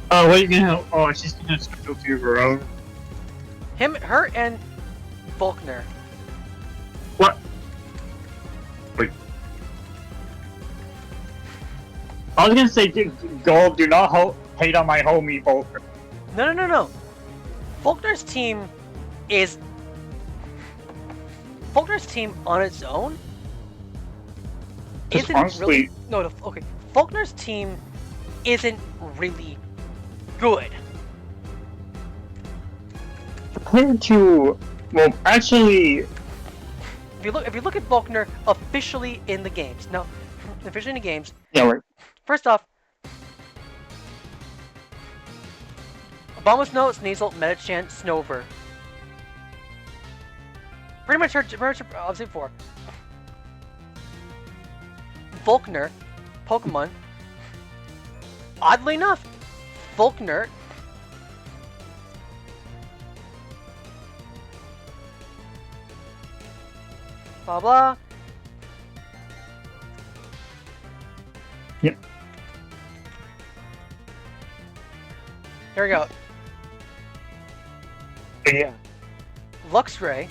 [SPEAKER 2] Oh, what are you gonna? Oh, she's gonna special to her own.
[SPEAKER 1] Her, and Vulcaner.
[SPEAKER 2] What? Wait. I was gonna say, Gold, do not hate on my homie Vulcan.
[SPEAKER 1] No. Vulcaner's team is... Vulcaner's team on its own
[SPEAKER 2] Just
[SPEAKER 1] isn't
[SPEAKER 2] honestly,
[SPEAKER 1] really... No, okay. Vulcaner's team isn't really good.
[SPEAKER 2] compared to, well, actually,
[SPEAKER 1] If you look at Vulcaner officially in the games, now, officially in the games,
[SPEAKER 2] yeah, right.
[SPEAKER 1] first off, Abomasnow, Sneasel, Metachan, Snover. Pretty much obviously before. Vulcaner, Pokemon. Oddly enough, Vulcaner blah blah.
[SPEAKER 2] Yep.
[SPEAKER 1] Here we go.
[SPEAKER 2] Yeah.
[SPEAKER 1] Luxray.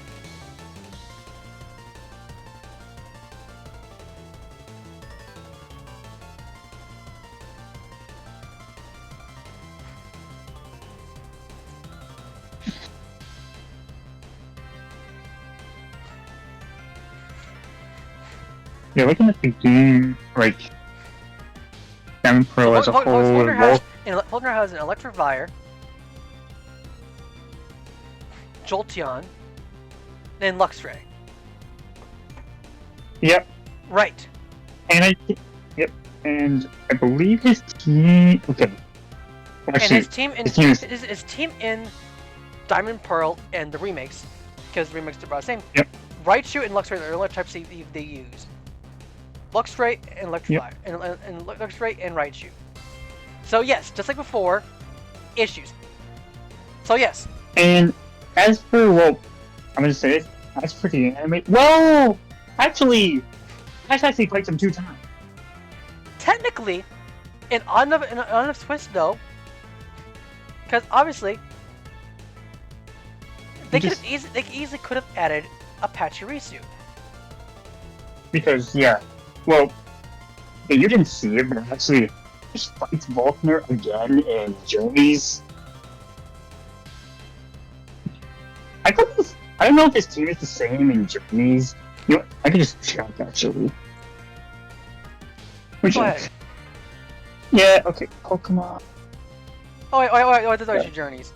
[SPEAKER 2] Yeah, looking at the game, like, Pro as a whole,
[SPEAKER 1] Vulcaner has an Electivire, Jolteon, and Luxray.
[SPEAKER 2] Yep.
[SPEAKER 1] Right.
[SPEAKER 2] And and I believe his team. Okay. Actually,
[SPEAKER 1] and his team in Diamond Pearl and the remakes, because the remakes are about the same.
[SPEAKER 2] Yep.
[SPEAKER 1] Raichu and Luxray are the only types they use. Luxray and Electivire, and Luxray and Raichu. So yes, just like before, issues. So yes.
[SPEAKER 2] And as for, well, I'm gonna say it, as for the anime, well, actually, I've actually played them 2 times.
[SPEAKER 1] Technically, an odd enough twist though, because obviously they easily could have added a Pachirisu.
[SPEAKER 2] Because, yeah, well, yeah, you didn't see it, but actually, just fights Vulcaner again in Journeys. I don't know if his team is the same in Journeys. You know, I can just check actually.
[SPEAKER 1] Go ahead.
[SPEAKER 2] Yeah, okay, Pokemon.
[SPEAKER 1] Oh wait, those are your journeys.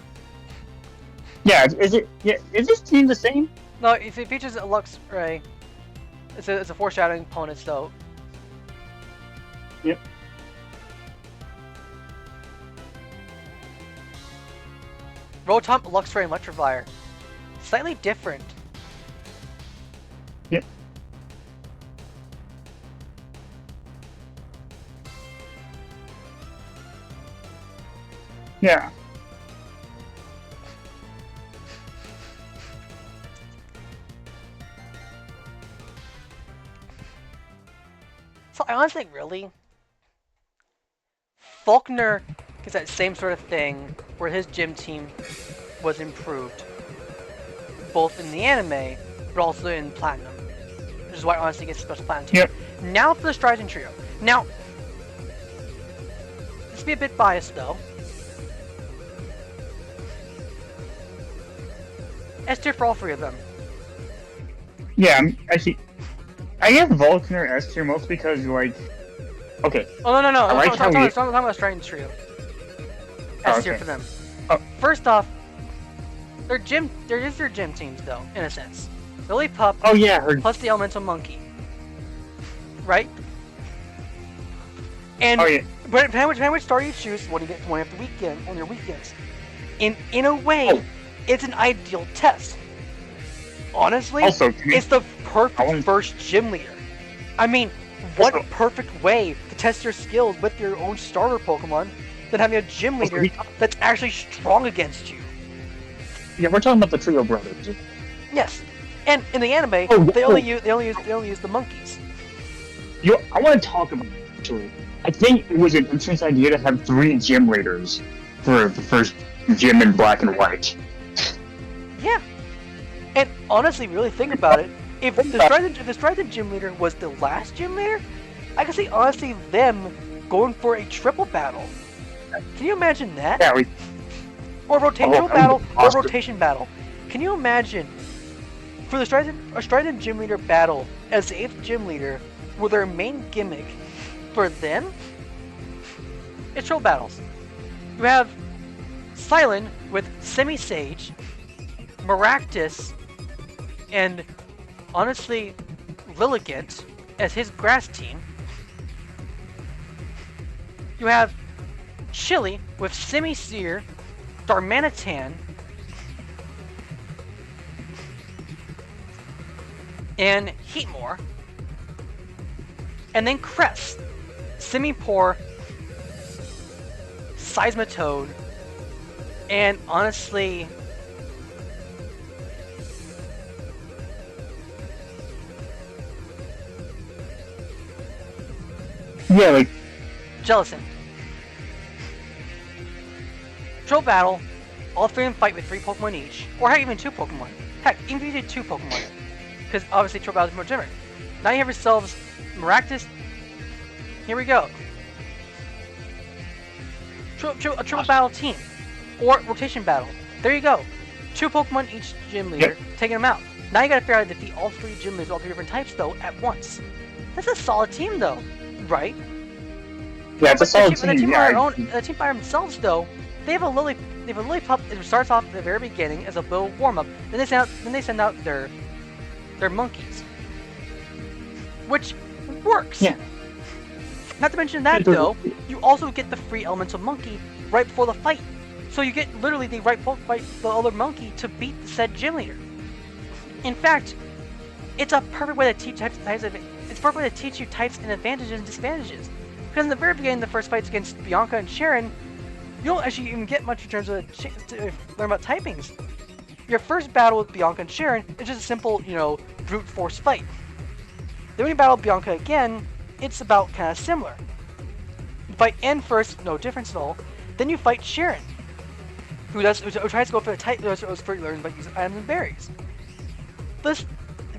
[SPEAKER 2] Yeah, is this team the same?
[SPEAKER 1] No, if it features a Luxray, it's a foreshadowing opponent, so.
[SPEAKER 2] Yep.
[SPEAKER 1] Rotom, Luxray, and Electivire. Slightly different.
[SPEAKER 2] Yep. Yeah.
[SPEAKER 1] So I honestly think really, Vulcaner gets that same sort of thing where his gym team was improved, both in the anime, but also in Platinum, which is why honestly gets a special Platinum team.
[SPEAKER 2] Yep.
[SPEAKER 1] Now for the Striaton Trio. Now, this will be a bit biased though. S tier for all 3 of them.
[SPEAKER 2] Yeah, actually, I guess Vulcaner S tier most because, like, okay.
[SPEAKER 1] Oh no!
[SPEAKER 2] I like
[SPEAKER 1] I'm
[SPEAKER 2] how
[SPEAKER 1] talking about Striaton Trio. S tier
[SPEAKER 2] okay.
[SPEAKER 1] for them.
[SPEAKER 2] Oh.
[SPEAKER 1] First off, they're gym teams though, in a sense. Lillipup
[SPEAKER 2] Oh yeah, her.
[SPEAKER 1] plus the Elemental Monkey, right? And
[SPEAKER 2] Oh yeah.
[SPEAKER 1] but depending on which star you choose, what do you get one after weekend on your weekends? In a way,
[SPEAKER 2] Oh.
[SPEAKER 1] it's an ideal test. honestly,
[SPEAKER 2] Also,
[SPEAKER 1] it's the perfect
[SPEAKER 2] want-
[SPEAKER 1] first gym leader. I mean, what
[SPEAKER 2] Also-
[SPEAKER 1] perfect way to test your skills with your own starter Pokemon than having a gym
[SPEAKER 2] Also,
[SPEAKER 1] leader that's actually strong against you?
[SPEAKER 2] yeah, we're talking about the Trio Brothers.
[SPEAKER 1] Yes, and in the anime,
[SPEAKER 2] Oh,
[SPEAKER 1] they
[SPEAKER 2] oh.
[SPEAKER 1] only use the monkeys.
[SPEAKER 2] I want to talk about it, actually. I think it was an interesting idea to have 3 gym leaders for the first gym in Black and White.
[SPEAKER 1] Yeah, and honestly, really think about it. If the Striaton gym leader was the last gym leader, I could see honestly them going for a triple battle. Can you imagine that?
[SPEAKER 2] Yeah,
[SPEAKER 1] Or rotational
[SPEAKER 2] that would
[SPEAKER 1] battle,
[SPEAKER 2] be
[SPEAKER 1] or
[SPEAKER 2] awesome.
[SPEAKER 1] rotation battle. Can you imagine for the Striaton gym leader battle as the 8th gym leader, where their main gimmick for them is triple battles? You have Silent with Semi-Sage, Maractus, and honestly Lilligant as his grass team. You have Chili with Semi-Seer, Darmanitan, and Heatmore. And then Crest, Simipour, Seismitoad, and honestly,
[SPEAKER 2] yeah, like,
[SPEAKER 1] Jellicent. Triple battle, all 3 in fight with 3 Pokemon each, or heck, even 2 Pokemon. Heck, even if you did 2 Pokemon, because obviously triple battle is more generic. Now you have yourselves Maractus. Here we go. A triple battle team, or rotation battle. There you go. 2 Pokemon each gym leader, taking them out. Now you gotta figure out how to defeat all 3 gym leaders, all 3 different types though, at once. That's a solid team though, right?
[SPEAKER 2] yeah, it's a solid
[SPEAKER 1] The
[SPEAKER 2] team.
[SPEAKER 1] team
[SPEAKER 2] Yeah,
[SPEAKER 1] the team by themselves though, they have a Lillipup. It starts off at the very beginning as a little warm up. Then they send out their monkeys, which works.
[SPEAKER 2] Yeah.
[SPEAKER 1] Not to mention that though, you also get the free elemental monkey right before the fight. So you get literally the right fight the other monkey to beat the said gym leader. In fact, it's a perfect way to teach it's a perfect way to teach you types and advantages and disadvantages. Because in the very beginning, the first fights against Bianca and Sharon, you don't actually even get much in terms of a chance to learn about typings. Your first battle with Bianca and Sharon is just a simple, brute force fight. Then when you battle Bianca again, it's about kind of similar. You fight N first, no difference at all. Then you fight Sharon, who tries to go for the type, who learns about using items and berries. This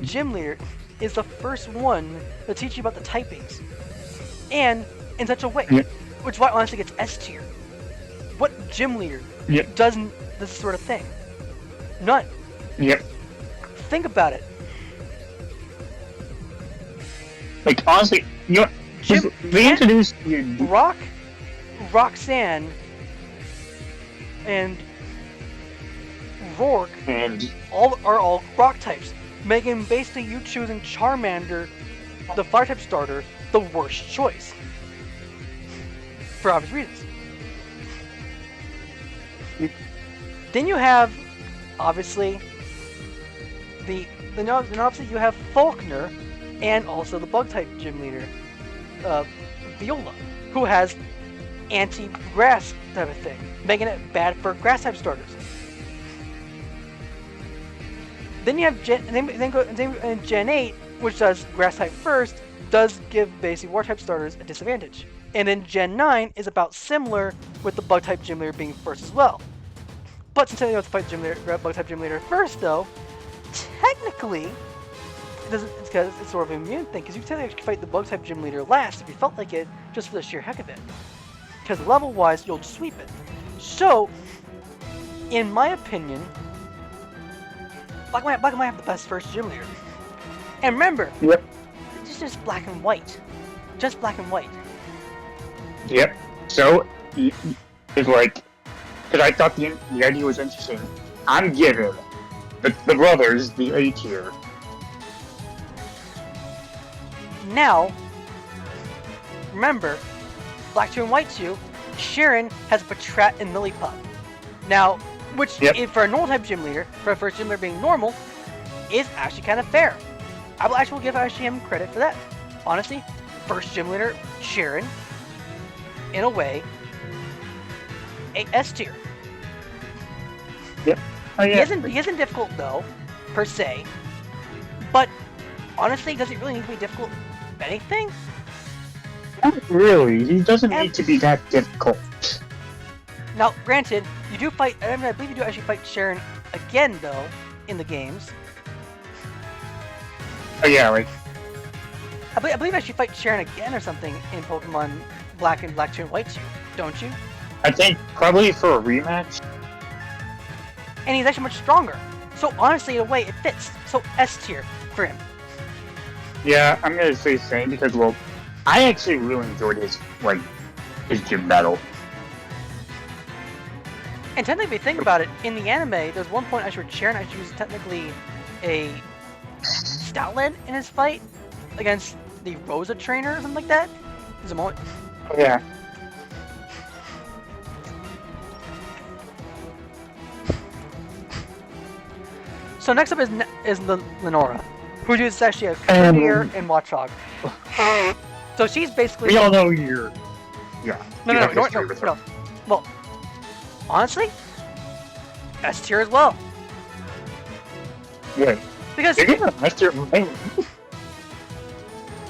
[SPEAKER 1] gym leader is the first one to teach you about the typings, and in such a way, which is why honestly gets S tier. What gym leader does this sort of thing? None.
[SPEAKER 2] Yep.
[SPEAKER 1] Think about it.
[SPEAKER 2] Like, honestly, they introduced
[SPEAKER 1] Rock, Roxanne, and Rourke
[SPEAKER 2] and
[SPEAKER 1] are all rock types, making basically you choosing Charmander, the fire type starter, the worst choice. For obvious reasons. Then you have, obviously, then obviously you have Faulkner, and also the bug type gym leader, Viola, who has anti-grass type of thing, making it bad for grass type starters. Then you have Gen 8, which does grass type first, does give basic war type starters a disadvantage. And then Gen 9 is about similar, with the bug type gym leader being first as well. But since you have to fight bug type gym leader first, though, technically, it's because it's sort of an immune thing, because you can actually fight the bug type gym leader last if you felt like it, just for the sheer heck of it. Because level wise, you'll just sweep it. So, in my opinion, Black and White have the best first gym leader. And remember, it's just black and white. Just black and white.
[SPEAKER 2] Yep. So, it's like, because I thought the idea was interesting. I'm giving the brothers the A tier.
[SPEAKER 1] Now, remember, Black 2 and White 2, Sharon has Patrat and Lillipup. Now, which, for a normal type gym leader, for a first gym leader being normal, is actually kind of fair. I will actually give him credit for that. Honestly, first gym leader, Sharon, in a way, a S tier.
[SPEAKER 2] Oh, yeah.
[SPEAKER 1] He isn't difficult though, per se. But honestly, does it really need to be difficult? Anything?
[SPEAKER 2] Not really. He doesn't need to be that difficult.
[SPEAKER 1] Now, granted, you do fight. I mean, I believe you do actually fight Sharon again though in the games.
[SPEAKER 2] Oh yeah, like
[SPEAKER 1] I believe you actually fight Sharon again or something in Pokemon Black and Black 2 and White 2, don't you?
[SPEAKER 2] I think probably for a rematch.
[SPEAKER 1] And he's actually much stronger. So honestly, in a way, it fits. So S tier for him.
[SPEAKER 2] Yeah, I'm gonna say same because well, I actually really enjoyed his gym battle.
[SPEAKER 1] And technically, if you think about it, in the anime, there's one point actually where Sharon actually was technically a Stoutland in his fight against the Rosa trainer or something like that. There's a moment.
[SPEAKER 2] Oh yeah.
[SPEAKER 1] So next up is Lenora, who is actually a Courier and Watchog. So she's basically.
[SPEAKER 2] We all know you're. Yeah.
[SPEAKER 1] No,
[SPEAKER 2] you
[SPEAKER 1] no,
[SPEAKER 2] have
[SPEAKER 1] no,
[SPEAKER 2] history
[SPEAKER 1] no,
[SPEAKER 2] with her.
[SPEAKER 1] no. Well, honestly, S tier as well.
[SPEAKER 2] Wait.
[SPEAKER 1] Because
[SPEAKER 2] You're gonna mess your mind.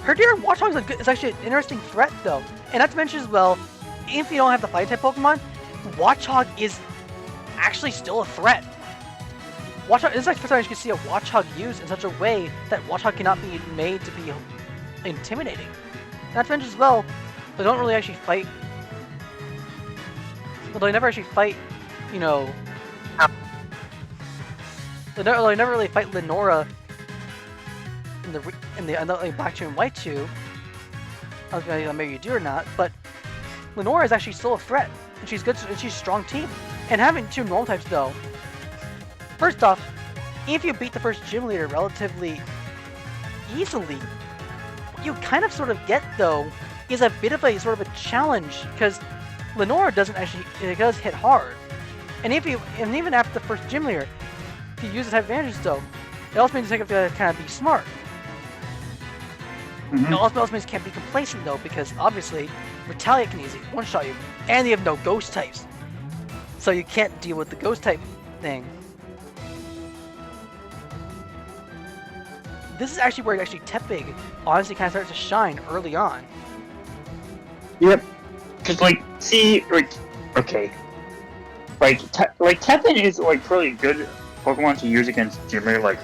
[SPEAKER 1] her deer Watchog is actually an interesting threat, though. And not to mention as well, if you don't have the fly type Pokemon, Watchog is actually still a threat. Watchog, this is like the first time you can see a Watchog used in such a way that Watchog cannot be made to be intimidating. Not to mention as well, they don't really actually fight. Well, they never actually fight, you know. They never really fight Lenora in the Black 2 and White 2. I was gonna maybe you do or not, but Lenora is actually still a threat, and she's good. And she's a strong team. And having two normal types though. First off, if you beat the first gym leader relatively easily, what you kind of sort of get though is a bit of a sort of a challenge because Lenora doesn't actually it does hit hard, and even after the first gym leader, if you use the type advantages though, it also means you have to kind of be smart.
[SPEAKER 2] Mhm.
[SPEAKER 1] It also means you can't be complacent though because obviously Retaliate can easily one-shot you, and you have no ghost types, so you can't deal with the ghost type thing. This is actually where Tepig honestly kind of starts to shine early on.
[SPEAKER 2] Yep. Cause okay. Tepin is pretty good Pokemon to use against Jimmy
[SPEAKER 1] Yeah,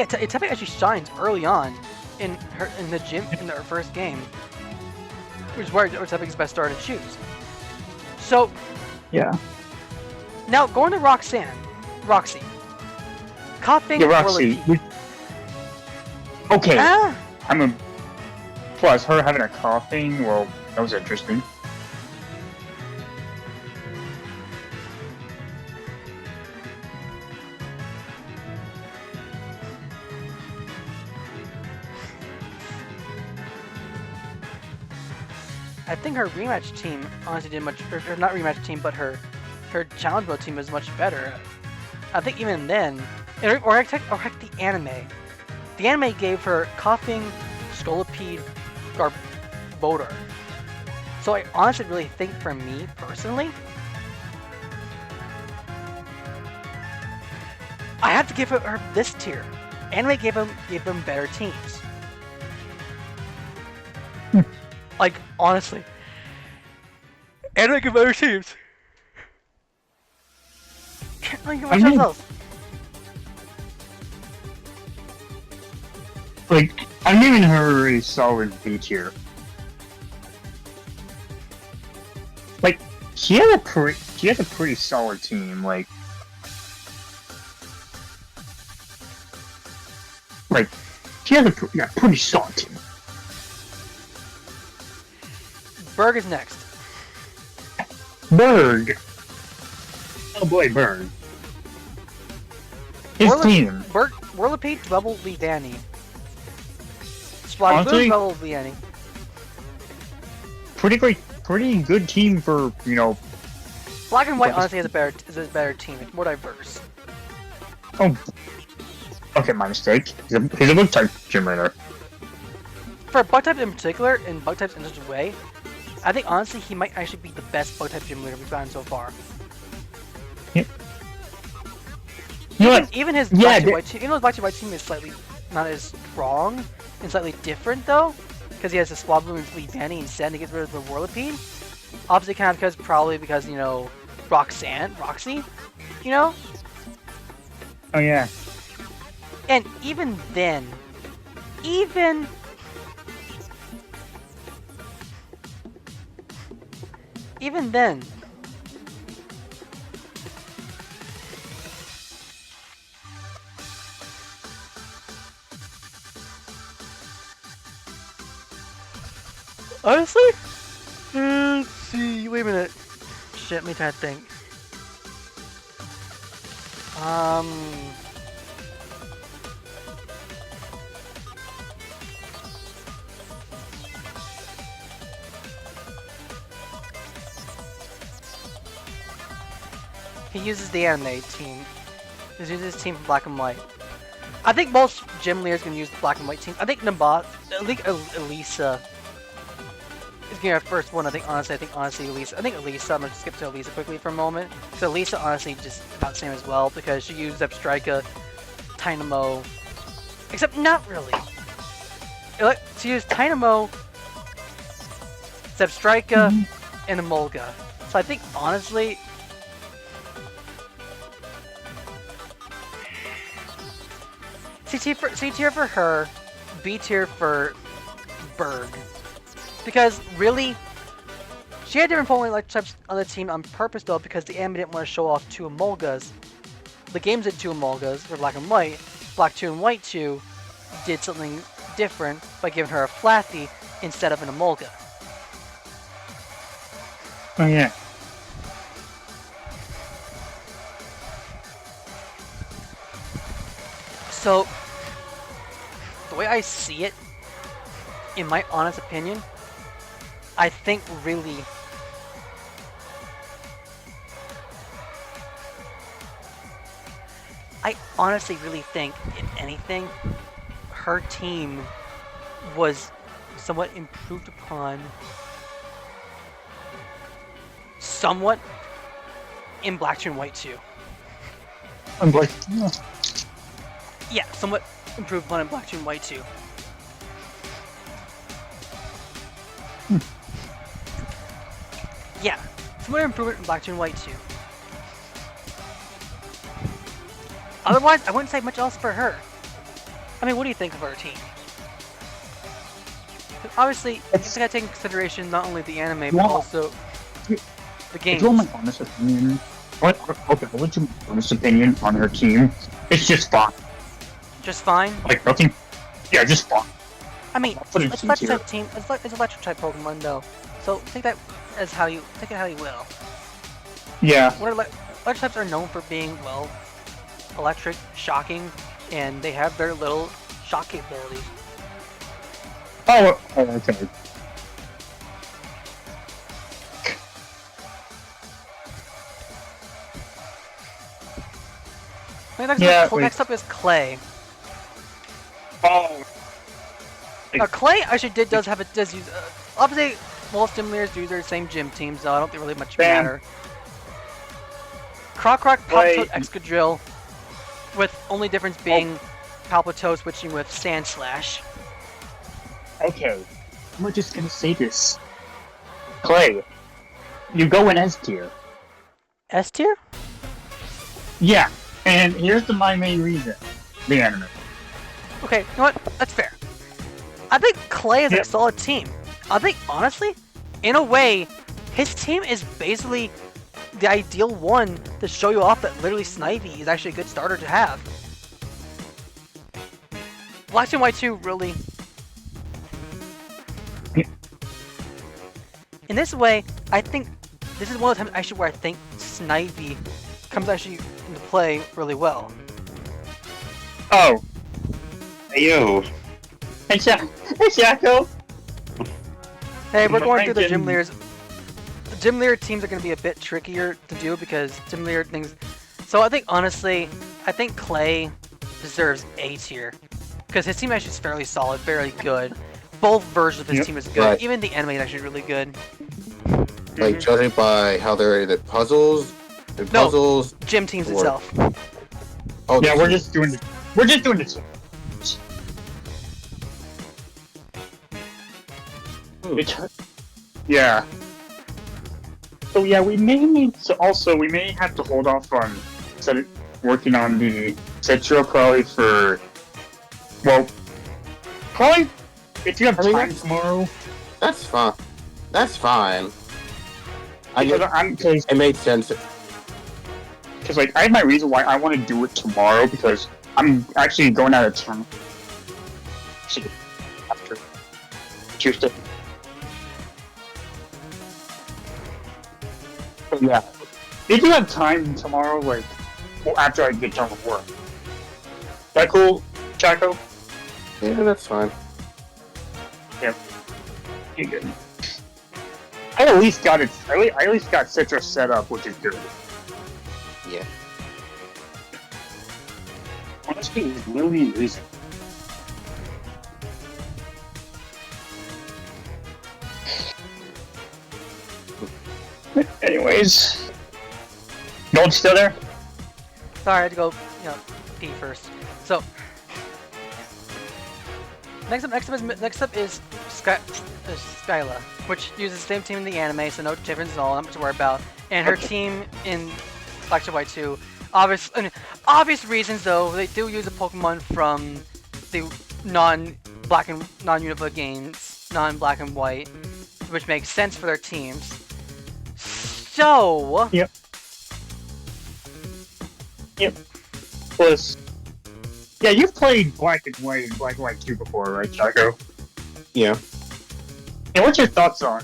[SPEAKER 1] Tepig actually shines early on in the gym in their first game, which is where Tepig's best starter to choose. So
[SPEAKER 2] yeah.
[SPEAKER 1] now going to Roxy, coughing.
[SPEAKER 2] Yeah, Roxy. Okay.
[SPEAKER 1] Ah,
[SPEAKER 2] Plus, her having a coughing, well, that was interesting.
[SPEAKER 1] I think her rematch team honestly did much, or not rematch team, but her challenge mode team was much better. I think even then, or heck the anime. The anime gave her coughing, Scolipede, Garbodor. So I honestly really think for me personally, I have to give her this tier. Anime gave them better teams. Like honestly, anime gave better teams. Can't really give much else.
[SPEAKER 2] I'm giving her a solid B tier. She has a pretty solid team. She has a pretty solid team.
[SPEAKER 1] Berg is next.
[SPEAKER 2] Berg. Oh boy, Berg. His team.
[SPEAKER 1] Berg, Whirlipede, Bubble, Danny.
[SPEAKER 2] Honestly,
[SPEAKER 1] Splatoon, Bubble, Danny.
[SPEAKER 2] Pretty good team for,
[SPEAKER 1] Black and White honestly is a better team. It's more diverse.
[SPEAKER 2] Oh. Okay, my mistake. He's a bug type gym leader.
[SPEAKER 1] For bug types in particular, and bug types in such a way, I think honestly he might actually be the best bug type gym leader we've gotten so far.
[SPEAKER 2] Yep. You know what?
[SPEAKER 1] Even his
[SPEAKER 2] Yeah,
[SPEAKER 1] black to white team, even though his black to white team is slightly not as strong and slightly different though, because he has the Swablu and Fleet Danny instead to get rid of the Whirlipede. Obviously, kind of probably because you know Roxy, you know.
[SPEAKER 2] Oh yeah.
[SPEAKER 1] And even then, even then, honestly, let's see. Wait a minute. Shit, let me try to think. He uses the anime team. He uses his team from Black and White. I think most gym leaders can use the Black and White team. I think Elisa is getting our first one. I think honestly Elisa. I'm gonna skip to Elisa quickly for a moment. So Elisa honestly just about the same as well because she used Zebstrika, Dynamo, except not really. She used Dynamo, Zebstrika, and Emolga. So I think honestly. C tier for her, B tier for Berg. Because really, she had different Pokemon electric types on the team on purpose though, because the anime didn't want to show off two Emolgas. The games did two Emolgas for Black and White. Black 2 and White 2 did something different by giving her a Flaffy instead of an Emolga.
[SPEAKER 2] Oh yeah.
[SPEAKER 1] So, the way I see it, in my honest opinion, I think really I honestly really think, if anything, her team was somewhat improved upon somewhat in Black 2 and White 2.
[SPEAKER 2] I'm like,
[SPEAKER 1] Yeah, somewhat improved upon in Black 2 and White 2. Yeah, somewhat improved in Black 2 and White 2. Otherwise, I wouldn't say much else for her. I mean, what do you think of her team? Obviously, you have to take into consideration not only the anime, but also the games.
[SPEAKER 2] If you want my honest opinion, what's your honest opinion on her team? It's just fine.
[SPEAKER 1] Just fine?
[SPEAKER 2] Like nothing. Yeah, just fine.
[SPEAKER 1] I mean,
[SPEAKER 2] put it
[SPEAKER 1] it's
[SPEAKER 2] in
[SPEAKER 1] electric
[SPEAKER 2] tier.
[SPEAKER 1] type team. It's electric type Pokemon though, so take that as how you take it how you will.
[SPEAKER 2] Yeah.
[SPEAKER 1] Electric types are known for being well, electric, shocking, and they have their little shock capabilities.
[SPEAKER 2] Oh, okay.
[SPEAKER 1] Next up is Clay.
[SPEAKER 2] Oh.
[SPEAKER 1] Clay actually does use. Obviously, most gym leaders use their same gym team, so I don't think really much
[SPEAKER 2] Bam.
[SPEAKER 1] matter. Croc,
[SPEAKER 2] Clay.
[SPEAKER 1] Palpitoad, Excadrill, with only difference being Palpitoad switching with Sand Slash.
[SPEAKER 2] Okay. I'm just gonna say this. Clay, you go in S tier.
[SPEAKER 1] S tier?
[SPEAKER 2] Yeah. And here's my main reason. The anime.
[SPEAKER 1] Okay, you know what? That's fair. I think Clay is a
[SPEAKER 2] Yep.
[SPEAKER 1] solid team. I think, honestly, in a way, his team is basically the ideal one to show you off that literally Snivy is actually a good starter to have. Black and White 2 really...
[SPEAKER 2] Yeah.
[SPEAKER 1] In this way, I think this is one of the times actually where I think Snivy comes actually into play really well.
[SPEAKER 2] Oh.
[SPEAKER 8] Hey yo.
[SPEAKER 2] Hey, Shaco.
[SPEAKER 1] Hey, we're going through the
[SPEAKER 2] Rankin.
[SPEAKER 1] gym leaders. The gym leader teams are going to be a bit trickier to do because gym leader things. So I think honestly, I think Clay deserves A tier because his team actually is fairly solid, very good. Both versions of his
[SPEAKER 2] Yep.
[SPEAKER 1] team is good.
[SPEAKER 9] Right.
[SPEAKER 1] Even the anime is actually really good.
[SPEAKER 9] Like judging by how they're rated at puzzles, and
[SPEAKER 1] No.
[SPEAKER 9] puzzles.
[SPEAKER 1] Gym teams
[SPEAKER 9] Or-
[SPEAKER 1] itself.
[SPEAKER 9] Oh,
[SPEAKER 2] Yeah, we're just doing it. We're just doing it. Yeah. So yeah, we may need to also we may have to hold off on working on the Citra probably for probably if you have
[SPEAKER 9] I mean,
[SPEAKER 2] time
[SPEAKER 9] that's-
[SPEAKER 2] tomorrow.
[SPEAKER 9] That's fine. That's fine. I
[SPEAKER 2] Because
[SPEAKER 9] guess it made sense.
[SPEAKER 2] because like I have my reason why I want to do it tomorrow because I'm actually going out of town. After Tuesday. But yeah, if you have time tomorrow, like after I get done with work, that cool, Chaco?
[SPEAKER 9] Yeah, that's fine.
[SPEAKER 2] You good? I at least got it. I at least got Citra set up, which is good.
[SPEAKER 9] Yeah.
[SPEAKER 2] Honestly, it's really easy. Anyways, Gold still there?
[SPEAKER 1] Sorry, I had to go, pee first. So, next up is Skyla, which uses the same team in the anime, so no difference at all, not much to worry about. And her team in Black White 2, obvious reasons though, they do use a Pokemon from the non-Black and non-Unova games, non-Black and White, which makes sense for their teams. So.
[SPEAKER 2] Yep. Plus, yeah, you've played Black and White and Black and White 2 before, right, Chaco?
[SPEAKER 9] Yeah.
[SPEAKER 2] And what's your thoughts on?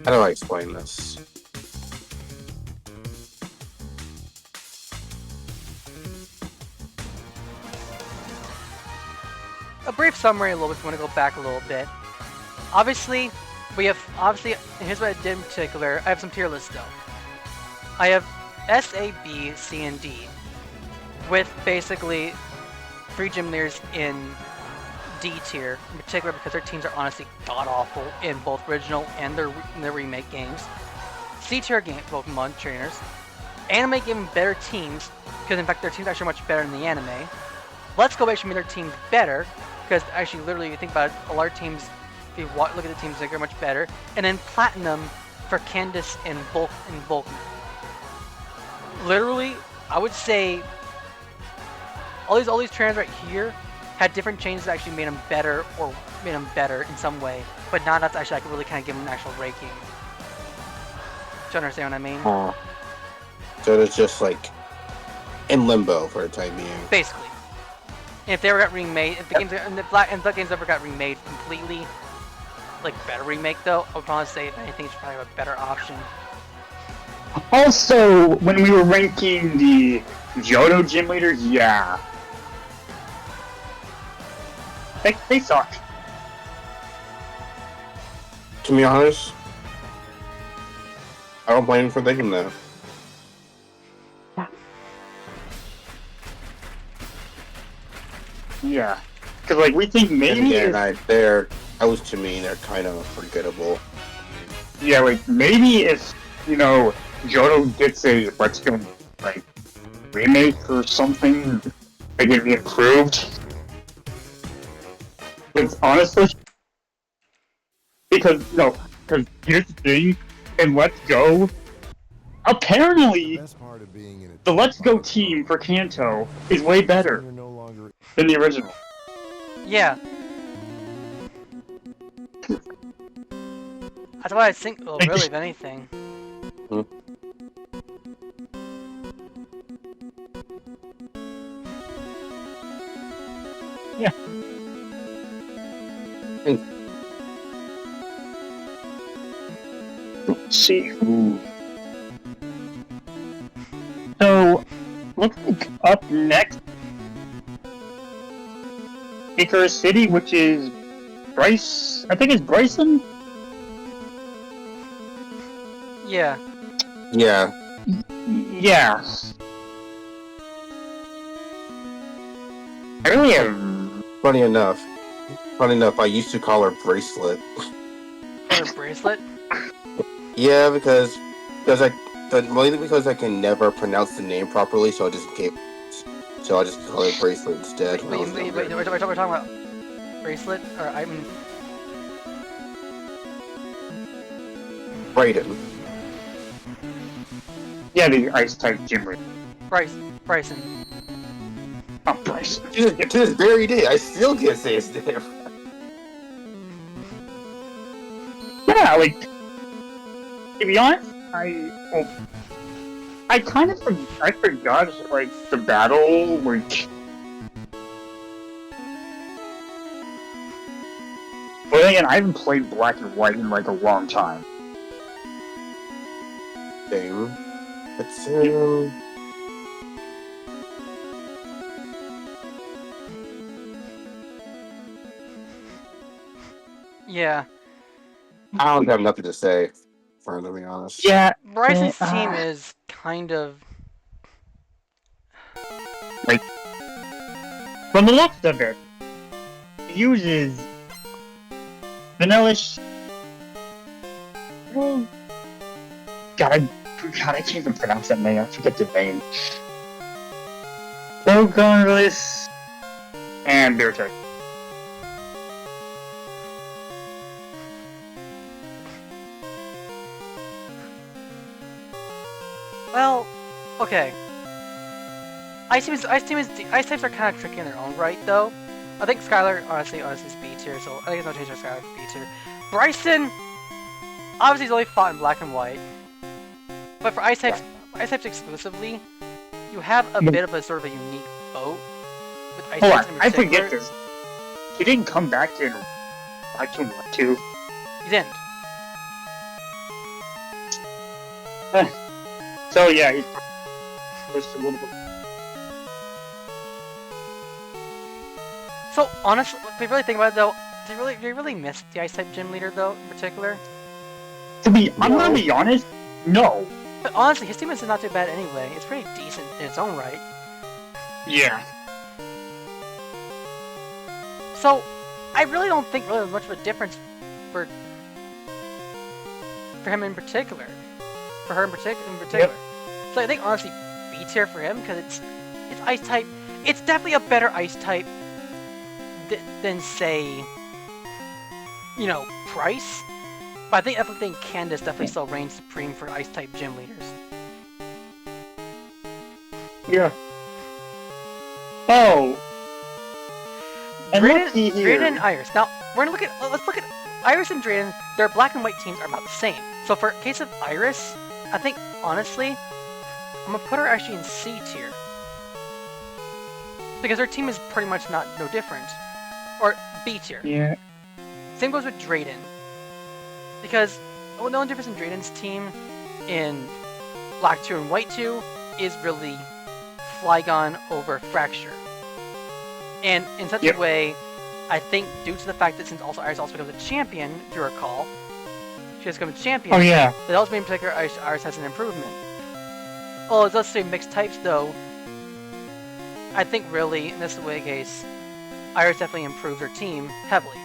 [SPEAKER 9] How do I explain this?
[SPEAKER 1] A brief summary a little bit if you want to go back a little bit. Obviously, and here's what I did in particular, I have some tier lists though. I have S, A, B, C, and D, with basically 3 gym leaders in D tier, in particular because their teams are honestly god-awful in both original and their remake games. C tier game Pokemon trainers. Anime gave them better teams, because in fact their teams are actually much better than the anime. Let's Go actually made their teams better, because actually literally if you think about it, a lot of teams, if you look at the teams, they're much better. And then Platinum for Candace and Vulcan. Literally, I would say all these trainers right here had different changes that actually made them better or made them better in some way, but not enough to actually really kind of give them an actual ranking. Do you understand what I mean?
[SPEAKER 9] So it's just like in limbo for the time being.
[SPEAKER 1] Basically. And if they ever got remade, if the games ever got remade completely, like better remake though, I would probably say if anything, it's probably a better option.
[SPEAKER 2] Also, when we were ranking the Johto gym leaders, yeah. They suck.
[SPEAKER 9] To be honest, I don't blame him for thinking that.
[SPEAKER 2] Yeah. Because, like, we think
[SPEAKER 9] And
[SPEAKER 2] maybe...
[SPEAKER 9] again, I was to me, they're kind of forgettable.
[SPEAKER 2] Yeah, like, maybe if, Johto gets a Let's Go, like, remake or something, they can be improved. Because, honestly... Because here's the thing, in Let's Go, apparently,
[SPEAKER 5] Best part of being in a
[SPEAKER 2] the Let's Go team for Kanto is way better
[SPEAKER 5] You're no longer
[SPEAKER 2] than the original.
[SPEAKER 1] Yeah. That's why I think, well, really, if anything.
[SPEAKER 2] Yeah. Let's see who. So, looks like up next, Icarus City, which is Bryce. I think it's Bryson.
[SPEAKER 1] Yeah.
[SPEAKER 9] Yeah.
[SPEAKER 2] Yeah. I really am.
[SPEAKER 9] Funny enough, I used to call her Bracelet.
[SPEAKER 1] Or a bracelet.
[SPEAKER 9] Yeah, because mainly because I can never pronounce the name properly, so I just call her Bracelet instead.
[SPEAKER 1] Wait,
[SPEAKER 9] when I was
[SPEAKER 1] wait,
[SPEAKER 9] younger.
[SPEAKER 1] we're talking about bracelet, or I mean,
[SPEAKER 9] Brayden.
[SPEAKER 2] Yeah, the ice type gym leader.
[SPEAKER 1] Bryson.
[SPEAKER 2] Oh, Bryce.
[SPEAKER 9] To this very day, I still can't say his name.
[SPEAKER 2] Yeah, like, to be honest, I kind of forgot, like, the battle, like... But again, I haven't played Black and White in, like, a long time.
[SPEAKER 9] Same. It's
[SPEAKER 1] Yeah.
[SPEAKER 9] I don't have nothing to say, for to be honest.
[SPEAKER 2] Yeah,
[SPEAKER 1] Bryson's
[SPEAKER 2] uh,
[SPEAKER 1] team is kind of.
[SPEAKER 2] from the looks of it, he uses... Vanillish... Well... God, I can't even pronounce that name, I forget the name. Bogonlis... and Beartech.
[SPEAKER 1] Well, okay. Ice types are kind of tricky in their own right, though. I think Skylar honestly is B tier, so I think there's no change for Skylar for B tier. Bryson, obviously he's only fought in Black and White, but for ice types exclusively, you have a bit of a sort of a unique boat with ice
[SPEAKER 2] Hold
[SPEAKER 1] types
[SPEAKER 2] on,
[SPEAKER 1] in
[SPEAKER 2] I
[SPEAKER 1] particular.
[SPEAKER 2] forget this. He didn't come back in Black and White 2.
[SPEAKER 1] He didn't.
[SPEAKER 2] So yeah, he was a little bit.
[SPEAKER 1] So honestly, if you really think about it, though, do you really miss the ice type gym leader though, in particular?
[SPEAKER 2] I'm gonna be honest, no.
[SPEAKER 1] But honestly, his team is not too bad anyway. It's pretty decent in its own right.
[SPEAKER 2] Yeah.
[SPEAKER 1] So, I really don't think really there's much of a difference for him in particular. For her in particular.
[SPEAKER 2] Yep.
[SPEAKER 1] So I think honestly B tier for him because it's ice type. It's definitely a better ice type than say, you know, Price. But I think Candace definitely still reigns supreme for ice type gym leaders.
[SPEAKER 2] Yeah. Oh. And let's see
[SPEAKER 1] Drayden
[SPEAKER 2] here.
[SPEAKER 1] and Iris. Now let's look at Iris and Drayden. Their black and white teams are about the same. So for case of Iris, I think honestly, I'm gonna put her actually in C tier because her team is pretty much no different, or B tier.
[SPEAKER 2] Yeah.
[SPEAKER 1] Same goes with Drayden because the only difference in Drayden's team in Black 2 and White 2 is really Flygon over Fracture. And in such a way, I think due to the fact that since also Iris also becomes a champion, if you recall, she has become a champion.
[SPEAKER 2] Oh yeah.
[SPEAKER 1] That also in particular, Iris has an improvement. Well, let's say mixed types though. I think really, in this case, Iris definitely improved her team heavily.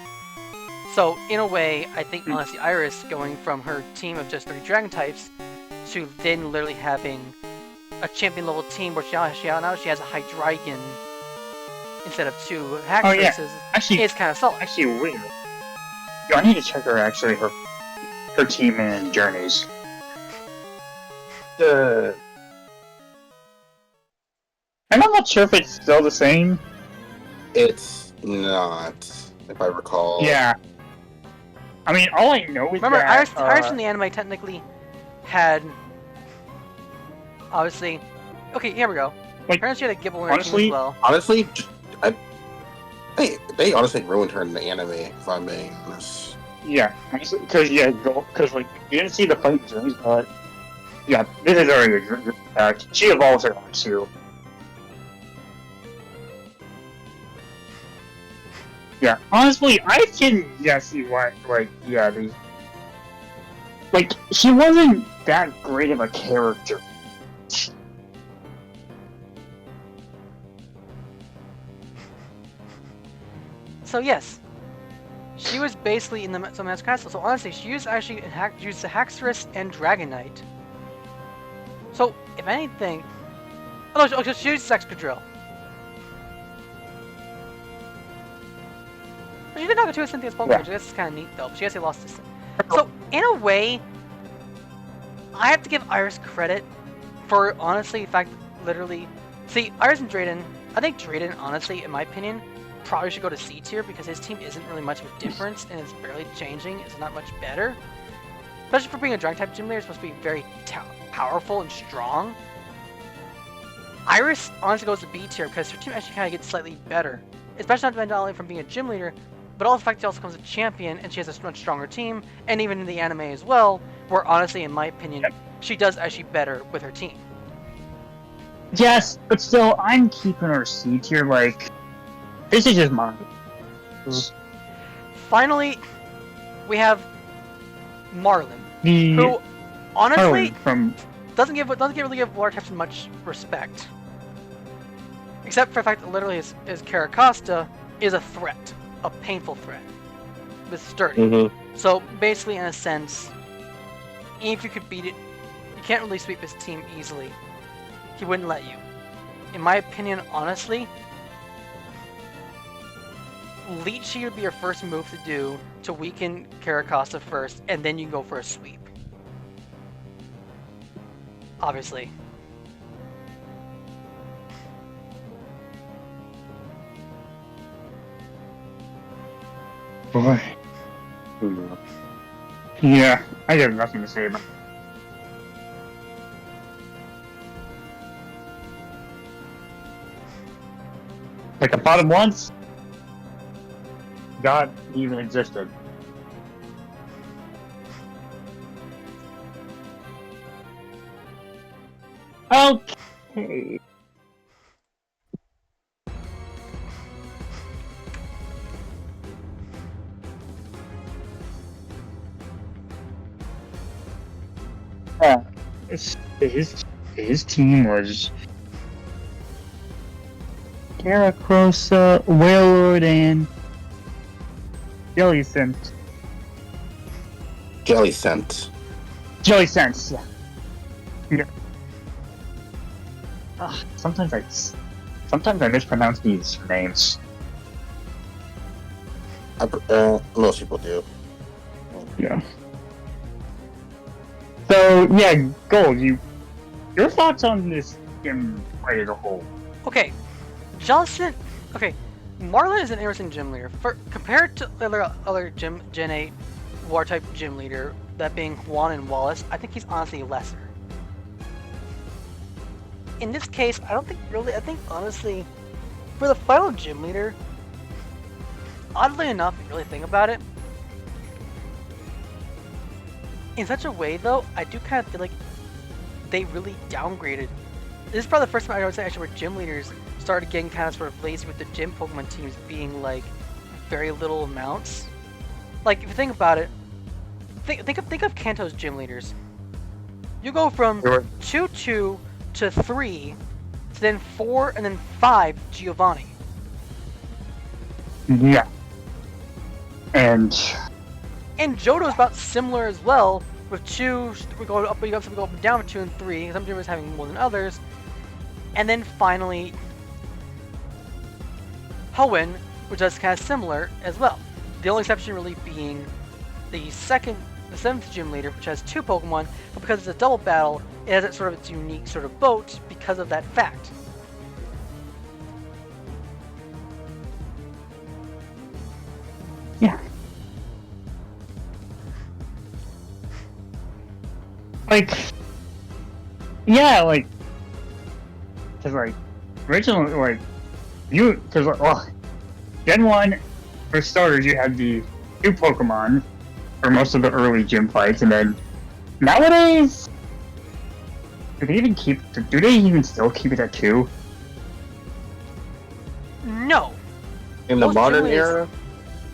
[SPEAKER 1] So in a way, I think honestly Iris going from her team of just 3 dragon types to then literally having a champion level team where now she has a Hydreigon instead of 2 hack
[SPEAKER 2] Oh, yeah.
[SPEAKER 1] races.
[SPEAKER 2] Actually,
[SPEAKER 1] It's kind of solid.
[SPEAKER 2] Actually, wait. Yo, I need to check her team in Journeys. I'm not sure if it's still the same.
[SPEAKER 9] It's not, if I recall.
[SPEAKER 2] Yeah. I mean, all I know is
[SPEAKER 1] Remember,
[SPEAKER 2] that...
[SPEAKER 1] Iris in the anime technically had, obviously, okay, here we go.
[SPEAKER 2] Like,
[SPEAKER 1] Apparently she had a Gibble in her team
[SPEAKER 2] honestly-
[SPEAKER 1] as well.
[SPEAKER 9] Honestly, they honestly ruined her in the anime, if I'm being honest.
[SPEAKER 2] Yeah, honestly, because like, you didn't see the fight in Journeys, but... Yeah, this is already a good fact. She evolves her own too. Yeah, honestly, I can see why, like, yeah, like, she wasn't that great of a character.
[SPEAKER 1] So yes, she was basically in the Mask Castle. So honestly, she used the Haxorus and Dragonite. So if anything, she used Excadrill. But she did not go to a Cynthia's Pokemon, which I guess is kind of neat though. But she actually lost to So in a way, I have to give Iris credit for honestly, in fact, literally. See, Iris and Drayden. I think Drayden, honestly, in my opinion, probably should go to C tier because his team isn't really much of a difference and it's barely changing. It's not much better. Especially for being a Dragon type gym leader, it's supposed to be very powerful and strong. Iris honestly goes to B tier because her team actually kind of gets slightly better. Especially not only from being a gym leader, but also the fact she also becomes a champion and she has a much stronger team, and even in the anime as well, where honestly, in my opinion, she does actually better with her team.
[SPEAKER 2] Yes, but still, I'm keeping her C tier, like, this is just mine.
[SPEAKER 1] Finally, we have Marlin,
[SPEAKER 2] The
[SPEAKER 1] who honestly
[SPEAKER 2] from
[SPEAKER 1] doesn't really give water types much respect, except for the fact that literally his Caracosta is a threat, a painful threat, with sturdy. So basically, in a sense, if you could beat it, you can't really sweep his team easily. He wouldn't let you. In my opinion, honestly, Leechy would be your first move to do to weaken Caracosta first, and then you can go for a sweep. Obviously.
[SPEAKER 2] boy. Yeah, I have nothing to say about it. Like the bottom once, God even existed. Okay. His team was Caracosta, Wailord, and Jellicent.
[SPEAKER 9] Jellicent.
[SPEAKER 2] Jellicent, yeah. Sometimes I mispronounce these names.
[SPEAKER 9] Most people do.
[SPEAKER 2] Yeah. So yeah, Gold. Your thoughts on this game play as a whole?
[SPEAKER 1] Okay, Jellicent. Okay, Marlin is an interesting gym leader. Compared to other Gen 8 war type gym leader, that being Juan and Wallace, I think he's honestly lesser. In this case, I think honestly, for the final gym leader, oddly enough, if you really think about it, in such a way though, I do kind of feel like they really downgraded. This is probably the first time I would say actually where gym leaders started getting kind of sort of lazy with the gym Pokemon teams being like very little amounts. Like if you think about it, think of Kanto's gym leaders. You go from 2 to 3 to then 4 and then 5 Giovanni.
[SPEAKER 2] Yeah. And
[SPEAKER 1] Johto's about similar as well, with 2, we go up and down with 2 and 3, some gyms having more than others. And then finally, Hoenn, which is kind of similar as well. The only exception really being the 7th gym leader, which has 2 Pokemon, but because it's a double battle, it has its sort of its unique sort of boat because of that fact.
[SPEAKER 2] yeah. Cause originally, Gen 1, for starters, you had the 2 Pokemon for most of the early gym fights, and then nowadays, do they even still keep it at 2?
[SPEAKER 1] No!
[SPEAKER 9] In the
[SPEAKER 1] Most
[SPEAKER 9] modern
[SPEAKER 1] gyms-
[SPEAKER 9] era?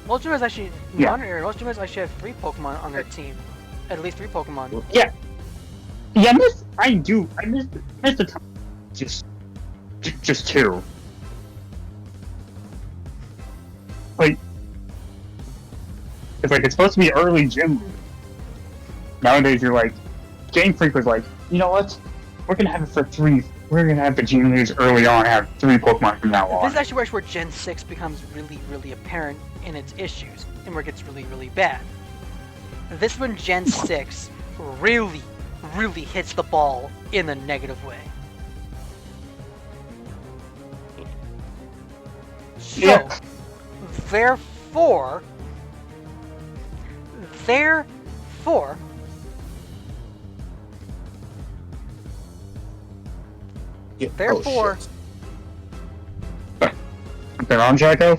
[SPEAKER 1] Most gyms actually,
[SPEAKER 2] Yeah.
[SPEAKER 1] modern era, most gyms actually have 3 Pokemon on their team. at least 3 Pokemon.
[SPEAKER 2] Yeah, I miss the time. Just 2. Like, it's supposed to be early gym. Nowadays, you're like, Game Freak was like, you know what? We're gonna have it for 3. We're gonna have the gym leaders early on, have 3 Pokemon from now on.
[SPEAKER 1] This is actually where Gen 6 becomes really, really apparent in its issues, and where it gets really, really bad. This one, Gen 6, really, really hits the ball in the negative way. So,
[SPEAKER 2] Yeah.
[SPEAKER 1] therefore,
[SPEAKER 9] Yeah.
[SPEAKER 1] Therefore-
[SPEAKER 9] Oh, shit.
[SPEAKER 2] Something wrong, Jacko?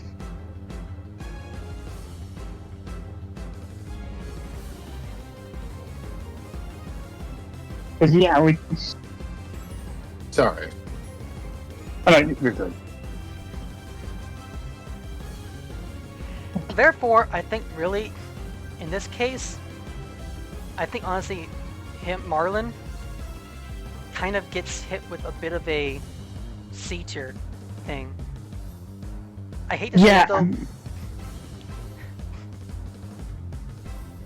[SPEAKER 2] Yeah,
[SPEAKER 9] Sorry.
[SPEAKER 2] you're good.
[SPEAKER 1] Therefore, I think really, in this case, I think honestly, Marlin, kind of gets hit with a bit of a C tier thing. I hate to say it though.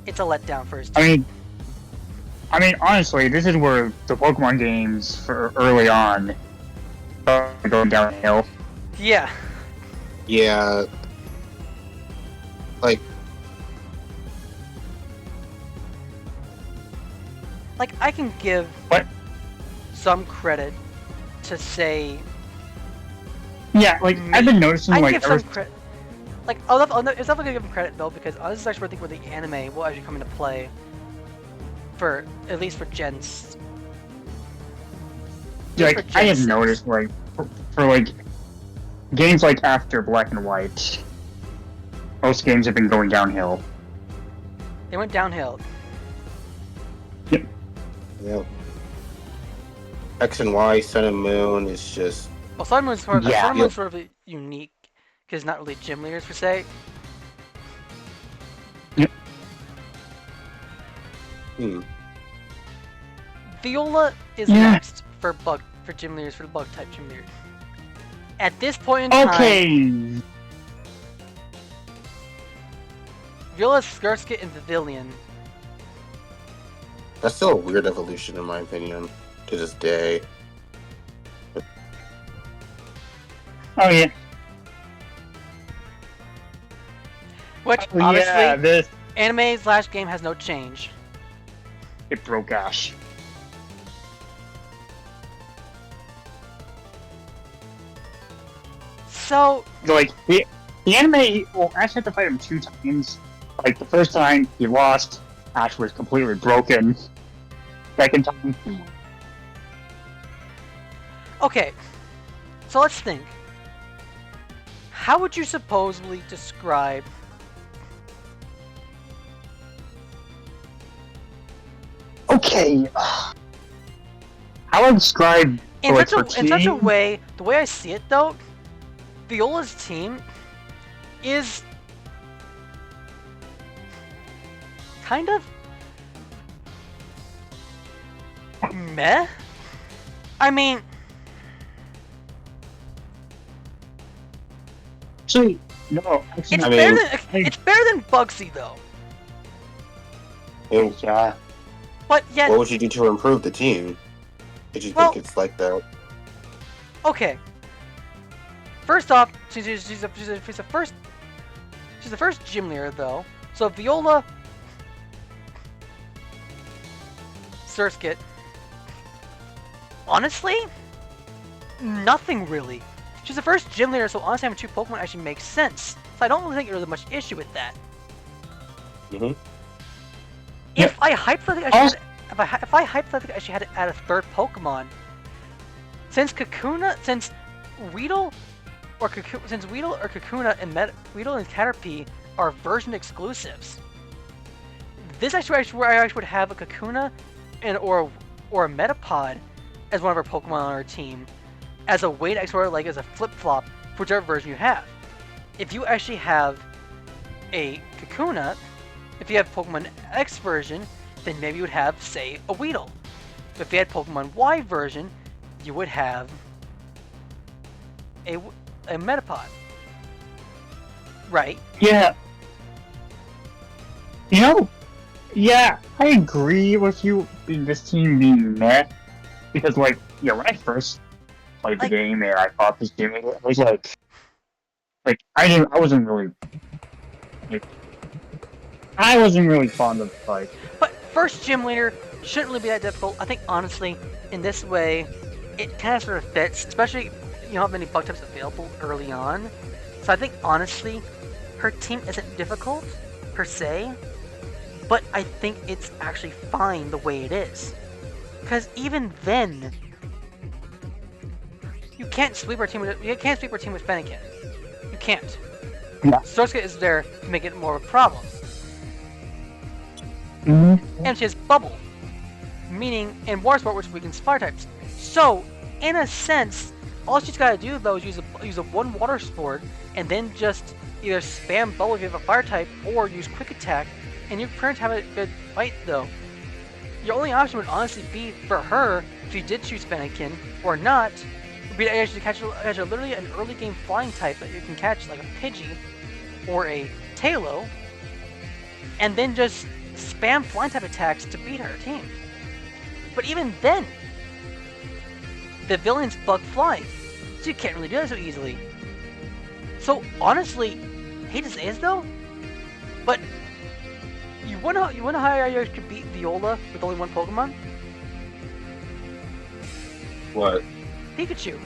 [SPEAKER 1] It's a letdown for his team.
[SPEAKER 2] I mean, honestly, this is where the Pokemon games for early on are going downhill.
[SPEAKER 1] Yeah.
[SPEAKER 9] Yeah. Like,
[SPEAKER 1] I can give
[SPEAKER 2] What?
[SPEAKER 1] some credit to say.
[SPEAKER 2] Yeah, I've been noticing,
[SPEAKER 1] I
[SPEAKER 2] like,
[SPEAKER 1] give
[SPEAKER 2] ever
[SPEAKER 1] some credit. I'll definitely give him credit though, because this is actually where I think where the anime will actually come into play. For at least for Gens.
[SPEAKER 2] I have noticed, for games like after Black and White, most games have been going downhill.
[SPEAKER 1] They went downhill.
[SPEAKER 9] yeah. X and Y, Sun and Moon is just.
[SPEAKER 1] Well, Sun and Moon's sort of,
[SPEAKER 2] Yeah.
[SPEAKER 1] Sun and Moon's sort of unique, because not really gym leaders per se. Viola is next for gym leaders, for the bug type gym leader. At this point in time,
[SPEAKER 2] Okay.
[SPEAKER 1] Viola, Skarska, and Pavilion.
[SPEAKER 9] That's still a weird evolution, in my opinion, to this day.
[SPEAKER 2] Oh yeah.
[SPEAKER 1] Which,
[SPEAKER 2] Oh,
[SPEAKER 1] honestly,
[SPEAKER 2] yeah, this
[SPEAKER 1] anime/game has no change.
[SPEAKER 2] it broke Ash.
[SPEAKER 1] So,
[SPEAKER 2] The anime. Well, Ash had to fight him 2 times. The first time he lost, Ash was completely broken. Second time,
[SPEAKER 1] okay. So let's think. How would you supposedly describe
[SPEAKER 2] okay. How would I describe
[SPEAKER 1] in
[SPEAKER 2] like,
[SPEAKER 1] such a way? The way I see it, though, Viola's team is kind of meh. I mean,
[SPEAKER 2] Actually, no.
[SPEAKER 1] it's
[SPEAKER 2] Actually,
[SPEAKER 1] it's better than Bugsy though.
[SPEAKER 2] yeah.
[SPEAKER 1] But yet,
[SPEAKER 9] What would you do to improve the team? Did you
[SPEAKER 1] Well-
[SPEAKER 9] think it's like that?
[SPEAKER 1] okay. First off, she's the first gym leader though. So Viola, Surskit, honestly, nothing really. She's the first gym leader, so honestly having 2 Pokemon actually makes sense. So I don't really think there's much issue with that.
[SPEAKER 9] Mm-hmm.
[SPEAKER 1] If I hypothetically actually if I hypothetically actually had to add a 3rd Pokemon, since Weedle or Kakuna and Weedle and Caterpie are version exclusives, this actually where I actually would have a Kakuna or a Metapod as one of our Pokemon on our team, as a way to sort of as a flip-flop for whichever version you have. If you actually have a Kakuna, if you have Pokemon X version, then maybe you would have, say, a Weedle. If you had Pokemon Y version, you would have a Metapod. Right?
[SPEAKER 2] Yeah. You know, yeah, I agree with you in this team being meh. Because, like, yeah, when I first played the game and I thought this game, I was like, I wasn't really fond of, like...
[SPEAKER 1] But first gym leader shouldn't really be that difficult. I think, honestly, in this way, it kind of sort of fits, especially you don't have many bug types available early on. So I think, honestly, her team isn't difficult, per se, but I think it's actually fine the way it is. Because even then, you can't sweep our team with Fennekin. You can't.
[SPEAKER 2] Yeah.
[SPEAKER 1] Surskit is there to make it more of a problem.
[SPEAKER 2] Mm-hmm.
[SPEAKER 1] And she has Bubble, meaning in Water Sport, which weakens fire types. So, in a sense, all she's got to do though is use a one Water Sport, and then just either spam Bubble if you have a fire type, or use Quick Attack, and you're prepared to have a good fight though. Your only option would honestly be for her, if you did choose Fennekin, or not, would be to actually catch literally an early game flying type that you can catch, like a Pidgey or a Tailo, and then just spam flying type attacks to beat her team. But even then, the villains bug flying, so you can't really do that so easily. So honestly, hate to say this though, but you wanna how you could beat Viola with only one Pokemon?
[SPEAKER 9] What?
[SPEAKER 1] Pikachu.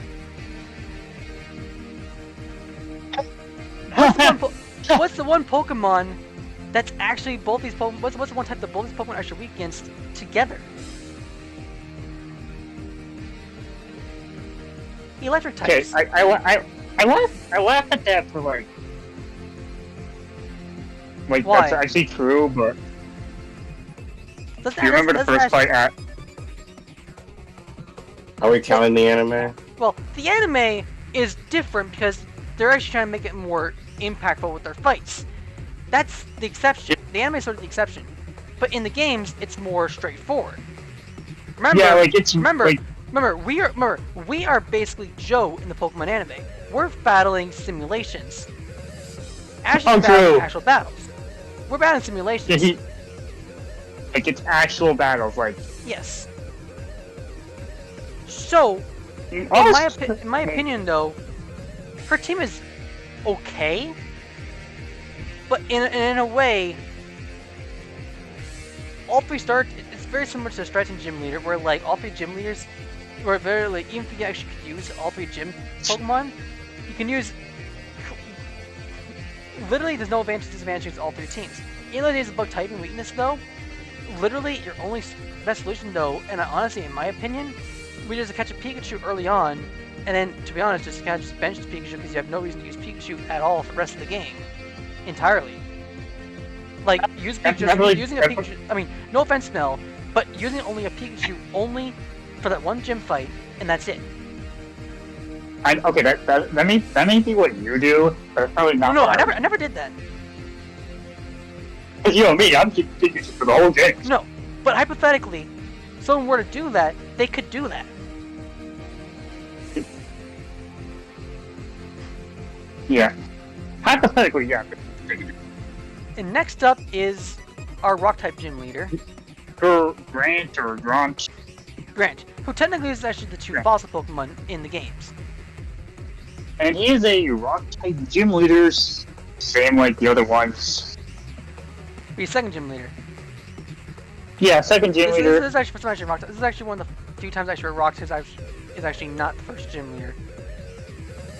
[SPEAKER 1] What's the one Pokemon that's actually both these Pokemon? What's the one type that both these Pokemon are actually weak against together? Electric types.
[SPEAKER 2] Okay, I laugh at that for like
[SPEAKER 1] Why?
[SPEAKER 2] That's actually true, but
[SPEAKER 1] Doesn't
[SPEAKER 2] do you remember the first fight at?
[SPEAKER 9] Are we counting the anime?
[SPEAKER 1] Well, the anime is different because they're actually trying to make it more impactful with their fights. That's the exception. The anime is sort of the exception. But in the games, it's more straightforward. Remember,
[SPEAKER 2] Yeah, like it's
[SPEAKER 1] remember, we are basically Joe in the Pokemon anime. We're battling simulations. Ash's battling actual battles. We're battling simulations.
[SPEAKER 2] Yeah, like it's actual battles, like
[SPEAKER 1] Yes. So, in my opinion, though, her team is okay, but in a way, all three it's very similar to Striking Gym Leader, where like all three gym leaders, were very like even if you actually could use all three gym Pokemon, you can use. Literally, there's no advantage and disadvantage against all three teams. Even though there's a bug type and weakness, though, literally your only best solution, though, and honestly, in my opinion, we just catch a Pikachu early on, and then, to be honest, just kind of just bench the Pikachu because you have no reason to use Pikachu at all for the rest of the game, entirely. Like use Pikachu, using a Pikachu. I mean, no offense, Mel, but using only a Pikachu only for that one gym fight, and that's it.
[SPEAKER 2] Okay, that may be what you do, but it's probably not.
[SPEAKER 1] No, I never did that.
[SPEAKER 2] Because you know me, I'm keeping Pikachu for the whole game.
[SPEAKER 1] No, but hypothetically, if someone were to do that, they could do that.
[SPEAKER 2] Yeah. Hypothetically, yeah.
[SPEAKER 1] And next up is our Rock-type gym leader,
[SPEAKER 2] Grant or Grant.
[SPEAKER 1] Grant, who technically is actually the two fossil Pokemon in the games.
[SPEAKER 2] And he is a Rock-type gym leader, same like the other ones.
[SPEAKER 1] He's second gym leader.
[SPEAKER 2] Yeah, second gym leader.
[SPEAKER 1] This is actually Rock. This is actually one of the few times actually where Rock is actually not the first gym leader.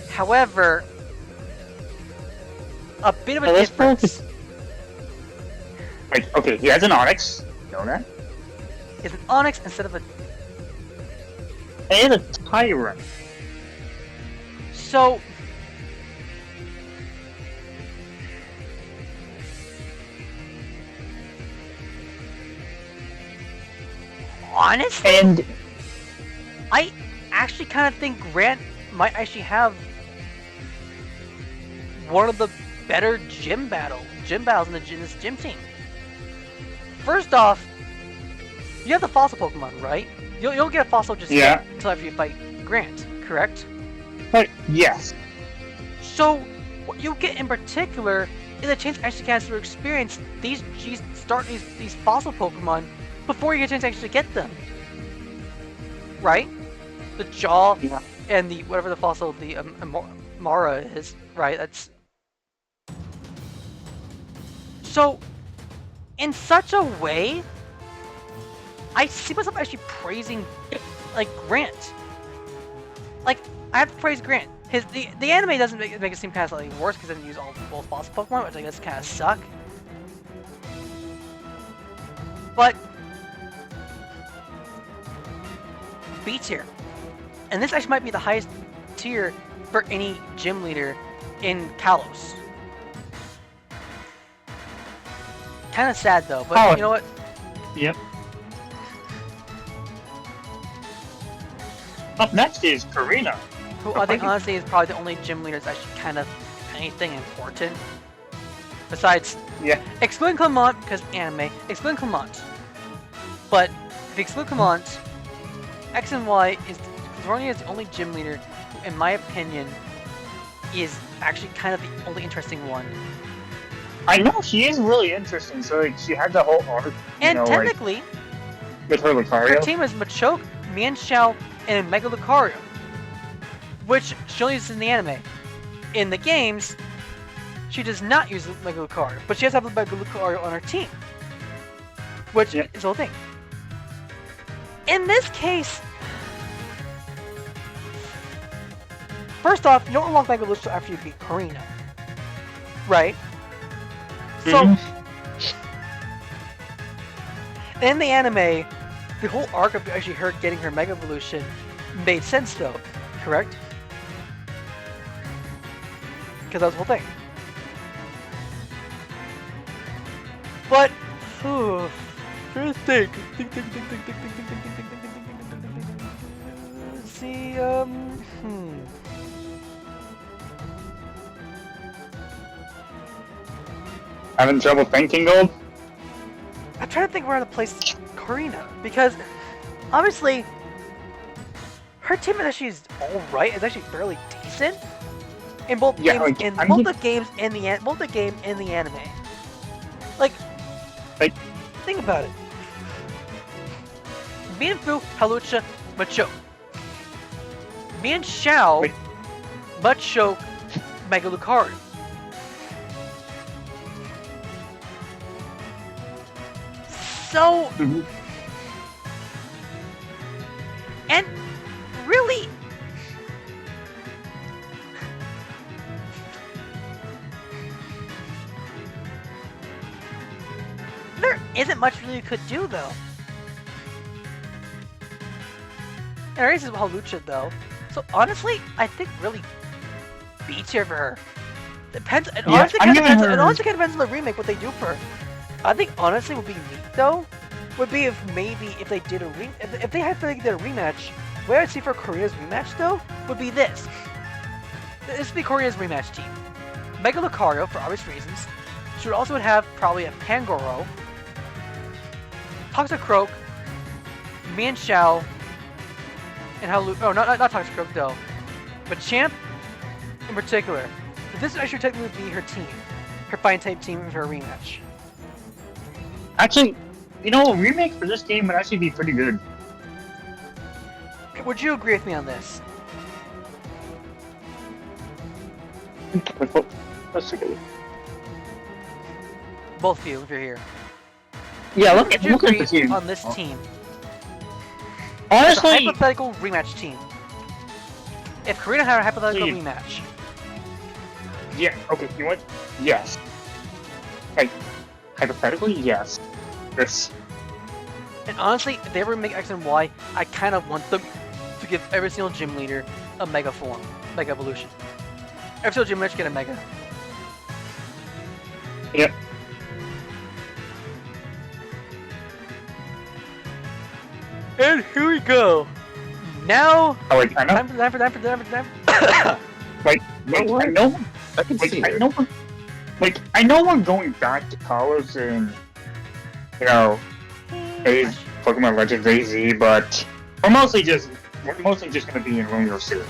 [SPEAKER 1] However, a bit of a difference.
[SPEAKER 2] Like, okay, he has an Onix. You know that?
[SPEAKER 1] Is an Onix instead of a.
[SPEAKER 2] And a Tyrant.
[SPEAKER 1] So. Honestly,
[SPEAKER 2] and
[SPEAKER 1] I actually kind of think Grant might actually have one of the better gym battles in this gym team. First off, you have the fossil Pokemon, right? You'll get a fossil just
[SPEAKER 2] Yeah.
[SPEAKER 1] until after you fight Grant, correct?
[SPEAKER 2] But yes.
[SPEAKER 1] So, what you get in particular is a chance to actually get to experience these fossil Pokemon before you get a chance to actually get them. Right? The Jaw
[SPEAKER 2] Yeah.
[SPEAKER 1] and the whatever the fossil, the Mara is, right? That's so. In such a way, I see myself actually praising, like, Grant. Like, I have to praise Grant. The anime doesn't make it seem kind of slightly worse because it doesn't use all both fossil Pokemon, which I guess kind of suck. But B tier, and this actually might be the highest tier for any gym leader in Kalos. Kind of sad though, but you know what?
[SPEAKER 2] Yep. Up next is Karina.
[SPEAKER 1] Who I think honestly is probably the only gym leader that's actually kind of anything important. Besides,
[SPEAKER 2] Yeah.
[SPEAKER 1] excluding Clement, because anime, excluding Clement. But if you exclude Clement, X and Y is Zornia is the only gym leader who, in my opinion, is actually kind of the only interesting one.
[SPEAKER 2] I know she is really interesting. So like, she had the whole arc,
[SPEAKER 1] And
[SPEAKER 2] like,
[SPEAKER 1] technically,
[SPEAKER 2] with her
[SPEAKER 1] her
[SPEAKER 2] Lucario.
[SPEAKER 1] team is Machoke, Mienshao, and Mega Lucario, which she only uses in the anime. In the games, she does not use Mega Lucario, but she has to have Mega Lucario on her team, which
[SPEAKER 2] Yep.
[SPEAKER 1] is the whole thing. In this case, first off, you don't unlock Mega Lucario after you beat Karina, right? So,
[SPEAKER 2] Mhm.
[SPEAKER 1] in the anime, the whole arc of actually her getting her Mega Evolution made sense though, correct? Because that was the whole thing. But, let's think. See,
[SPEAKER 2] Having trouble thinking, Gold?
[SPEAKER 1] I'm trying to think where to place Karina, because obviously her team is actually alright. It's actually fairly decent in both
[SPEAKER 2] Yeah,
[SPEAKER 1] games.
[SPEAKER 2] like,
[SPEAKER 1] In
[SPEAKER 2] I
[SPEAKER 1] both
[SPEAKER 2] mean-
[SPEAKER 1] the games and both the game and the anime. Like, think about it. Mienfoo, Halucha, Machoke. Mienshao,
[SPEAKER 2] Wait.
[SPEAKER 1] Machoke, Mega Lucario. So,
[SPEAKER 2] Mhm.
[SPEAKER 1] and really, there isn't much really you could do though. And her ace is Halucha though. So honestly, I think really B tier for her. Depends. It
[SPEAKER 2] Yeah,
[SPEAKER 1] honestly
[SPEAKER 2] I'm
[SPEAKER 1] kind of
[SPEAKER 2] giving
[SPEAKER 1] depends. It
[SPEAKER 2] her-
[SPEAKER 1] honestly kind of depends on the remake what they do for her. I think honestly would be neat though. Would be if maybe if they did if they hypothetically did a rematch. Where I'd see for Korea's rematch though would be this. This would be Korea's rematch team. Mega Lucario for obvious reasons. She would also have probably a Pangoro, Toxicroak, Mienshao, and oh not Toxicroak though, but Champ in particular. But this would actually technically be her team, her fine type team for a rematch.
[SPEAKER 2] Actually, you know, a remake for this game would actually be pretty good.
[SPEAKER 1] Would you agree with me on this?
[SPEAKER 2] Let's take a look.
[SPEAKER 1] Both of you, if you're here.
[SPEAKER 2] Yeah, look
[SPEAKER 1] Would
[SPEAKER 2] at
[SPEAKER 1] you agree
[SPEAKER 2] the team.
[SPEAKER 1] on this team? It's a
[SPEAKER 2] Honestly,
[SPEAKER 1] hypothetical rematch team. If Karina had a hypothetical
[SPEAKER 2] Team.
[SPEAKER 1] rematch,
[SPEAKER 2] yeah. Okay, you know what? Yes. Like, hypothetically, yes. This.
[SPEAKER 1] and honestly, if they ever make X and Y, I kind of want them to give every single gym leader a Mega form, Mega Evolution. Every single gym leader should get a Mega.
[SPEAKER 2] Yep.
[SPEAKER 1] And here we go. Now,
[SPEAKER 2] Oh, wait, I know.
[SPEAKER 1] time for.
[SPEAKER 2] Like, I know.
[SPEAKER 9] I can see
[SPEAKER 2] I
[SPEAKER 9] her.
[SPEAKER 2] know. I know we're going back to college and, you know, is Pokemon Legends AZ, but we're mostly just gonna be in Lumiose soon.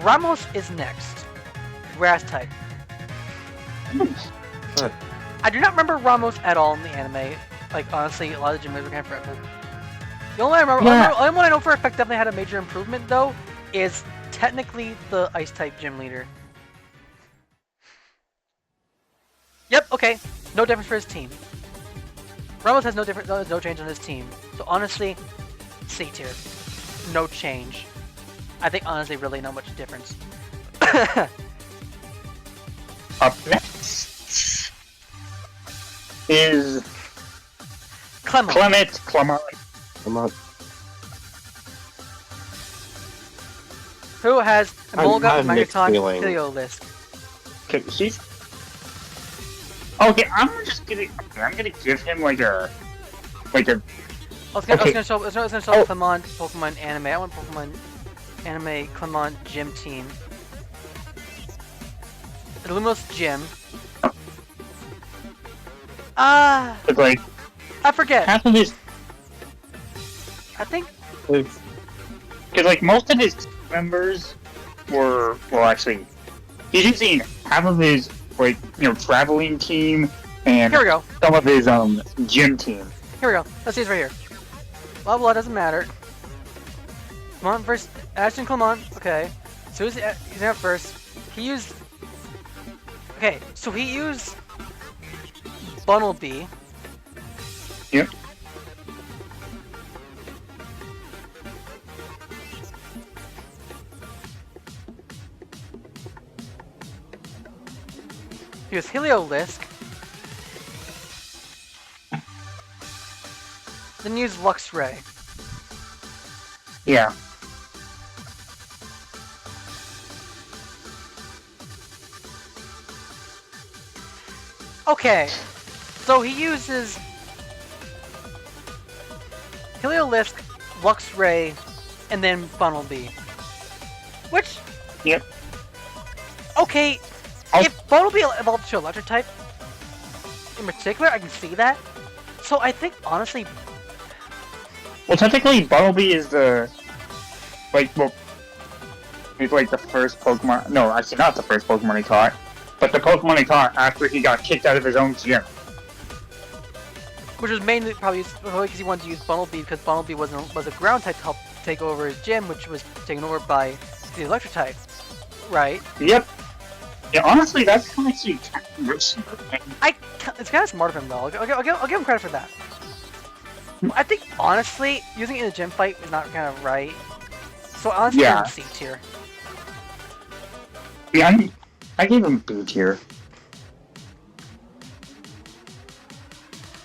[SPEAKER 1] Ramos is next. Grass type.
[SPEAKER 9] Huh.
[SPEAKER 1] I do not remember Ramos at all in the anime. Like, honestly, a lot of the gym leaders were kind of forgetful. The only one I know for a fact definitely had a major improvement, though, is technically the ice type gym leader. Yep, okay. No difference for his team. Ramos has no change on his team. So honestly, C tier. No change. I think honestly really not much difference.
[SPEAKER 2] Up next is
[SPEAKER 1] Clement.
[SPEAKER 2] Clement.
[SPEAKER 9] Come on.
[SPEAKER 1] Who has
[SPEAKER 9] I
[SPEAKER 1] Emolga,
[SPEAKER 9] have mixed
[SPEAKER 1] Magneton,
[SPEAKER 9] feelings.
[SPEAKER 1] Heliolisk.
[SPEAKER 2] Okay, he's. Okay, I'm gonna give him like a.
[SPEAKER 1] I was gonna show
[SPEAKER 2] Oh.
[SPEAKER 1] Clement Pokemon anime. I want Pokemon anime Clement gym team. The Lumos gym.
[SPEAKER 2] It's like
[SPEAKER 1] I forget.
[SPEAKER 2] half of his.
[SPEAKER 1] I think
[SPEAKER 2] Because like most of his members were actually he's using half of his traveling team and
[SPEAKER 1] here we go.
[SPEAKER 2] some of his gym team.
[SPEAKER 1] Here we go. Let's see this right here. Blah blah doesn't matter. Clement versus Ashton Clement. Okay. So he's out first. He used. Okay, so he used Bunnelby.
[SPEAKER 2] Yep.
[SPEAKER 1] He used Heliolisk. Then used Luxray.
[SPEAKER 2] Yeah.
[SPEAKER 1] Okay, so he uses Heliolisk, Luxray, and then Bunnelby. Which,
[SPEAKER 2] Yep.
[SPEAKER 1] okay, if Bunnelby evolved to Electric type, in particular, I can see that. So I think, honestly,
[SPEAKER 2] Well, technically, Bunnelby is he's like the first Pokemon. No, actually, not the first Pokemon he caught, but the Pokemon he caught after he got kicked out of his own gym.
[SPEAKER 1] which was mainly probably because he wanted to use Bunnelby because Bunnelby was a ground type to help take over his gym, which was taken over by the Electric type, right?
[SPEAKER 2] Yep. Yeah, honestly, that's actually kind of smart.
[SPEAKER 1] It's kind of smart of him though. I'll give him credit for that. I think honestly, using it in a gym fight is not kind of right. So honestly,
[SPEAKER 2] Yeah.
[SPEAKER 1] I'm C tier.
[SPEAKER 2] Yeah, I gave him B tier.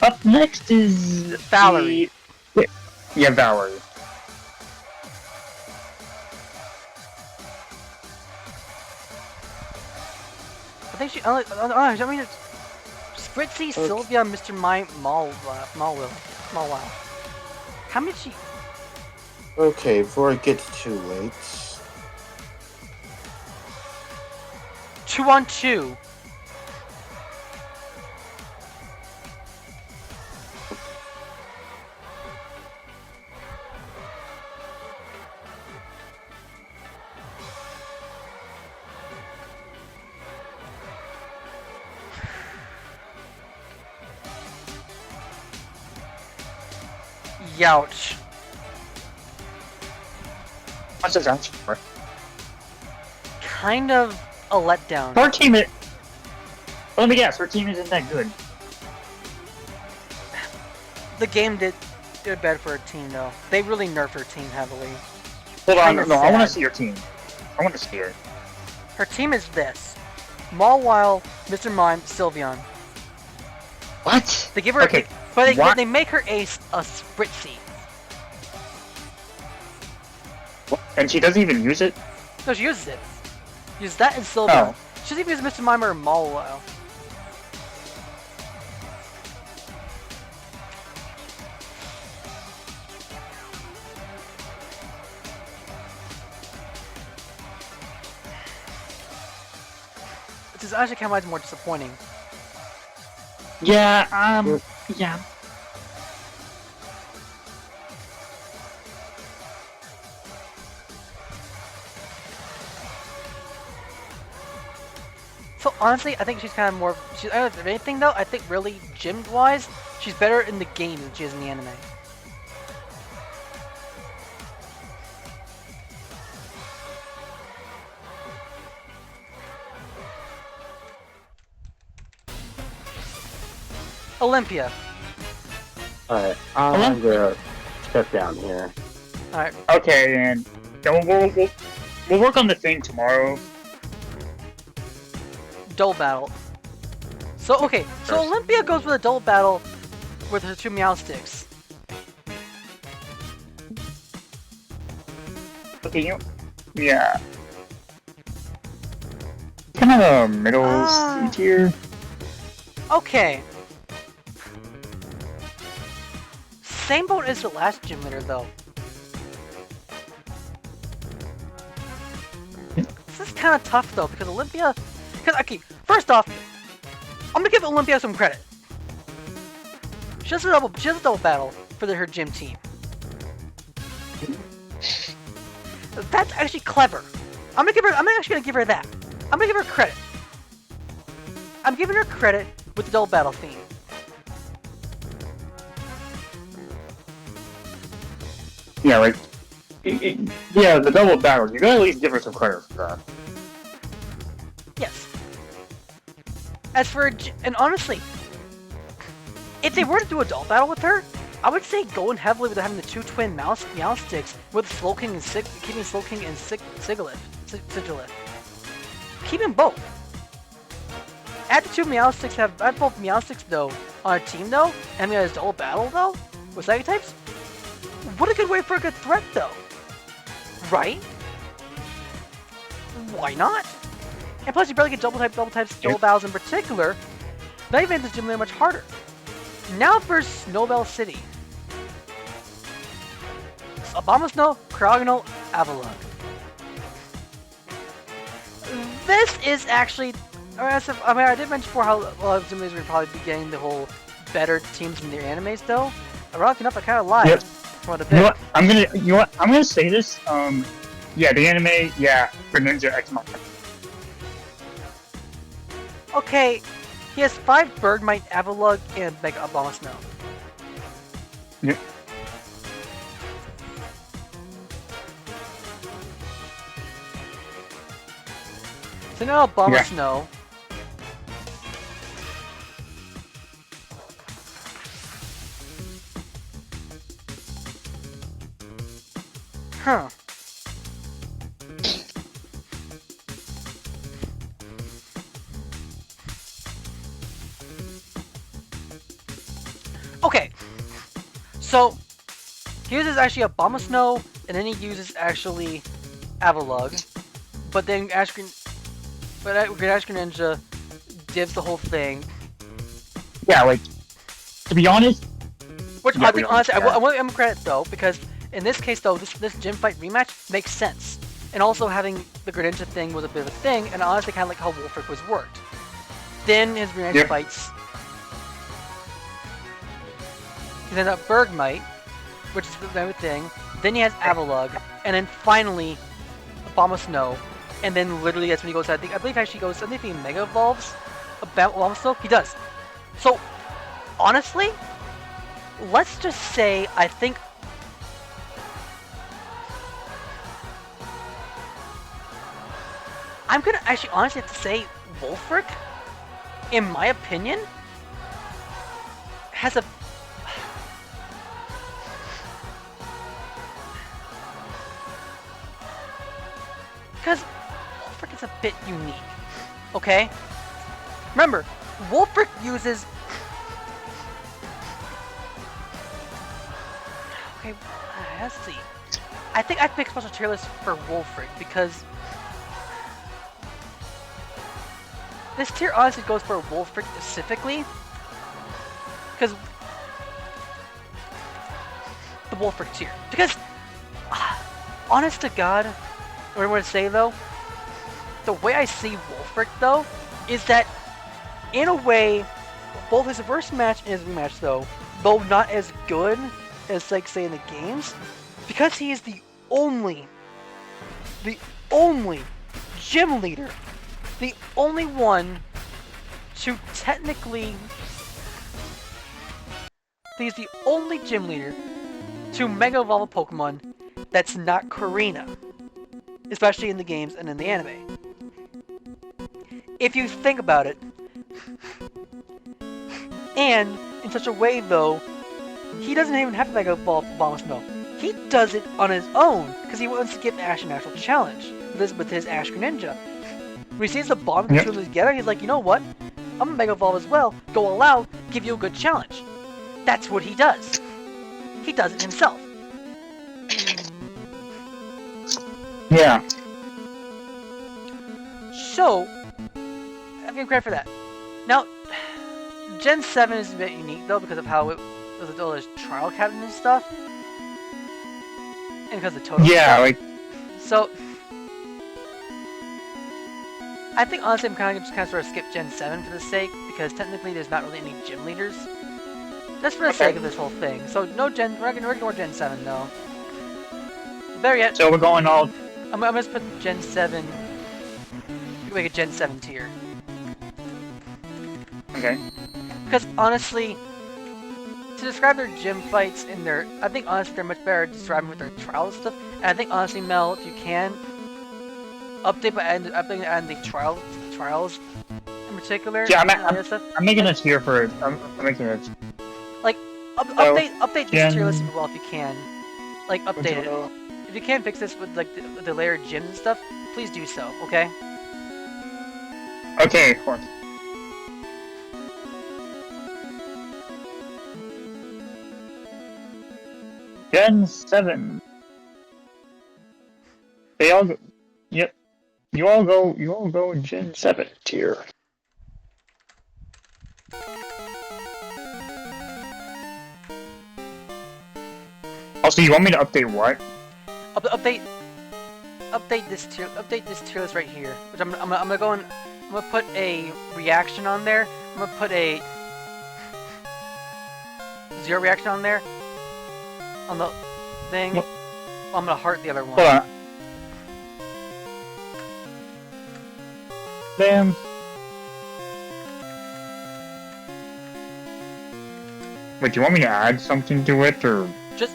[SPEAKER 2] Up next is
[SPEAKER 1] Valerie.
[SPEAKER 2] Yeah, Valerie.
[SPEAKER 1] I think I mean, it's Spritzy, Sylvia, Mr. Malwell. How many she?
[SPEAKER 9] Okay, before it gets too late.
[SPEAKER 1] 2-on-2. Youch.
[SPEAKER 2] What's his answer for?
[SPEAKER 1] Kind of a letdown.
[SPEAKER 2] Her team is. Let me guess, her team isn't that good.
[SPEAKER 1] The game did bad for her team though. They really nerfed her team heavily.
[SPEAKER 2] Hold on,
[SPEAKER 1] Kinda
[SPEAKER 2] no, I want to
[SPEAKER 1] sad.
[SPEAKER 2] see your team. I want to see it.
[SPEAKER 1] Her team is this: Mawile, Mr. Mime, Sylveon.
[SPEAKER 2] What?
[SPEAKER 1] They give her,
[SPEAKER 2] Okay,
[SPEAKER 1] but
[SPEAKER 2] what?
[SPEAKER 1] they make her a Spritzy.
[SPEAKER 2] And she doesn't even use it?
[SPEAKER 1] No, she uses it. Use that and Sylveon.
[SPEAKER 2] Oh.
[SPEAKER 1] She doesn't even use Mr. Mime or Mawile. Which is actually kind of more disappointing.
[SPEAKER 2] Yeah, yeah.
[SPEAKER 1] So honestly, I think she's kind of more. I don't know if anything though. I think really gym-wise, she's better in the game than she is in the anime. Olympia.
[SPEAKER 9] Alright, I'm gonna step down here.
[SPEAKER 1] All right.
[SPEAKER 2] Okay, and then we'll work on the thing tomorrow.
[SPEAKER 1] Double battle. So okay, so Olympia goes with a double battle with her 2 Meow Sticks.
[SPEAKER 2] Okay, yeah. Kind of a middle C tier.
[SPEAKER 1] Okay. Same boat as the last gym leader though. This is kind of tough though because Olympia. Because okay, first off, I'm gonna give Olympia some credit. She has a double battle for her gym team. That's actually clever. I'm actually gonna give her that. I'm gonna give her credit. I'm giving her credit with the double battle theme.
[SPEAKER 2] Yeah, like, yeah, the double battle. You gotta at least give her some credit for that.
[SPEAKER 1] Yes. As for and honestly, if they were to do a double battle with her, I would say going heavily with having the 2 twin Meow Sticks with Slowking and keeping Slowking and Sigilith. Keep them both. Add the 2 Meow Sticks. Add both Meow Sticks though on a team though, and we have a double battle though with Psychic types. What a good way for a good threat though, right? Why not? And plus, you barely get double types, double battles in particular. That even makes the gym leader much harder. Now for Snowbell City. Abomasnow, Cryogonal, Avalugg. This is actually, I mean, I did mention before how gym leaders would probably be getting the whole better teams in their animes though. Ironically enough, I kind of lied.
[SPEAKER 2] Yep.
[SPEAKER 1] For the
[SPEAKER 2] You know what? I'm gonna say this. Yeah, the anime. Yeah, Greninja X Machina.
[SPEAKER 1] Okay, he has 5 Bergmite, Avalugg, and Mega Abomasnow.
[SPEAKER 2] Yep.
[SPEAKER 1] So now Abomasnow. Huh. Okay. So, he uses actually Abomasnow, and then he uses actually Avalugg. But then Ash Greninja divs the whole thing.
[SPEAKER 2] Yeah, like, to be honest.
[SPEAKER 1] Which
[SPEAKER 2] Yeah,
[SPEAKER 1] I think, honestly, I want to give him credit though, because in this case though, this gym fight rematch makes sense. And also having the Greninja thing was a bit of a thing, and honestly kind of like how Wolfric was worked. Then his rematch fights. He then got Bergmite, which is the other thing. Then he has Avalugg, and then finally Abomasnow. And then literally that's when he goes. I believe actually goes. I think he Mega Evolves Abomasnow. He does. So honestly, let's just say I think. I'm gonna actually honestly have to say Wolfric, in my opinion, has a. Because Wolfric is a bit unique, okay? Remember, Wolfric uses... Okay, let's see. I think I'd pick special tier list for Wolfric because... This tier honestly goes for Wolfric specifically. Because... The Wolfric tier. Because... honest to God... What I want to say though, the way I see Wolfric though, is that in a way, both his first match and his rematch though not as good as like say in the games, because he is the only gym leader the only one to technically... He's the only gym leader to Mega Evolve a Pokemon that's not Karina. Especially in the games and in the anime. If you think about it. And, in such a way though, he doesn't even have to Mega Evolve Bombasmo. He does it on his own, because he wants to give Ash an actual challenge with his Ash Greninja. When he sees the bomb and the two of them together, he's like, you know what? I'm gonna Mega Evolve as well, go all out, give you a good challenge. That's what he does. He does it himself.
[SPEAKER 2] Yeah.
[SPEAKER 1] So, I give him credit for that. Now, Gen 7 is a bit unique though because of how it was all this trial cabinet and stuff. And because of Toto
[SPEAKER 2] Yeah,
[SPEAKER 1] stuff.
[SPEAKER 2] like,
[SPEAKER 1] So, I think honestly I'm kind of sort of skip Gen 7 for the sake, because technically there's not really any gym leaders. Just for the sake of this whole thing. So no Gen, we're gonna ignore Gen 7 though. Better yet,
[SPEAKER 2] so we're going all.
[SPEAKER 1] I'm gonna just put Gen 7, make a Gen 7 tier.
[SPEAKER 2] Okay.
[SPEAKER 1] Because honestly, to describe their gym fights in their, I think honestly they're much better describing with their trials stuff. And I think honestly, Mel, if you can, update by adding the trials in particular.
[SPEAKER 2] Yeah,
[SPEAKER 1] and all that stuff.
[SPEAKER 2] I'm making this here for. I'm making this.
[SPEAKER 1] Like, update this tier list as well if you can. Like, update it. If you can fix this with like the layered gyms and stuff, please do so. Okay.
[SPEAKER 2] Okay, of course. Gen 7. They all go. Yep. You all go Gen 7 tier. Also, you want me to update what?
[SPEAKER 1] Update this tier list right here. Which I'm gonna go and I'm gonna put a reaction on there. I'm gonna put a 0 reaction on there. On the thing.
[SPEAKER 2] What?
[SPEAKER 1] Well, I'm gonna heart the other one.
[SPEAKER 2] Hold on. Damn. Wait, do you want me to add something to it, or?
[SPEAKER 1] Just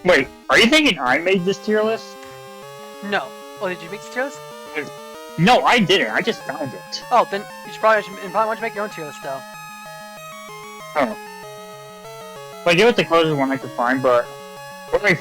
[SPEAKER 2] Wait, are you thinking I made this tier list?
[SPEAKER 1] no. Oh, did you make this tier list?
[SPEAKER 2] No, I didn't. I just found it.
[SPEAKER 1] Oh, then you should probably want to make your own tier list though.
[SPEAKER 2] Oh. Like, it was the closest one I could find, but... What do I...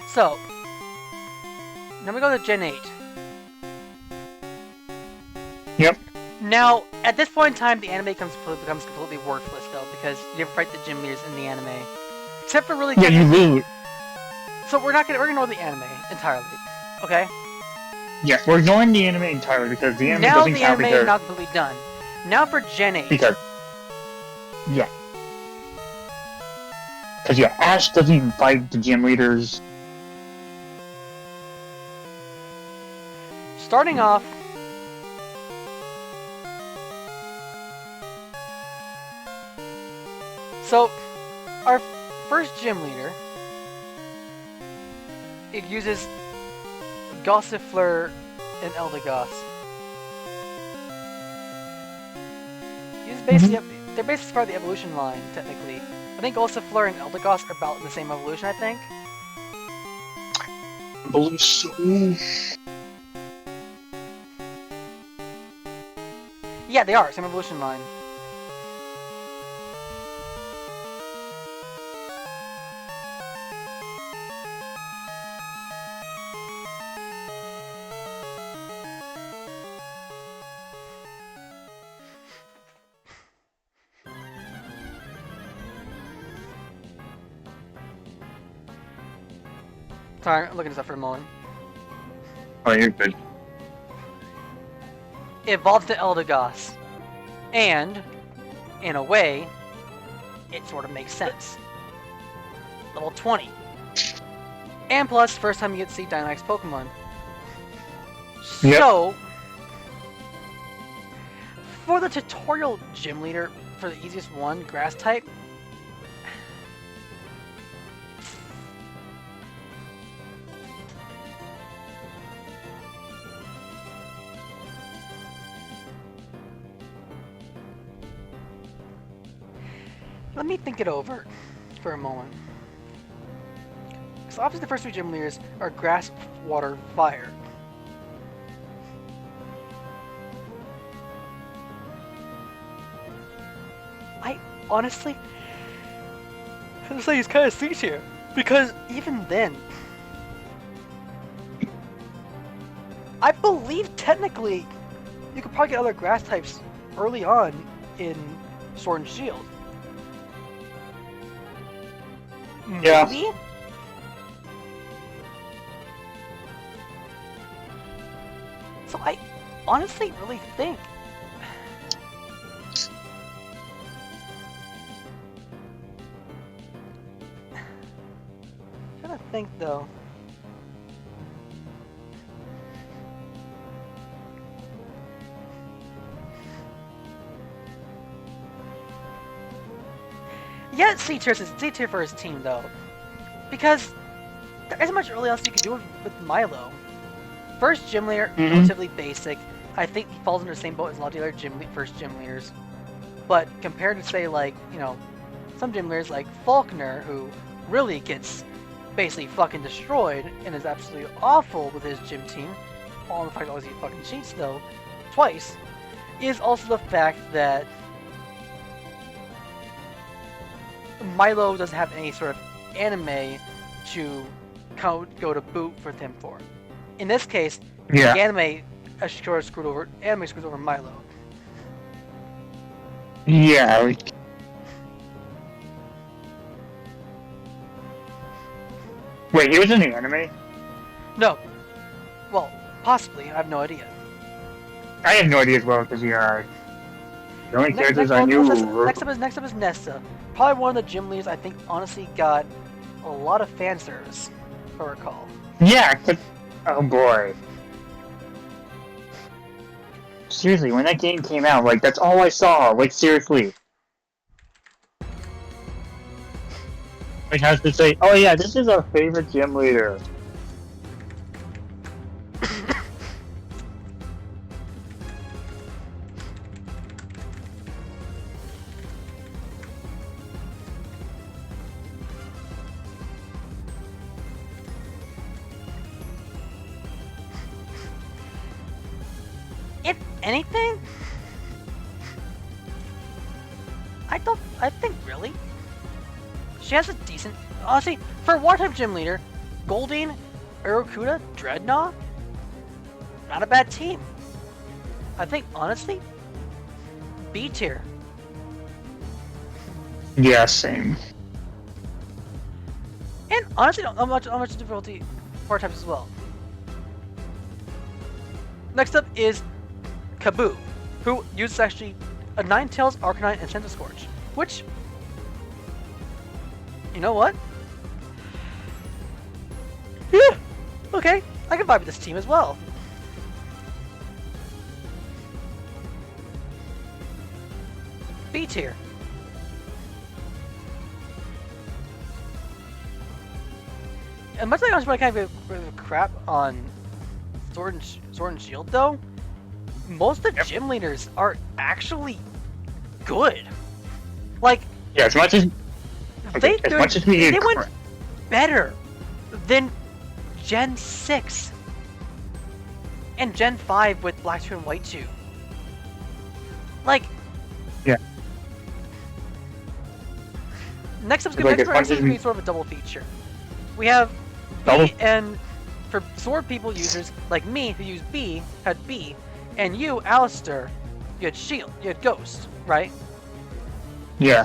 [SPEAKER 1] So, now we go to Gen 8.
[SPEAKER 2] Yep.
[SPEAKER 1] Now, at this point in time, the anime becomes completely worthless, though, because you never fight the gym leaders in the anime. Except for really...
[SPEAKER 2] Yeah, you lose.
[SPEAKER 1] So we're gonna ignore the anime entirely, okay?
[SPEAKER 2] Yeah, we're ignoring the anime entirely, because the anime
[SPEAKER 1] Now
[SPEAKER 2] doesn't
[SPEAKER 1] the
[SPEAKER 2] count
[SPEAKER 1] anime is
[SPEAKER 2] because...
[SPEAKER 1] not completely done. Now for Gen 8.
[SPEAKER 2] Because... Yeah. Because, yeah, Ash doesn't even fight the gym leaders.
[SPEAKER 1] Starting off... So, our first gym leader... It uses Gossifleur and Eldegoss. They're basically part of the evolution line, technically. I think Gossifleur and Eldegoss are about in the same evolution, I think.
[SPEAKER 2] I believe so.
[SPEAKER 1] Yeah, they are, same evolution line. Sorry, I'm looking this up for a moment.
[SPEAKER 2] Oh, you're good.
[SPEAKER 1] Evolved to Eldegoss. And, in a way, it sort of makes sense. Level 20. And plus, first time you get to see Dynamax Pokemon.
[SPEAKER 2] Yep.
[SPEAKER 1] So, for the tutorial gym leader, for the easiest one, grass type, let me think it over for a moment. Because obviously the first 3 gym leaders are grass, water, fire. I honestly, I was like, he's kind of C tier. Because even then, I believe technically you could probably get other grass types early on in Sword and Shield.
[SPEAKER 2] Yeah.
[SPEAKER 1] Maybe? So I honestly really think I'm trying to think though. Yeah, C tier for his team though, because there isn't much really else you can do with Milo. First gym leader, relatively basic. I think he falls into the same boat as a lot of the other first gym leaders. But compared to say like, you know, some gym leaders like Faulkner, who really gets basically fucking destroyed and is absolutely awful with his gym team, all in the fact that he fucking cheats though, twice, is also the fact that Milo doesn't have any sort of anime to go to boot with him for. In this case,
[SPEAKER 2] Yeah.
[SPEAKER 1] the anime screwed over Milo.
[SPEAKER 2] Yeah. Like, wait, he was in the anime?
[SPEAKER 1] No. Well, possibly. I have no idea.
[SPEAKER 2] I have no idea as well because the only characters I knew were.
[SPEAKER 1] Next up is Nesta. Probably one of the gym leaders I think honestly got a lot of fan service, if I recall.
[SPEAKER 2] Yeah, but oh boy. Seriously, when that game came out, like that's all I saw. Like seriously. Like has to say, oh yeah, this is our favorite gym leader.
[SPEAKER 1] If anything, I think really, she has a decent, honestly, for a Water-type gym leader, Goldeen, Urakuda, Dreadnought, not a bad team. I think, honestly, B tier.
[SPEAKER 2] Yeah, same.
[SPEAKER 1] And honestly, not much difficulty for types as well. Next up is Kaboo, who uses actually a Ninetales, Arcanine, and Centiskorch, which, you know what? Yeah, okay, I can vibe with this team as well. B tier. And much like I was kind of a crap on Sword and Shield, though, most of the gym leaders are actually good. Like,
[SPEAKER 2] Yeah, as much as
[SPEAKER 1] they
[SPEAKER 2] we
[SPEAKER 1] went better than Gen 6 and Gen 5 with Black 2 and White 2. Like,
[SPEAKER 2] Yeah.
[SPEAKER 1] Next up's
[SPEAKER 2] Like,
[SPEAKER 1] going
[SPEAKER 2] as much
[SPEAKER 1] to
[SPEAKER 2] as
[SPEAKER 1] be
[SPEAKER 2] we-
[SPEAKER 1] sort of a double feature. We have
[SPEAKER 2] Double-
[SPEAKER 1] B, and for Sword people users like me who use B, had B, and you, Alistair, you had Shield, you had Ghost, right?
[SPEAKER 2] Yeah.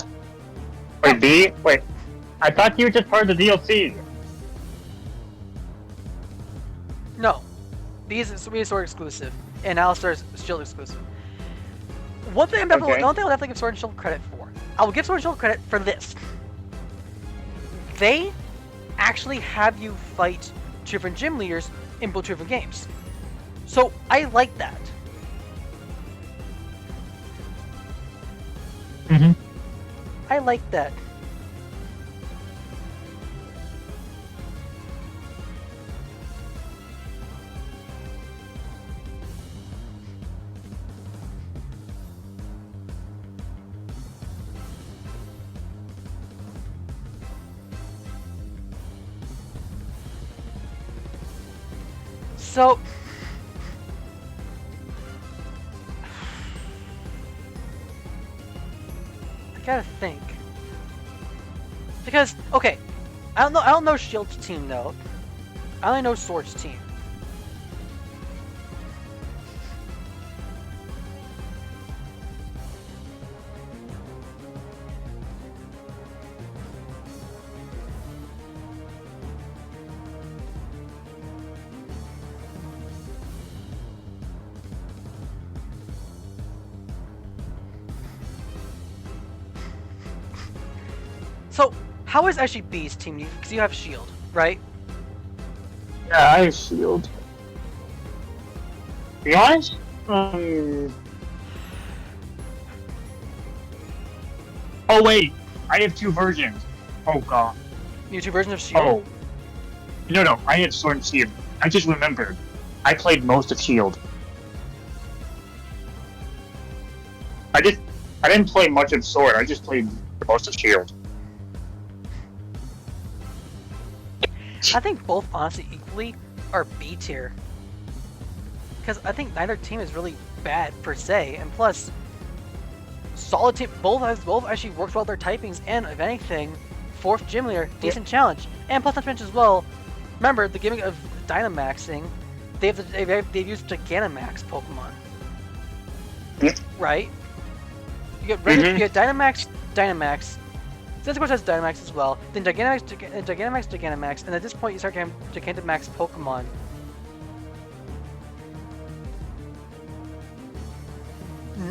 [SPEAKER 2] Wait, B? Wait. I thought you were just part of the DLC.
[SPEAKER 1] No. These are Sword exclusive, and Alistar's Shield exclusive. One thing I'll definitely give Sword and Shield credit for. I will give Sword and Shield credit for this. They actually have you fight different gym leaders in both different games. So I like that.
[SPEAKER 2] Mm-hmm.
[SPEAKER 1] I like that. So, I gotta think. Because, okay, I don't know Shield's team though. I only know Sword's team. So, how is actually B's team? Because you have Shield, right?
[SPEAKER 2] Yeah, I have Shield. To be honest, oh wait, I have two versions. Oh god.
[SPEAKER 1] You have two versions of Shield?
[SPEAKER 2] Oh. No, I had Sword and Shield. I just remembered. I played most of Shield. I didn't play much of Sword, I just played most of Shield.
[SPEAKER 1] I think both, honestly, equally are B tier. Because I think neither team is really bad, per se. And plus, solid team, both actually worked well with their typings, and if anything, 4th gym leader, decent challenge. And plus, not to mention as well, remember, the gimmick of Dynamaxing, they've used Gigantamax Pokemon. Right? You get Dynamax, Since of course has Dynamax as well, then Gigantamax, and at this point you start getting Gigantamax Pokemon.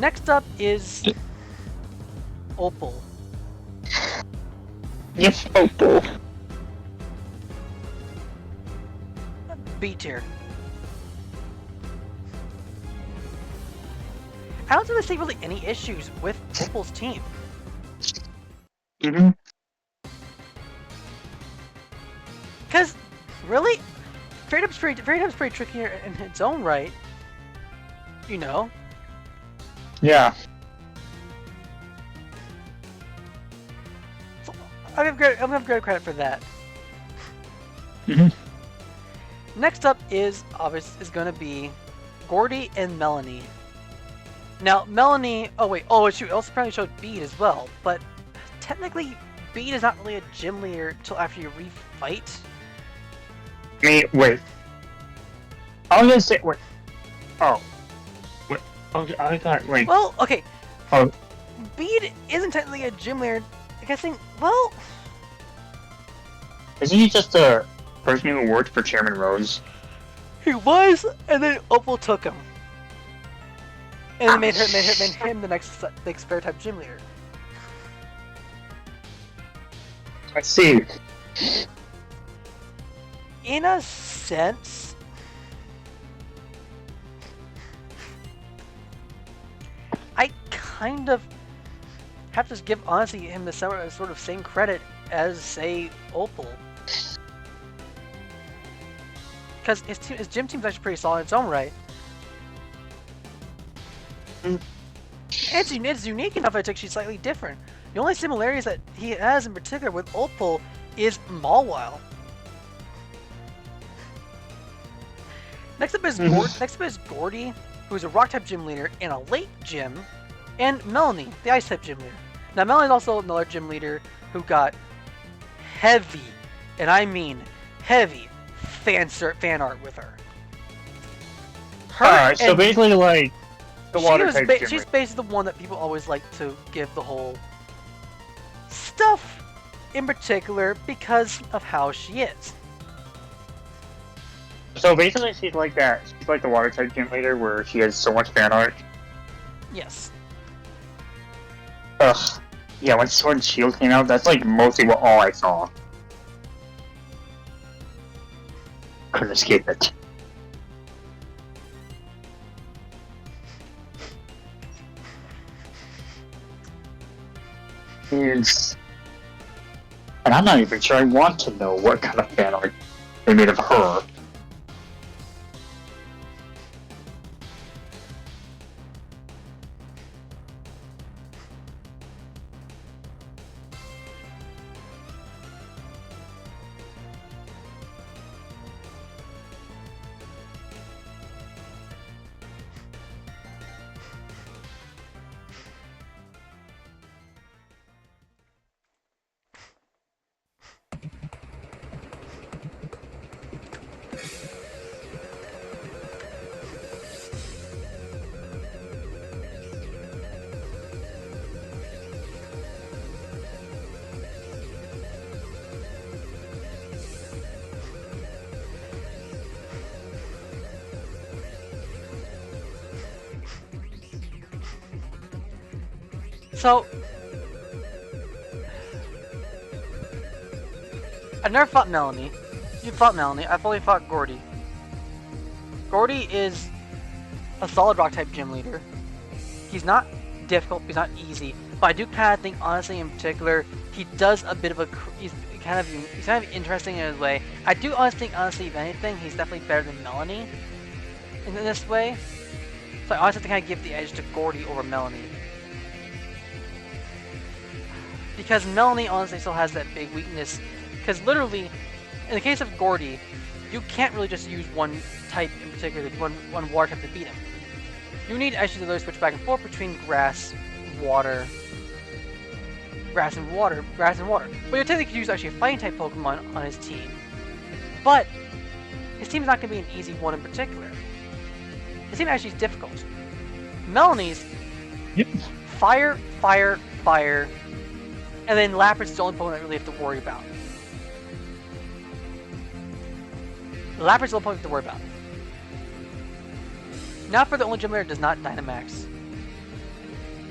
[SPEAKER 1] Next up is Opal.
[SPEAKER 2] Yes, Opal.
[SPEAKER 1] B tier. I don't really see really any issues with Opal's team.
[SPEAKER 2] Mm-hmm.
[SPEAKER 1] Because, really? Fairy Type's pretty tricky in its own right. You know?
[SPEAKER 2] Yeah.
[SPEAKER 1] So, I'm gonna give great credit for that.
[SPEAKER 2] Mm-hmm.
[SPEAKER 1] Next up is gonna be Gordy and Melanie. Now, Melanie... shoot, it also probably showed Bede as well, but technically, Bede is not really a gym leader until after you refight.
[SPEAKER 2] Wait. I was gonna say, wait. Oh. Wait. Okay, I thought, wait.
[SPEAKER 1] Well, okay.
[SPEAKER 2] Oh.
[SPEAKER 1] Bede isn't technically a gym leader. I guess, well...
[SPEAKER 2] Isn't he just a person who worked for Chairman Rose?
[SPEAKER 1] He was, and then Opal took him. And it made him the next Fairy type gym leader.
[SPEAKER 2] I see.
[SPEAKER 1] In a sense, I kind of have to give honestly him the sort of same credit as say Opal, because his gym team's actually pretty solid in its own right. It's unique enough that it's actually slightly different. The only similarities that he has in particular with Opal is Mawile. Next up is Gordy, who's a rock type gym leader in a late gym, and Melanie, the ice type gym leader. Now Melanie's also another gym leader who got heavy, and I mean heavy, fan art with her.
[SPEAKER 2] Alright, so basically like the water type gym
[SPEAKER 1] she's basically the one that people always like to give the whole stuff in particular because of how she is.
[SPEAKER 2] So basically, she's like that. She's like the water type gym leader, where she has so much fan art.
[SPEAKER 1] Yes.
[SPEAKER 2] Ugh. Yeah, when Sword and Shield came out, that's like mostly all I saw. Couldn't escape it. And I'm not even sure I want to know what kind of fan art they made of her.
[SPEAKER 1] So, I've never fought Melanie. You fought Melanie. I've only fought Gordy. Gordy is a solid rock type gym leader. He's not difficult. He's not easy. But I do kind of think, honestly, in particular, he does a bit of a. He's kind of interesting in his way. I do honestly think, if anything, he's definitely better than Melanie in this way. So I honestly think I give the edge to Gordy over Melanie. Because Melanie honestly still has that big weakness. Because literally, in the case of Gordy, you can't really just use one type in particular, one water type to beat him. You need actually to literally switch back and forth between grass, water, grass and water. But you technically could use actually a fighting type Pokemon on his team. But his team's not going to be an easy one in particular. His team actually is difficult. Melanie's fire, fire, fire. And then Lapras is the only Pokemon that really have to worry about. Lapras is the only Pokemon you have to worry about. Now for the only gym leader that does not Dynamax.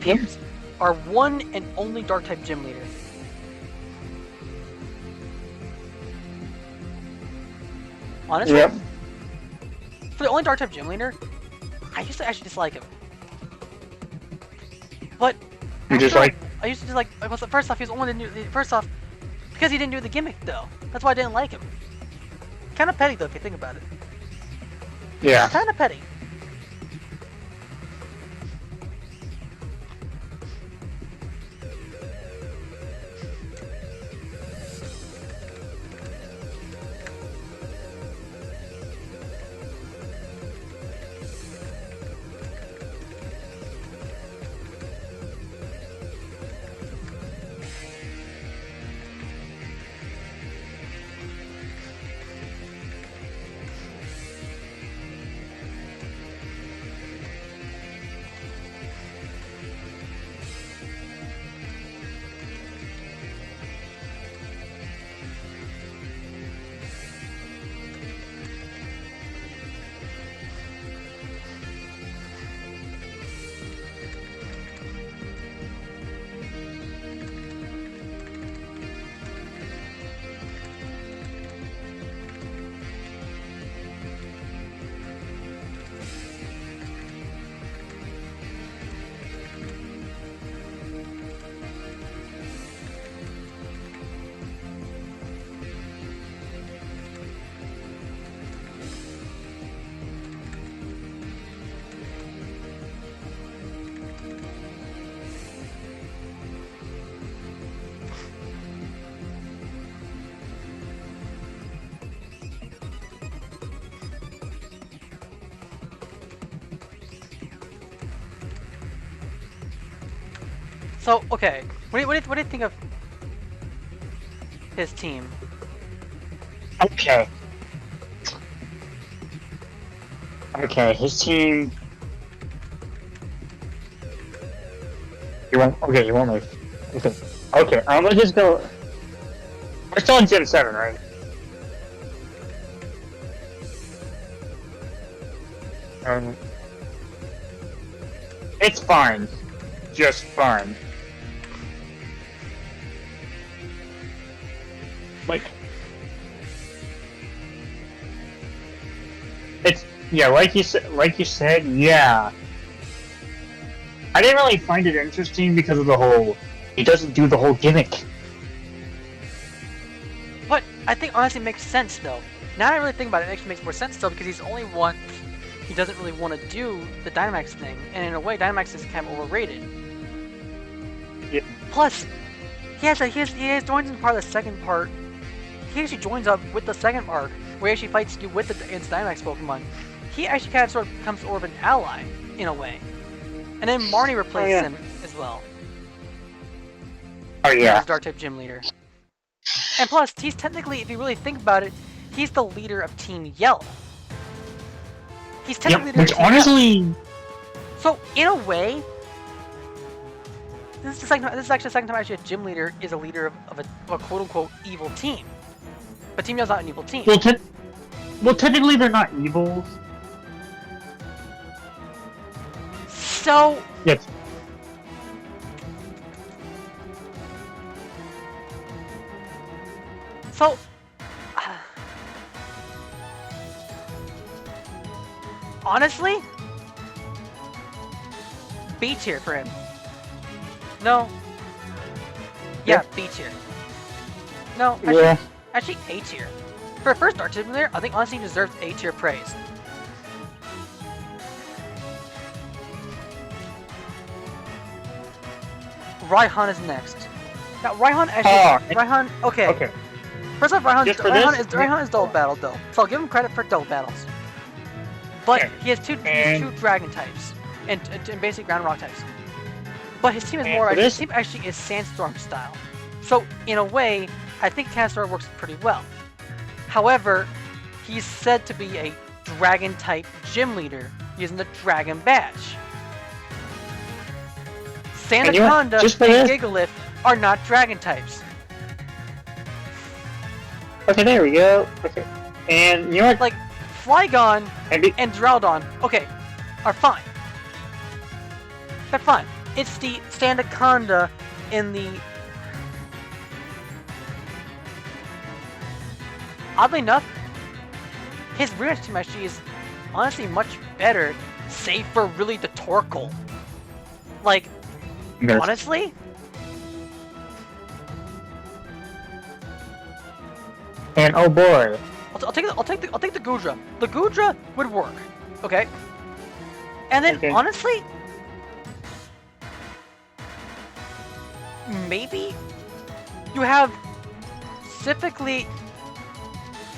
[SPEAKER 1] Piers, our one and only Dark-type gym leader. Honestly, for the only Dark-type gym leader, I used to actually dislike him. But
[SPEAKER 2] You just like?
[SPEAKER 1] I used to just like. First off, he was only first off, because he didn't do the gimmick though. That's why I didn't like him. Kind of petty though, if you think about it.
[SPEAKER 2] Yeah.
[SPEAKER 1] Kind of petty. So, okay, what do you think of his team?
[SPEAKER 2] Okay. Okay, his team. You want? Okay, you want my? Okay. Okay, I'm gonna just go. We're still in Gen 7, right? It's fine. Just fine. Like, it's yeah, like you said, yeah. I didn't really find it interesting because of the whole. He doesn't do the whole gimmick.
[SPEAKER 1] But I think honestly it makes sense though. Now I really think about it, it actually makes more sense though because he's the only one. He doesn't really want to do the Dynamax thing, and in a way, Dynamax is kind of overrated.
[SPEAKER 2] Yeah.
[SPEAKER 1] Plus, he joins in part of the second part. He actually joins up with the second arc, where he actually fights you with the Dynamax Pokemon. He actually kind of sort of becomes sort of an ally, in a way. And then Marnie replaces him as well.
[SPEAKER 2] Oh yeah.
[SPEAKER 1] As Dark-type gym leader. And plus, he's technically, if you really think about it, he's the leader of Team Yellow. He's technically
[SPEAKER 2] Which honestly...
[SPEAKER 1] So, in a way, this is actually the second time actually a gym leader is a leader of a quote-unquote evil team. But Team Yellow's not an evil team.
[SPEAKER 2] Well, technically they're not evil.
[SPEAKER 1] So...
[SPEAKER 2] Yes.
[SPEAKER 1] So... honestly? B tier for him. No. Yeah, B tier. No, actually A tier. For a first Dark Type there, I think honestly he deserves A tier praise. Raihan is next. Now Raihan actually okay. First off, Raihan is double battled though, so I'll give him credit for double battles. But he has two dragon types and basic ground rock types. But his team is his team actually is Sandstorm style. So in a way, I think Sandstorm works pretty well. However, he's said to be a dragon type gym leader using the Dragon Badge. Sandaconda and Gigalith are not dragon types.
[SPEAKER 2] Okay, there we go. Okay. And you know what?
[SPEAKER 1] Like, Flygon and Duraludon, okay, are fine. They're fine. It's the Sandaconda in the... Oddly enough, his rear team actually is honestly much better, save for really the Torkoal. Like, honestly?
[SPEAKER 2] And oh boy.
[SPEAKER 1] I'll take the Goodra. The Goodra would work, okay? And then honestly, maybe you have specifically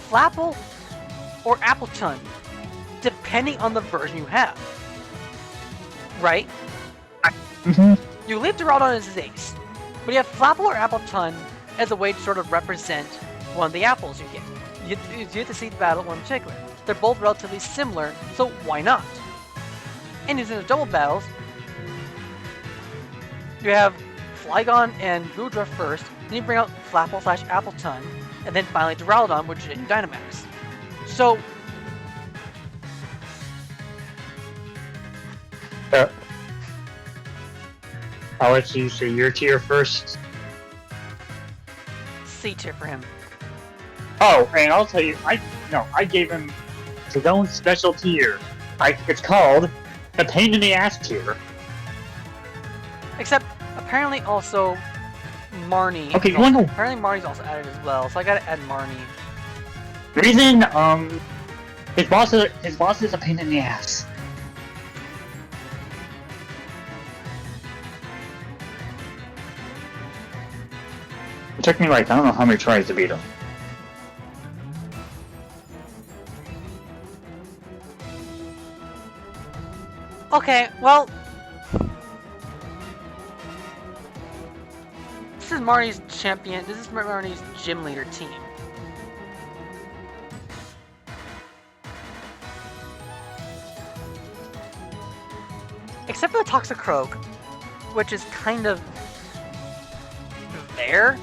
[SPEAKER 1] Flapple or Appletun, depending on the version you have. Right? You leave Duraludon as his ace, but you have Flapple or Appletun as a way to sort of represent one of the apples you get. You have to see the battle one in particular. They're both relatively similar, so why not? And using the double battles, you have Flygon and Goodra first, then you bring out Flapple / Appletun, and then finally Duraludon with Gen Dynamax. So...
[SPEAKER 2] I'll let you say your tier first.
[SPEAKER 1] C tier for him.
[SPEAKER 2] Oh, and I'll tell you, I gave him his own special tier. It's called the pain in the ass tier.
[SPEAKER 1] Except, apparently also, Marnie.
[SPEAKER 2] Okay,
[SPEAKER 1] apparently Marnie's also added as well, so I gotta add Marnie.
[SPEAKER 2] The reason, his boss is a pain in the ass. It took me like, I don't know how many tries to beat him.
[SPEAKER 1] Okay, well... This is Marnie's champion, this is Marnie's gym leader team. Except for the Toxicroak, which is kind of... there?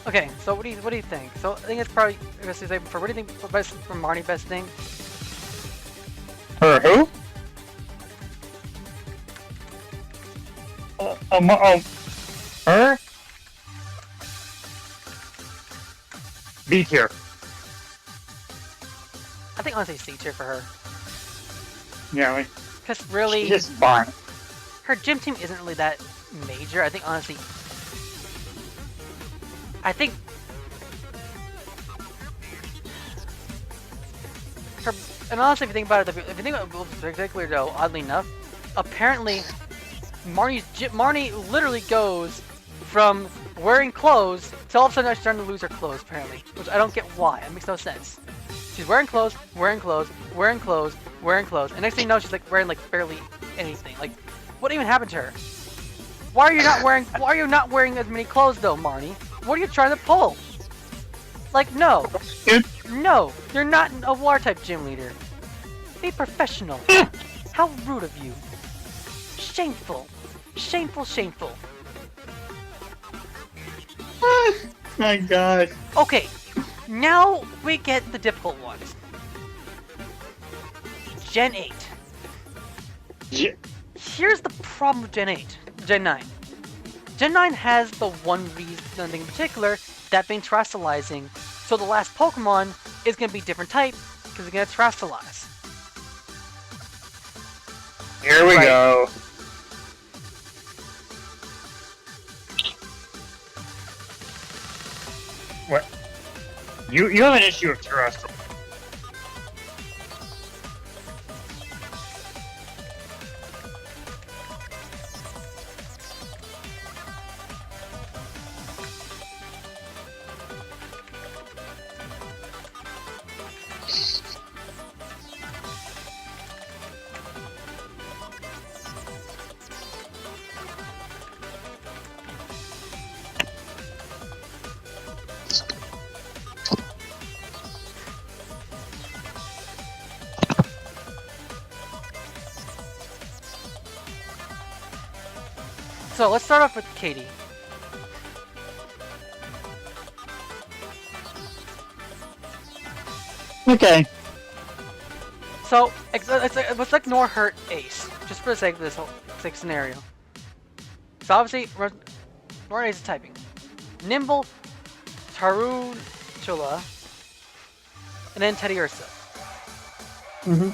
[SPEAKER 1] Okay, so what do you think? So I think it's probably I guess say for what do you think for best for Marnie best thing?
[SPEAKER 2] For who? Her? B tier.
[SPEAKER 1] I think honestly C tier for her.
[SPEAKER 2] Yeah, like,
[SPEAKER 1] Because really,
[SPEAKER 2] she's just fine.
[SPEAKER 1] her gym team isn't really that major. I think honestly, her. And honestly, if you think about it, if you think about it particularly though, oddly enough, apparently Marnie literally goes from wearing clothes to all of a sudden she's starting to lose her clothes. Apparently, which I don't get why. It makes no sense. She's wearing clothes, wearing clothes, wearing clothes, wearing clothes, and next thing you know, she's like wearing like barely anything. Like, what even happened to her? Why are you not wearing? Why are you not wearing as many clothes though, Marnie? What are you trying to pull? Like, no, no, you're not a war type gym leader. Be professional. How rude of you. Shameful, shameful, shameful.
[SPEAKER 2] My God.
[SPEAKER 1] Okay, now we get the difficult ones. Gen 8.
[SPEAKER 2] Yeah.
[SPEAKER 1] Here's the problem with Gen 8. Gen 9. Gen 9 has the one reason in particular, that being terrestrializing. So the last Pokemon is going to be different type, because it's going to terrestrialize.
[SPEAKER 2] Here we
[SPEAKER 1] Right.
[SPEAKER 2] go. What? You have an issue with terrestrial.
[SPEAKER 1] So let's start off with Katie.
[SPEAKER 2] Okay.
[SPEAKER 1] So let's ignore her ace, just for the sake of this whole scenario. So obviously, Nora Ace is typing. Nimble, Tarantula, and then Teddy Ursa.
[SPEAKER 2] Mm-hmm.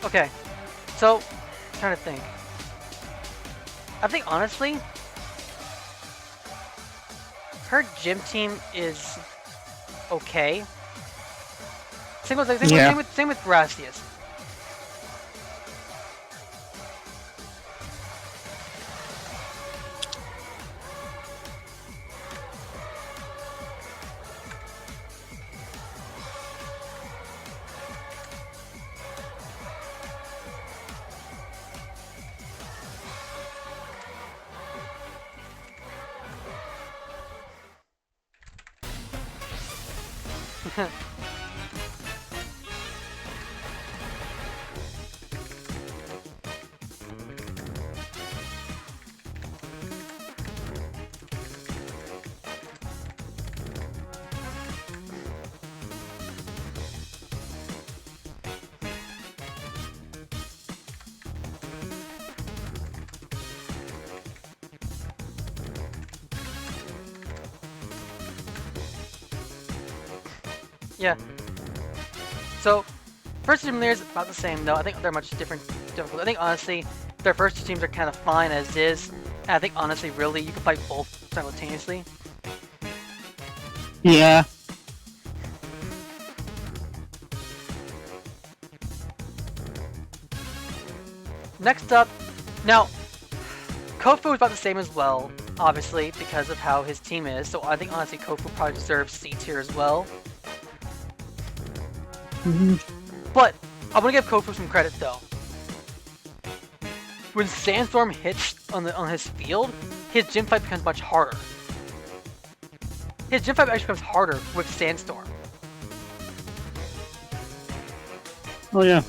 [SPEAKER 1] Okay, so I'm trying to think. I think honestly, her gym team is okay. Same with Gracias. Yeah. So, first two Leaders about the same though. I think they're much different. I think honestly, their first two teams are kind of fine as is. And I think honestly, really, you can fight both simultaneously.
[SPEAKER 2] Yeah.
[SPEAKER 1] Next up, now, Kofu is about the same as well, obviously, because of how his team is. So I think honestly, Kofu probably deserves C tier as well. But I'm gonna give Kofu some credit though. When Sandstorm hits on his field, his gym fight becomes much harder. His gym fight actually becomes harder with Sandstorm.
[SPEAKER 2] Oh yeah.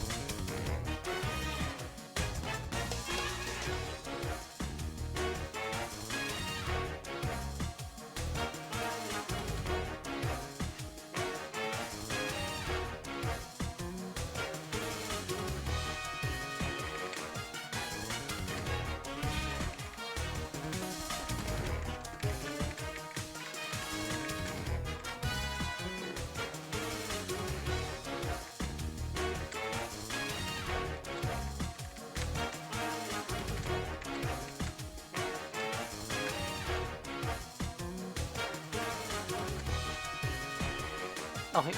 [SPEAKER 1] Oh, he...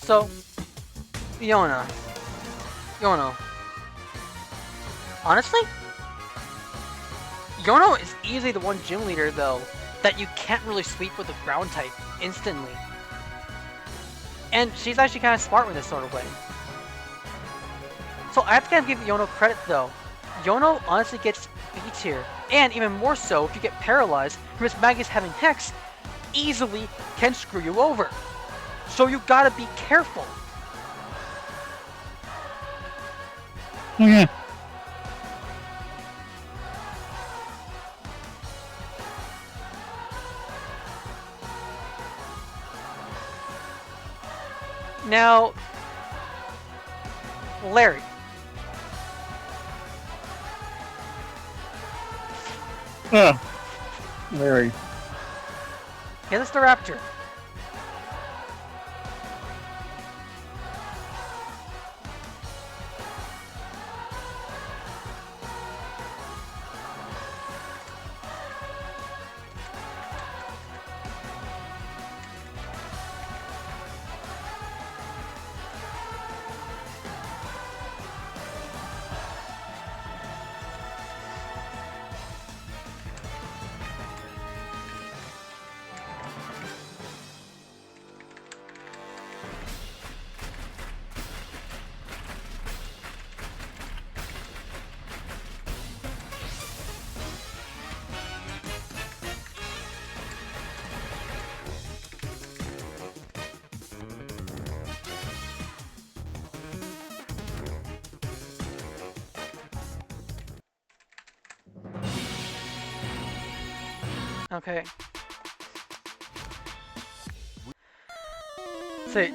[SPEAKER 1] So, Yona. Honestly, Yono is easily the one gym leader, though, that you can't really sweep with a ground type instantly. And she's actually kind of smart in this sort of way. So I have to kind of give Yono credit, though. Yono honestly gets B tier, and even more so if you get paralyzed, Miss Magus having Hex easily can screw you over. So you gotta be careful.
[SPEAKER 2] Oh yeah.
[SPEAKER 1] Now, Larry.
[SPEAKER 2] Larry.
[SPEAKER 1] Yeah, that's the Raptor. Okay. See.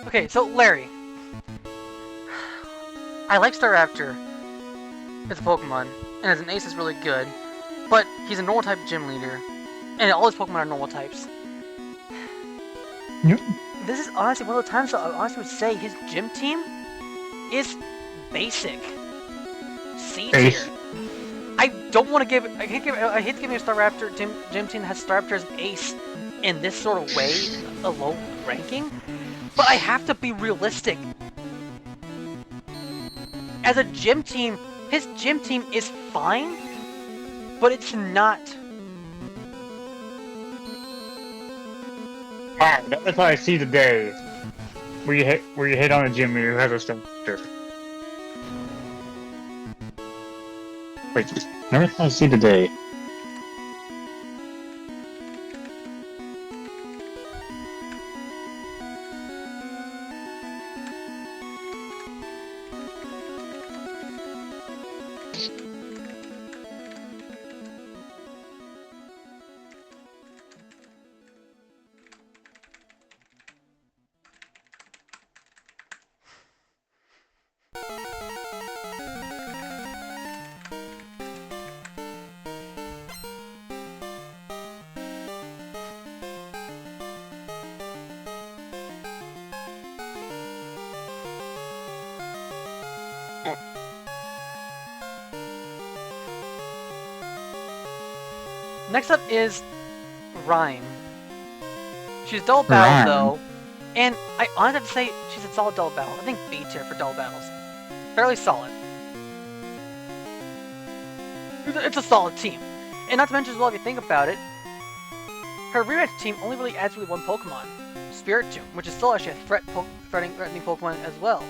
[SPEAKER 1] Okay, so Larry. I like Staraptor as a Pokemon, and as an ace is really good, but he's a normal type gym leader, and all his Pokemon are normal types.
[SPEAKER 2] Yep.
[SPEAKER 1] This is honestly one of the times that I honestly would say his gym team is basic. C tier.
[SPEAKER 2] Ace.
[SPEAKER 1] I don't want to give. I hate giving a Staraptor gym team that has Staraptor as ace in this sort of way, a low ranking. But I have to be realistic. As a gym team, his gym team is fine, but it's not.
[SPEAKER 2] Wow, that's how I see the day. Where you hit on a gym leader who has a Staraptor. Wait, never thought I see the day.
[SPEAKER 1] Next up is Rhyme. She's dull battle though, and I honestly have to say she's a solid dull battle. I think B tier for dull battles. Fairly solid. It's a solid team. And not to mention as well, if you think about it, her rematch team only really adds one Pokemon, Spiritomb, which is still actually a threatening Pokemon as well.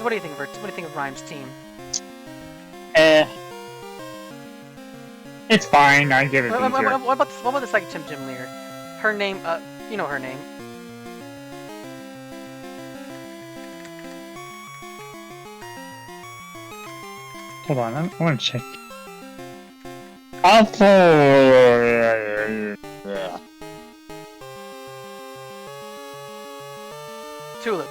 [SPEAKER 1] What do you think of her? What do you think of Rhyme's team?
[SPEAKER 2] It's fine. I give it
[SPEAKER 1] What
[SPEAKER 2] B tier.
[SPEAKER 1] about the second gym leader? Her name, you know her name.
[SPEAKER 2] Hold on, I want to check. Also,
[SPEAKER 1] Tulip.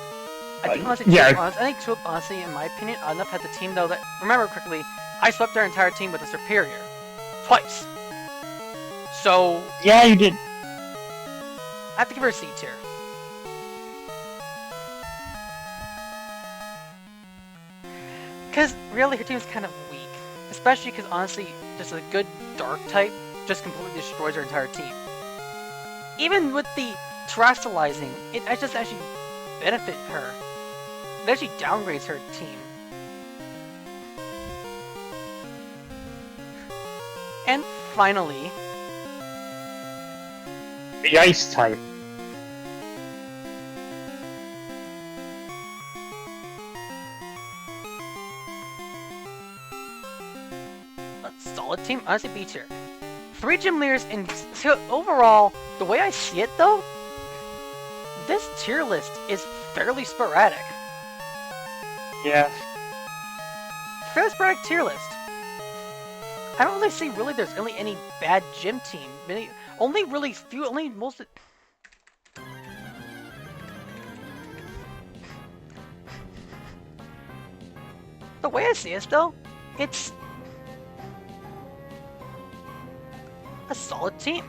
[SPEAKER 1] I think honestly, I think Tulip, honestly, in my opinion, enough had the team though that, remember quickly, I swept their entire team with a Superior. Twice. So...
[SPEAKER 2] yeah, you did.
[SPEAKER 1] I have to give her a C tier. Because really her team is kind of weak. Especially because honestly, just a good Dark type just completely destroys her entire team. Even with the Terastallizing, it just actually benefit her. It actually downgrades her team. And finally,
[SPEAKER 2] The Ice type.
[SPEAKER 1] a solid team, honestly B tier. 3 gym leaders, and so overall, the way I see it though, this tier list is fairly sporadic.
[SPEAKER 2] Yeah.
[SPEAKER 1] Fairly sporadic tier list. I don't really see there's really any bad gym team. Only the way I see it, though, it's a solid team.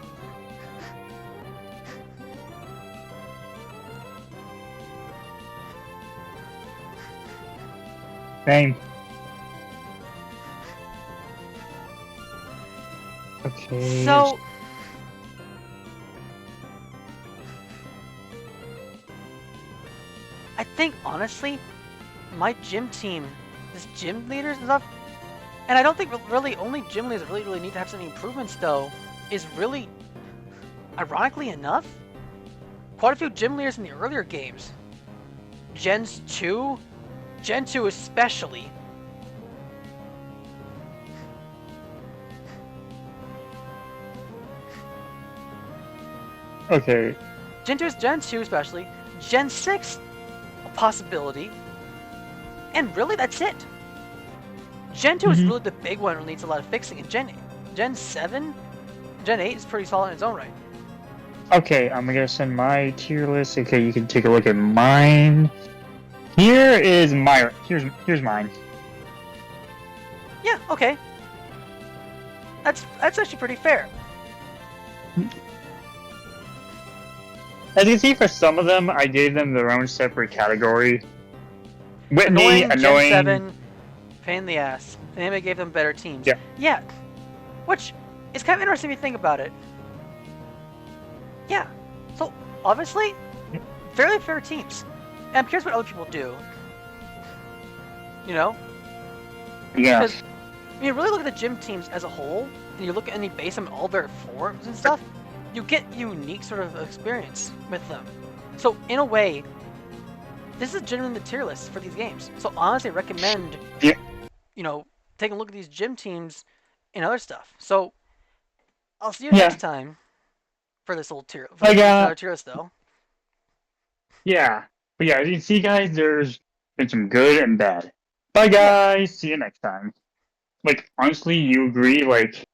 [SPEAKER 2] Same. Okay.
[SPEAKER 1] So, I think honestly, my gym team, this gym leaders and stuff, and I don't think really only gym leaders really need to have some improvements though, is really, ironically enough, quite a few gym leaders in the earlier games. Gen 2 especially.
[SPEAKER 2] Okay.
[SPEAKER 1] Gen 2 especially. Gen 6, a possibility. And really, that's it. Gen 2 is really the big one that needs a lot of fixing. And Gen 7, Gen 8 is pretty solid in its own right.
[SPEAKER 2] Okay, I'm gonna send my tier list. Okay, you can take a look at mine. Here is my here's mine.
[SPEAKER 1] Yeah, okay. That's actually pretty fair.
[SPEAKER 2] As you can see, for some of them, I gave them their own separate category. Whitney,
[SPEAKER 1] Gen 7, pain in the ass. And anybody gave them better teams.
[SPEAKER 2] Yeah.
[SPEAKER 1] Yeah. Which is kind of interesting if you think about it. Yeah. So, obviously, fairly fair teams. And I'm curious what other people do. You know?
[SPEAKER 2] Yeah.
[SPEAKER 1] Because when you really look at the gym teams as a whole, and you look at and you base them on all their forms and stuff, you get unique sort of experience with them. So, in a way, this is genuinely the tier list for these games. So, honestly, I recommend,
[SPEAKER 2] Yeah.
[SPEAKER 1] you know, taking a look at these gym teams and other stuff. So, I'll see you
[SPEAKER 2] Yeah.
[SPEAKER 1] next time for this little tier. For
[SPEAKER 2] Like,
[SPEAKER 1] another tier list, though.
[SPEAKER 2] Yeah. But yeah, as you can see, guys, there's been some good and bad. Bye, guys. See you next time. Like, honestly, you agree, like,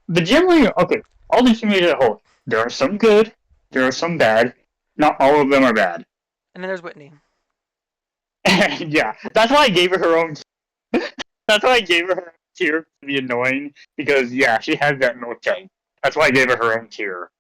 [SPEAKER 2] the gym leader, okay, all the gym leaders as a whole, there are some good, there are some bad, not all of them are bad.
[SPEAKER 1] And then there's Whitney.
[SPEAKER 2] Yeah, that's why I gave her her own, that's why I gave her her own tier to be annoying, because, yeah, she has that note tag. That's why I gave her her own tier.